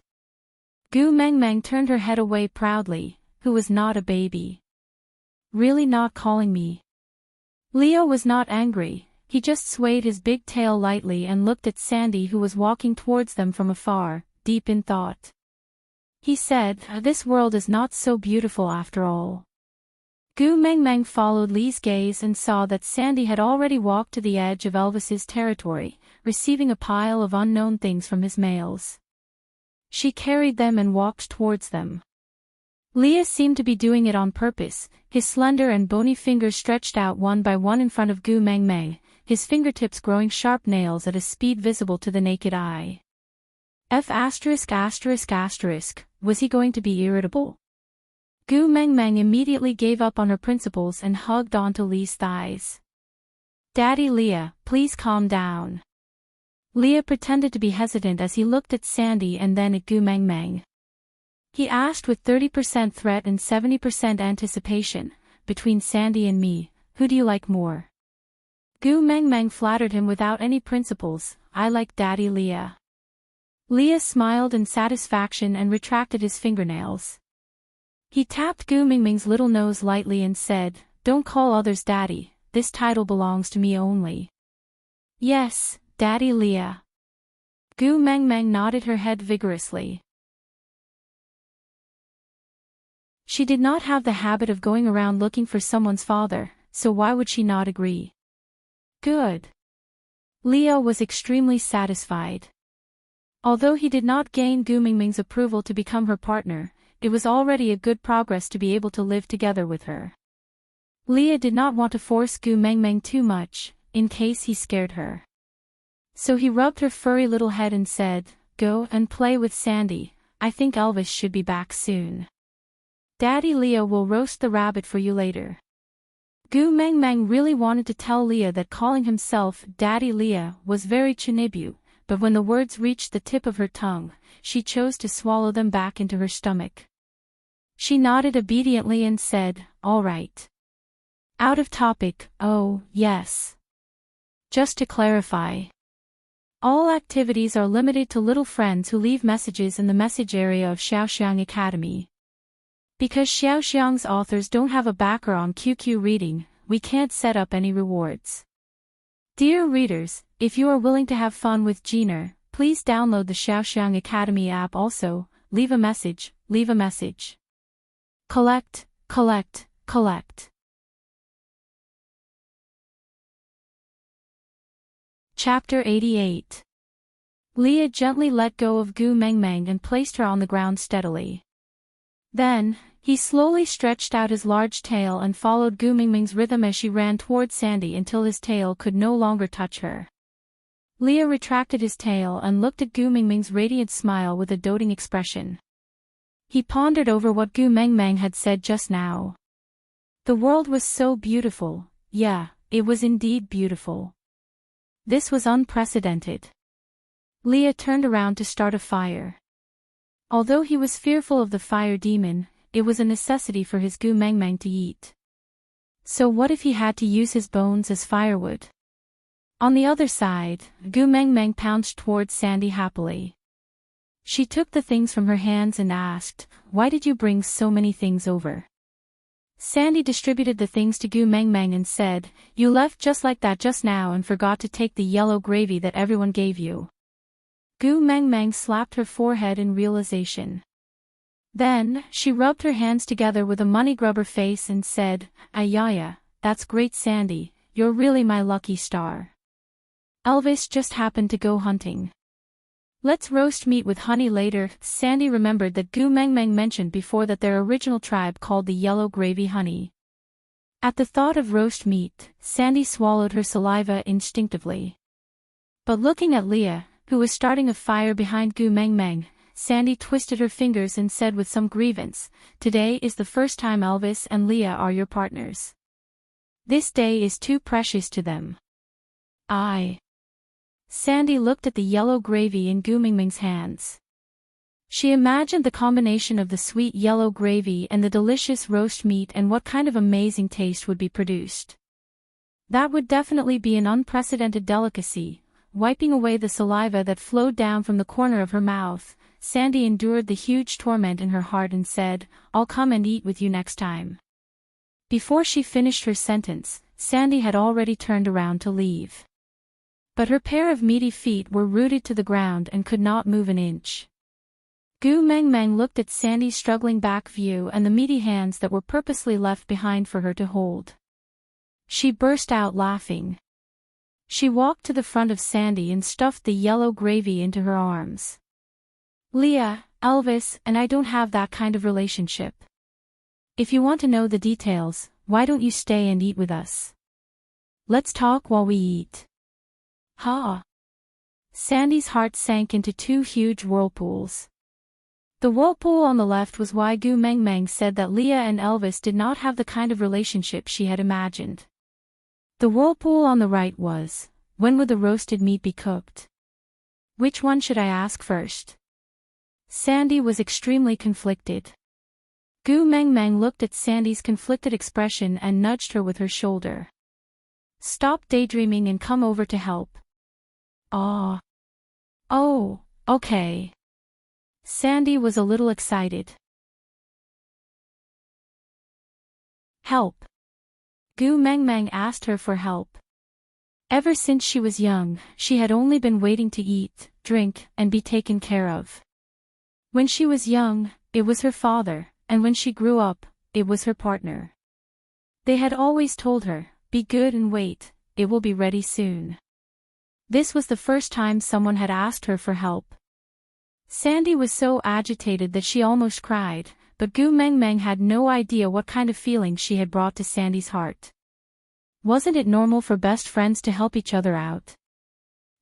Gu Mengmeng turned her head away proudly, who was not a baby. "Really not calling me?" Leo was not angry, he just swayed his big tail lightly and looked at Sandy who was walking towards them from afar, deep in thought. He said, "This world is not so beautiful after all." Gu Mengmeng followed Lee's gaze and saw that Sandy had already walked to the edge of Elvis's territory, receiving a pile of unknown things from his mails. She carried them and walked towards them. Leah seemed to be doing it on purpose, his slender and bony fingers stretched out one by one in front of Gu Mengmeng, his fingertips growing sharp nails at a speed visible to the naked eye. Was he going to be irritable? Gu Mengmeng immediately gave up on her principles and hugged onto Lee's thighs. Daddy Leah, please calm down. Leah pretended to be hesitant as he looked at Sandy and then at Gu Meng Meng. He asked with 30% threat and 70% anticipation, between Sandy and me, who do you like more? Gu Meng Meng flattered him without any principles, I like Daddy Leah. Leah smiled in satisfaction and retracted his fingernails. He tapped Gu Meng Meng's little nose lightly and said, don't call others daddy, this title belongs to me only. Yes, Daddy Leah. Gu Meng Meng nodded her head vigorously. She did not have the habit of going around looking for someone's father, so why would she not agree? Good. Leah was extremely satisfied. Although he did not gain Gu Meng Meng's approval to become her partner, it was already a good progress to be able to live together with her. Leah did not want to force Gu Meng Meng too much, in case he scared her. So he rubbed her furry little head and said, go and play with Sandy, I think Elvis should be back soon. Daddy Leah will roast the rabbit for you later. Gu Meng Meng really wanted to tell Leah that calling himself Daddy Leah was very chunibu, but when the words reached the tip of her tongue, she chose to swallow them back into her stomach. She nodded obediently and said, all right. Out of topic, oh, yes. Just to clarify. All activities are limited to little friends who leave messages in the message area of Xiaoxiang Academy. Because Xiaoxiang's authors don't have a backer on QQ reading, we can't set up any rewards. Dear readers, if you are willing to have fun with Giner, please download the Xiaoxiang Academy app also, leave a message, leave a message. Collect, collect, collect. Chapter 88. Leah gently let go of Gu Meng Meng and placed her on the ground steadily. Then, he slowly stretched out his large tail and followed Gu Meng Meng's rhythm as she ran toward Sandy until his tail could no longer touch her. Leah retracted his tail and looked at Gu Meng Meng's radiant smile with a doting expression. He pondered over what Gu Meng Meng had said just now. The world was so beautiful, yeah, it was indeed beautiful. This was unprecedented. Leah turned around to start a fire. Although he was fearful of the fire demon, it was a necessity for his Gu Meng Meng to eat. So what if he had to use his bones as firewood? On the other side, Gu Meng Meng pounced towards Sandy happily. She took the things from her hands and asked, why did you bring so many things over? Sandy distributed the things to Gu Meng Meng and said, you left just like that just now and forgot to take the yellow gravy that everyone gave you. Gu Meng Meng slapped her forehead in realization. Then, she rubbed her hands together with a money grubber face and said, Ayaya, that's great Sandy, you're really my lucky star. Elvis just happened to go hunting. Let's roast meat with honey later. Sandy remembered that Gu Meng Meng mentioned before that their original tribe called the yellow gravy honey. At the thought of roast meat, Sandy swallowed her saliva instinctively. But looking at Leah, who was starting a fire behind Gu Meng Meng, Sandy twisted her fingers and said with some grievance, today is the first time Elvis and Leah are your partners. This day is too precious to them. Sandy looked at the yellow gravy in Gu Meng Meng's hands. She imagined the combination of the sweet yellow gravy and the delicious roast meat and what kind of amazing taste would be produced. That would definitely be an unprecedented delicacy. Wiping away the saliva that flowed down from the corner of her mouth, Sandy endured the huge torment in her heart and said, I'll come and eat with you next time. Before she finished her sentence, Sandy had already turned around to leave. But her pair of meaty feet were rooted to the ground and could not move an inch. Gu Meng Meng looked at Sandy's struggling back view and the meaty hands that were purposely left behind for her to hold. She burst out laughing. She walked to the front of Sandy and stuffed the yellow gravy into her arms. Leah, Elvis, and I don't have that kind of relationship. If you want to know the details, why don't you stay and eat with us? Let's talk while we eat. Ha! Sandy's heart sank into two huge whirlpools. The whirlpool on the left was why Gu Meng Meng said that Leah and Elvis did not have the kind of relationship she had imagined. The whirlpool on the right was, when would the roasted meat be cooked? Which one should I ask first? Sandy was extremely conflicted. Gu Meng Meng looked at Sandy's conflicted expression and nudged her with her shoulder. Stop daydreaming and come over to help. Ah. Oh, okay. Sandy was a little excited. Help. Gu Meng Meng asked her for help. Ever since she was young, she had only been waiting to eat, drink, and be taken care of. When she was young, it was her father, and when she grew up, it was her partner. They had always told her, be good and wait, it will be ready soon. This was the first time someone had asked her for help. Sandy was so agitated that she almost cried, but Gu Meng Meng had no idea what kind of feelings she had brought to Sandy's heart. Wasn't it normal for best friends to help each other out?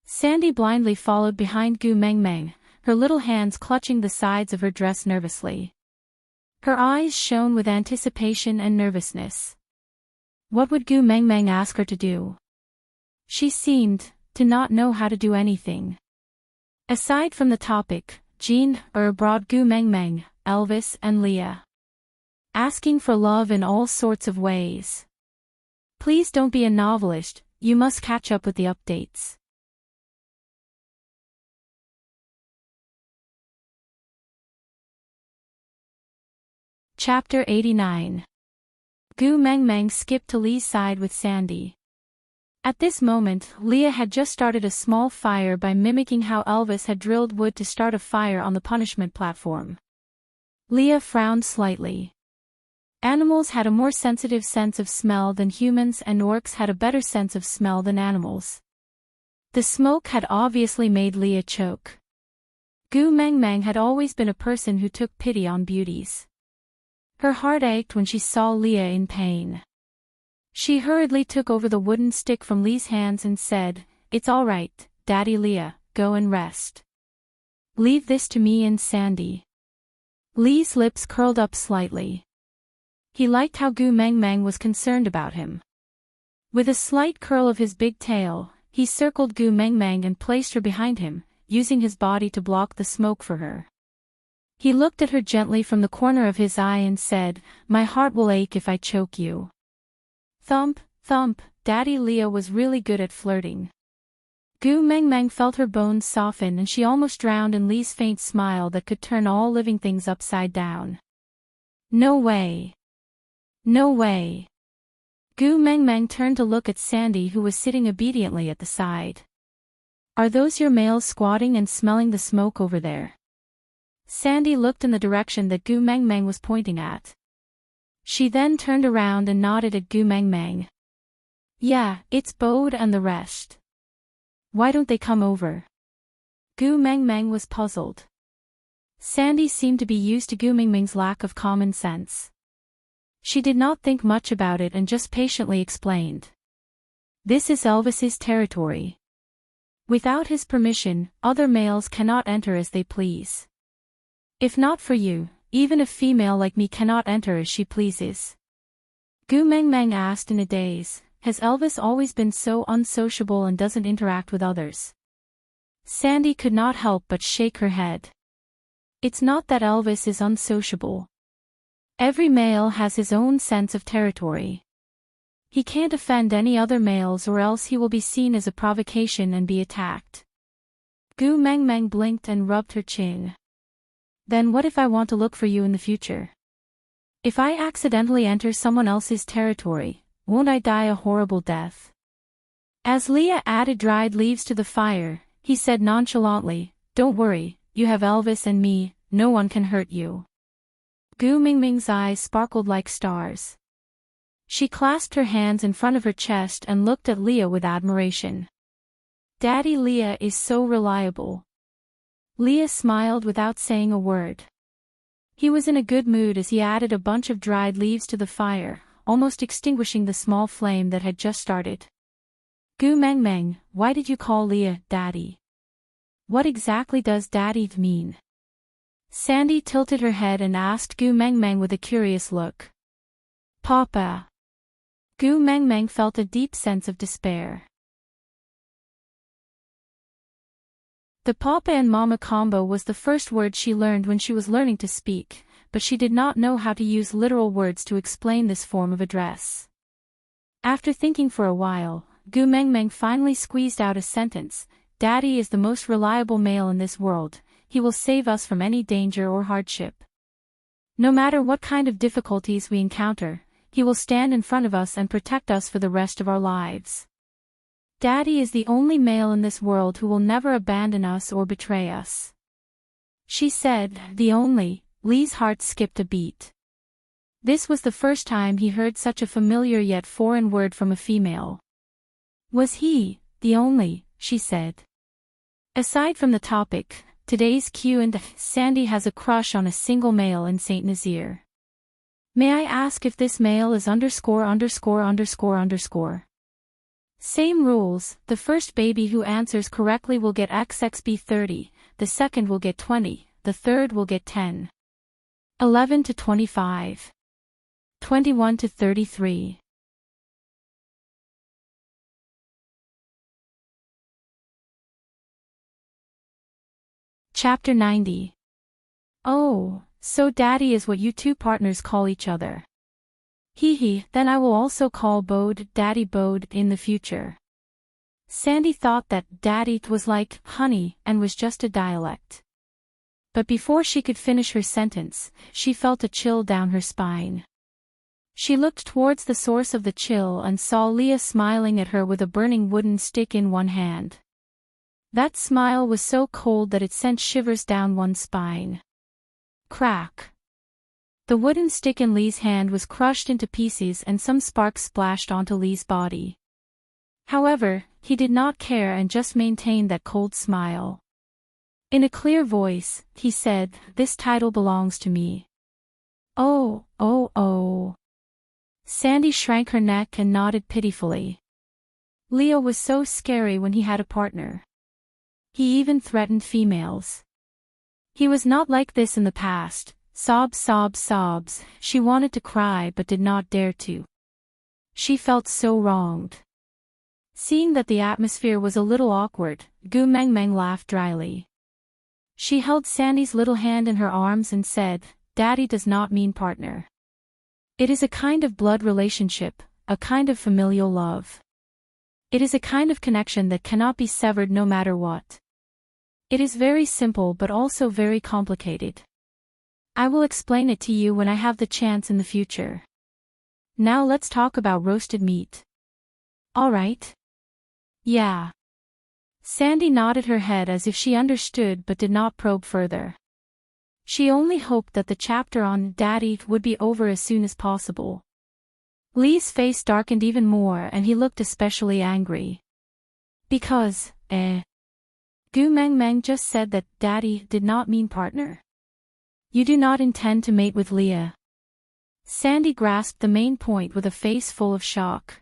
Sandy blindly followed behind Gu Meng Meng, her little hands clutching the sides of her dress nervously. Her eyes shone with anticipation and nervousness. What would Gu Meng Meng ask her to do? She seemed to not know how to do anything. Aside from the topic, Jean brought Gu Meng Meng, Elvis and Leah. Asking for love in all sorts of ways. Please don't be a novelist, you must catch up with the updates. Chapter 89. Gu Meng Meng skipped to Lee's side with Sandy. At this moment, Leah had just started a small fire by mimicking how Elvis had drilled wood to start a fire on the punishment platform. Leah frowned slightly. Animals had a more sensitive sense of smell than humans, and orcs had a better sense of smell than animals. The smoke had obviously made Leah choke. Gu Meng Meng had always been a person who took pity on beauties. Her heart ached when she saw Leah in pain. She hurriedly took over the wooden stick from Lee's hands and said, "It's all right, Daddy Leah, go and rest. Leave this to me and Sandy." Lee's lips curled up slightly. He liked how Gu Meng Meng was concerned about him. With a slight curl of his big tail, he circled Gu Meng Meng and placed her behind him, using his body to block the smoke for her. He looked at her gently from the corner of his eye and said, "My heart will ache if I choke you." Thump, thump, Daddy Leah was really good at flirting. Gu Meng Meng felt her bones soften and she almost drowned in Lee's faint smile that could turn all living things upside down. No way. No way. Gu Meng Meng turned to look at Sandy, who was sitting obediently at the side. Are those your males squatting and smelling the smoke over there? Sandy looked in the direction that Gu Meng Meng was pointing at. She then turned around and nodded at Gu Meng Meng. Yeah, it's Bode and the rest. Why don't they come over? Gu Meng Meng was puzzled. Sandy seemed to be used to Gu Meng Meng's lack of common sense. She did not think much about it and just patiently explained. This is Elvis's territory. Without his permission, other males cannot enter as they please. If not for you, even a female like me cannot enter as she pleases. Gu Meng Meng asked in a daze, has Elvis always been so unsociable and doesn't interact with others? Sandy could not help but shake her head. It's not that Elvis is unsociable. Every male has his own sense of territory. He can't offend any other males or else he will be seen as a provocation and be attacked. Gu Meng Meng blinked and rubbed her chin. Then what if I want to look for you in the future? If I accidentally enter someone else's territory, won't I die a horrible death? As Leah added dried leaves to the fire, he said nonchalantly, don't worry, you have Elvis and me, no one can hurt you. Gu Meng Meng's eyes sparkled like stars. She clasped her hands in front of her chest and looked at Leah with admiration. Daddy Leah is so reliable. Leah smiled without saying a word. He was in a good mood as he added a bunch of dried leaves to the fire, almost extinguishing the small flame that had just started. Gu Meng Meng, why did you call Leah Daddy? What exactly does Daddy mean? Sandy tilted her head and asked Gu Meng Meng with a curious look. Papa. Gu Mengmeng felt a deep sense of despair. The Papa and Mama combo was the first word she learned when she was learning to speak, but she did not know how to use literal words to explain this form of address. After thinking for a while, Gu Mengmeng finally squeezed out a sentence: "Daddy is the most reliable male in this world. He will save us from any danger or hardship. No matter what kind of difficulties we encounter, he will stand in front of us and protect us for the rest of our lives. Daddy is the only male in this world who will never abandon us or betray us." She said, "the only." Lee's heart skipped a beat. This was the first time he heard such a familiar yet foreign word from a female. Was he the only? She said. Aside from the topic, today's Q&A, Sandy has a crush on a single male in Saint Nazaire. May I ask if this male is ______? Same rules: the first baby who answers correctly will get XXB 30, the second will get 20, the third will get 10. 11 to 25. 21 to 33. Chapter 90. Oh, so Daddy is what you two partners call each other. Hee, then I will also call Bode Daddy Bode in the future. Sandy thought that Daddy was like honey and was just a dialect. But before she could finish her sentence, she felt a chill down her spine. She looked towards the source of the chill and saw Leah smiling at her with a burning wooden stick in one hand. That smile was so cold that it sent shivers down one's spine. Crack! The wooden stick in Lee's hand was crushed into pieces and some sparks splashed onto Lee's body. However, he did not care and just maintained that cold smile. In a clear voice, he said, "This title belongs to me." Oh. Sandy shrank her neck and nodded pitifully. Leo was so scary when he had a partner. He even threatened females. He was not like this in the past. Sobs. She wanted to cry but did not dare to. She felt so wronged. Seeing that the atmosphere was a little awkward, Gu Mengmeng laughed dryly. She held Sandy's little hand in her arms and said, "Daddy does not mean partner. It is a kind of blood relationship, a kind of familial love. It is a kind of connection that cannot be severed no matter what. It is very simple but also very complicated. I will explain it to you when I have the chance in the future. Now let's talk about roasted meat. All right?" Yeah. Sandy nodded her head as if she understood but did not probe further. She only hoped that the chapter on Daddy would be over as soon as possible. Lee's face darkened even more and he looked especially angry. Because, Gu Mengmeng just said that Daddy did not mean partner? You do not intend to mate with Leah? Sandy grasped the main point with a face full of shock.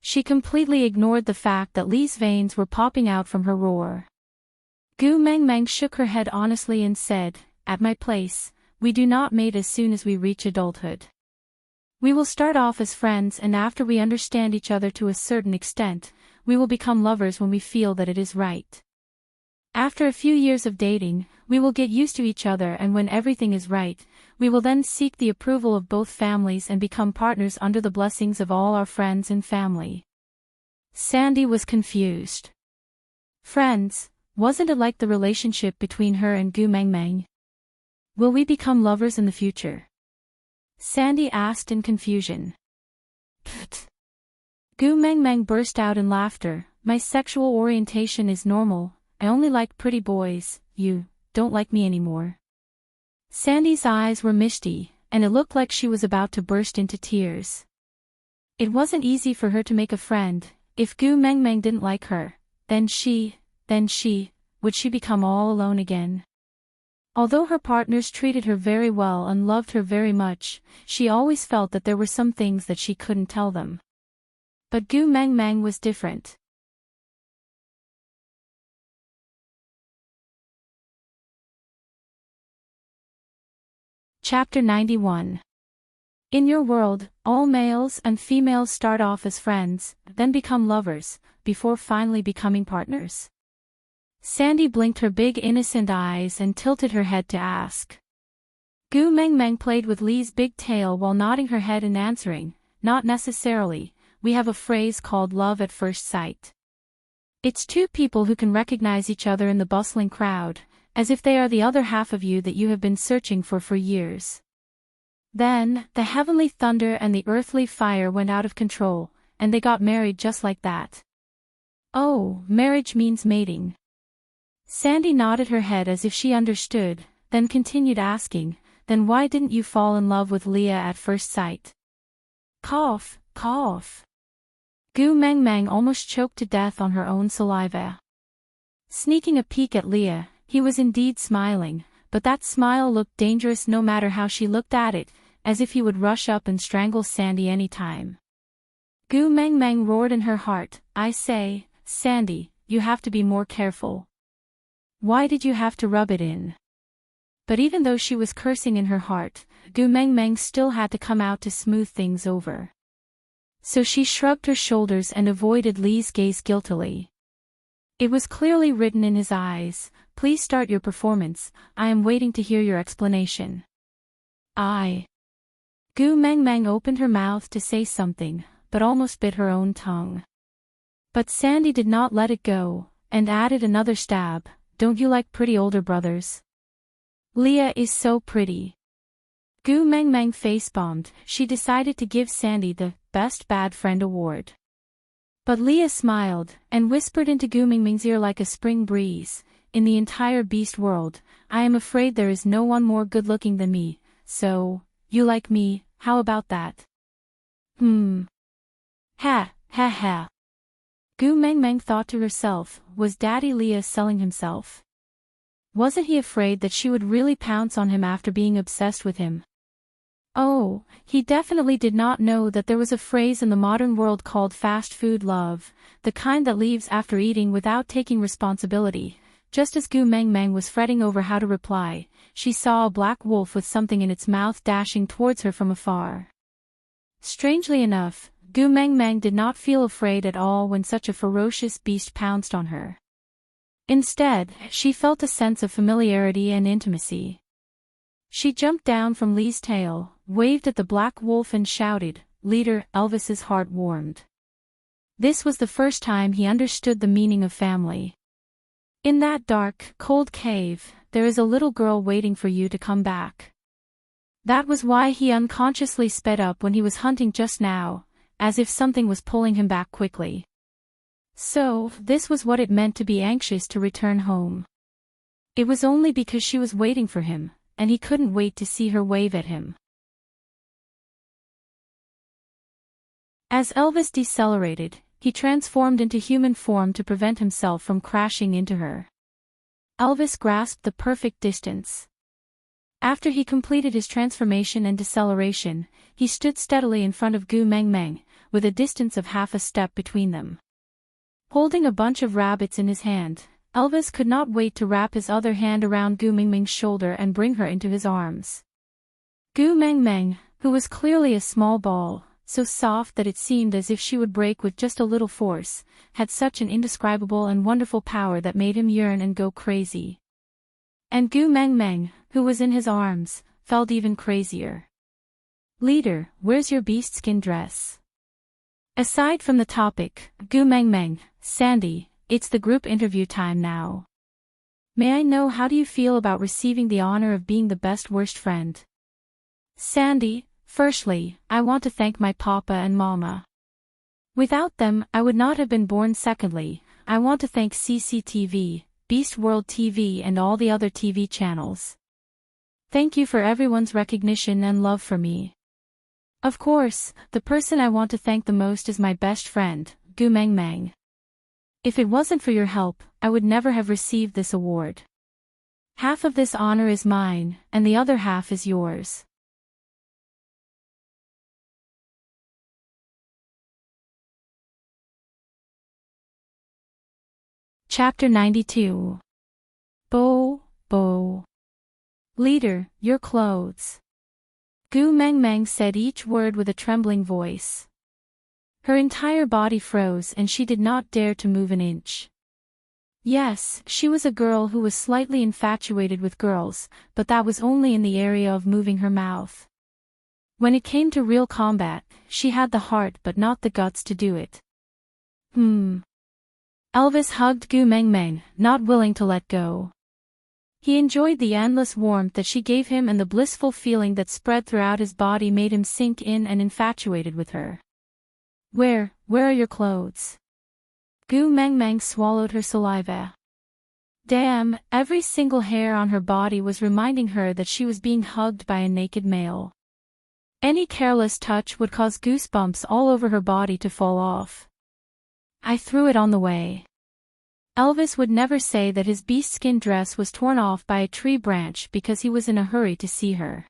She completely ignored the fact that Lee's veins were popping out from her roar. Gu Mengmeng shook her head honestly and said, "At my place, we do not mate as soon as we reach adulthood. We will start off as friends and after we understand each other to a certain extent, we will become lovers when we feel that it is right. After a few years of dating, we will get used to each other and when everything is right, we will then seek the approval of both families and become partners under the blessings of all our friends and family." Sandy was confused. Friends, wasn't it like the relationship between her and Gu Mengmeng? Will we become lovers in the future? Sandy asked in confusion. Pfft. Gu Mengmeng burst out in laughter. "My sexual orientation is normal. I only like pretty boys. You don't like me anymore." Sandy's eyes were misty, and it looked like she was about to burst into tears. It wasn't easy for her to make a friend. If Gu Mengmeng didn't like her, then would she become all alone again? Although her partners treated her very well and loved her very much, she always felt that there were some things that she couldn't tell them. But Gu Mengmeng was different. Chapter 91. In your world, all males and females start off as friends, then become lovers, before finally becoming partners. Sandy blinked her big innocent eyes and tilted her head to ask. Gu Mengmeng played with Li's big tail while nodding her head and answering, not necessarily, we have a phrase called love at first sight. It's two people who can recognize each other in the bustling crowd, as if they are the other half of you that you have been searching for years. Then, the heavenly thunder and the earthly fire went out of control, and they got married just like that. Oh, marriage means mating. Sandy nodded her head as if she understood, then continued asking, then why didn't you fall in love with Leah at first sight? Cough, cough. Gu Mengmeng almost choked to death on her own saliva. Sneaking a peek at Leah, he was indeed smiling, but that smile looked dangerous no matter how she looked at it, as if he would rush up and strangle Sandy any time. Gu Mengmeng roared in her heart, I say, Sandy, you have to be more careful. Why did you have to rub it in? But even though she was cursing in her heart, Gu Mengmeng still had to come out to smooth things over. So she shrugged her shoulders and avoided Li's gaze guiltily. It was clearly written in his eyes, please start your performance, I am waiting to hear your explanation. Gu Mengmeng opened her mouth to say something, but almost bit her own tongue. But Sandy did not let it go, and added another stab, don't you like pretty older brothers? Leah is so pretty. Gu Mengmeng face-bombed, she decided to give Sandy the Best Bad Friend award. But Leah smiled, and whispered into Gu Mengmeng's ear like a spring breeze, in the entire beast world, I am afraid there is no one more good-looking than me, so, you like me, how about that? Ha, ha ha. Gu Mengmeng thought to herself, was Daddy Leah selling himself? Wasn't he afraid that she would really pounce on him after being obsessed with him? Oh, he definitely did not know that there was a phrase in the modern world called fast food love, the kind that leaves after eating without taking responsibility. Just as Gu Mengmeng was fretting over how to reply, she saw a black wolf with something in its mouth dashing towards her from afar. Strangely enough, Gu Mengmeng did not feel afraid at all when such a ferocious beast pounced on her. Instead, she felt a sense of familiarity and intimacy. She jumped down from Li's tail, waved at the black wolf and shouted, Leader, Elvis's heart warmed. This was the first time he understood the meaning of family. In that dark, cold cave, there is a little girl waiting for you to come back. That was why he unconsciously sped up when he was hunting just now, as if something was pulling him back quickly. So, this was what it meant to be anxious to return home. It was only because she was waiting for him, and he couldn't wait to see her wave at him. As Elvis decelerated, he transformed into human form to prevent himself from crashing into her. Elvis grasped the perfect distance. After he completed his transformation and deceleration, he stood steadily in front of Gu Mengmeng, with a distance of half a step between them. Holding a bunch of rabbits in his hand, Elvis could not wait to wrap his other hand around Gu Mengmeng's shoulder and bring her into his arms. Gu Mengmeng, who was clearly a small ball, so soft that it seemed as if she would break with just a little force, had such an indescribable and wonderful power that made him yearn and go crazy. And Gu Mengmeng, who was in his arms, felt even crazier. Leader, where's your beast-skin dress? Aside from the topic, Gu Mengmeng, Sandy, it's the group interview time now. May I know how do you feel about receiving the honor of being the best worst friend? Sandy, firstly, I want to thank my papa and mama. Without them, I would not have been born. Secondly, I want to thank CCTV, Beast World TV and all the other TV channels. Thank you for everyone's recognition and love for me. Of course, the person I want to thank the most is my best friend, Gu Mengmeng. If it wasn't for your help, I would never have received this award. Half of this honor is mine, and the other half is yours. Chapter 92. Bo. Leader, your clothes. Gu Mengmeng said each word with a trembling voice. Her entire body froze and she did not dare to move an inch. Yes, she was a girl who was slightly infatuated with girls, but that was only in the area of moving her mouth. When it came to real combat, she had the heart but not the guts to do it. Elvis hugged Gu Mengmeng, not willing to let go. He enjoyed the endless warmth that she gave him, and the blissful feeling that spread throughout his body made him sink in and infatuated with her. Where are your clothes? Gu Mengmeng swallowed her saliva. Damn, every single hair on her body was reminding her that she was being hugged by a naked male. Any careless touch would cause goosebumps all over her body to fall off. I threw it on the way. Elvis would never say that his beast-skin dress was torn off by a tree branch because he was in a hurry to see her.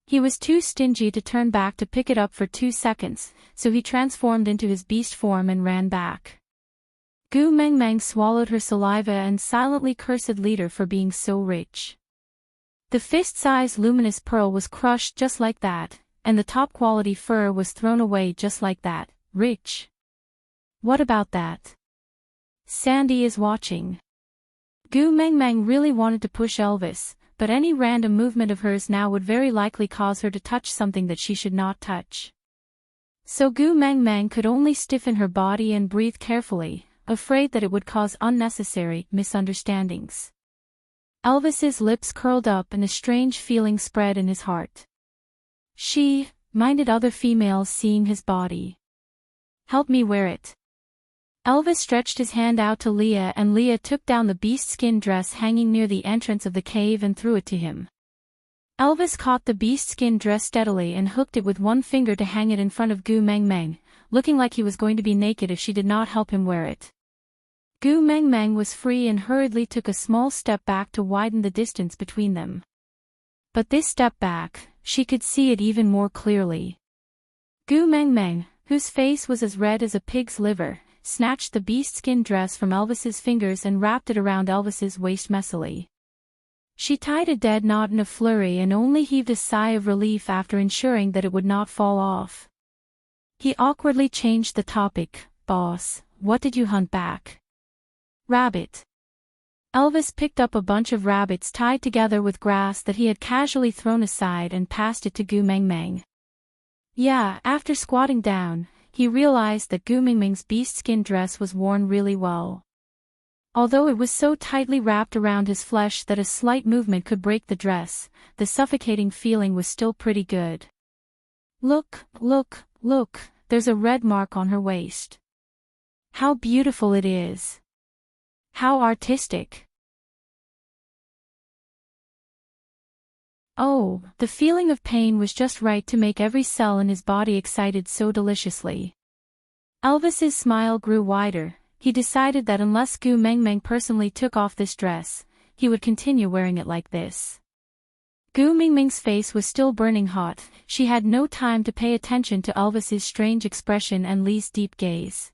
He was too stingy to turn back to pick it up for 2 seconds, so he transformed into his beast form and ran back. Gu Mengmeng swallowed her saliva and silently cursed Leader for being so rich. The fist-sized luminous pearl was crushed just like that, and the top-quality fur was thrown away just like that. Rich. What about that? Sandy is watching. Gu Mengmeng really wanted to push Elvis, but any random movement of hers now would very likely cause her to touch something that she should not touch. So Gu Mengmeng could only stiffen her body and breathe carefully, afraid that it would cause unnecessary misunderstandings. Elvis's lips curled up and a strange feeling spread in his heart. She minded other females seeing his body. Help me wear it. Elvis stretched his hand out to Leah, and Leah took down the beast-skin dress hanging near the entrance of the cave and threw it to him. Elvis caught the beast-skin dress steadily and hooked it with one finger to hang it in front of Gu Mengmeng, looking like he was going to be naked if she did not help him wear it. Gu Mengmeng was free and hurriedly took a small step back to widen the distance between them. But this step back, she could see it even more clearly. Gu Mengmeng, whose face was as red as a pig's liver, snatched the beast-skin dress from Elvis's fingers and wrapped it around Elvis's waist messily. She tied a dead knot in a flurry and only heaved a sigh of relief after ensuring that it would not fall off. He awkwardly changed the topic. Boss, what did you hunt back? Rabbit. Elvis picked up a bunch of rabbits tied together with grass that he had casually thrown aside and passed it to Gu Mengmeng. Yeah, after squatting down, he realized that Gu Mengmeng's beast-skin dress was worn really well. Although it was so tightly wrapped around his flesh that a slight movement could break the dress, the suffocating feeling was still pretty good. Look, there's a red mark on her waist. How beautiful it is. How artistic. Oh, the feeling of pain was just right to make every cell in his body excited so deliciously. Elvis's smile grew wider. He decided that unless Gu Mengmeng personally took off this dress, he would continue wearing it like this. Gu Mengmeng's face was still burning hot. She had no time to pay attention to Elvis's strange expression and Lee's deep gaze.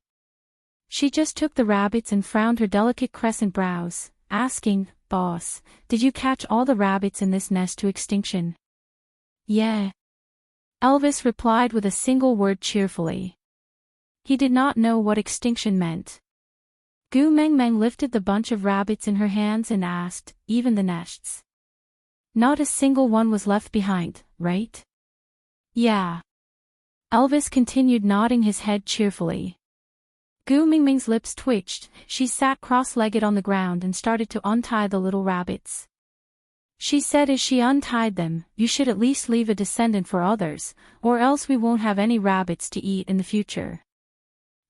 She just took the rabbits and frowned her delicate crescent brows, asking, Boss, did you catch all the rabbits in this nest to extinction? Yeah. Elvis replied with a single word cheerfully. He did not know what extinction meant. Gu Mengmeng lifted the bunch of rabbits in her hands and asked, even the nests? Not a single one was left behind, right? Yeah. Elvis continued nodding his head cheerfully. Gu Mengmeng's lips twitched. She sat cross-legged on the ground and started to untie the little rabbits. She said as she untied them, you should at least leave a descendant for others, or else we won't have any rabbits to eat in the future.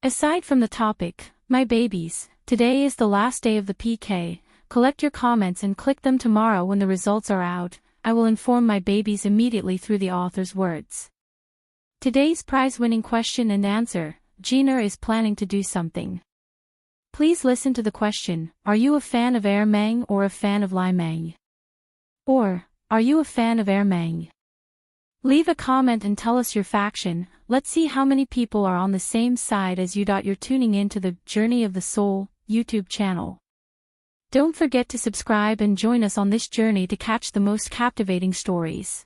Aside from the topic, my babies, today is the last day of the PK. Collect your comments and click them tomorrow when the results are out. I will inform my babies immediately through the author's words. Today's prize-winning question and answer. Gina is planning to do something. Please listen to the question, are you a fan of Air Meng or a fan of Lai Meng? Or, are you a fan of Air Meng? Leave a comment and tell us your faction. Let's see how many people are on the same side as you. You're tuning in to the Journey of the Soul YouTube channel. Don't forget to subscribe and join us on this journey to catch the most captivating stories.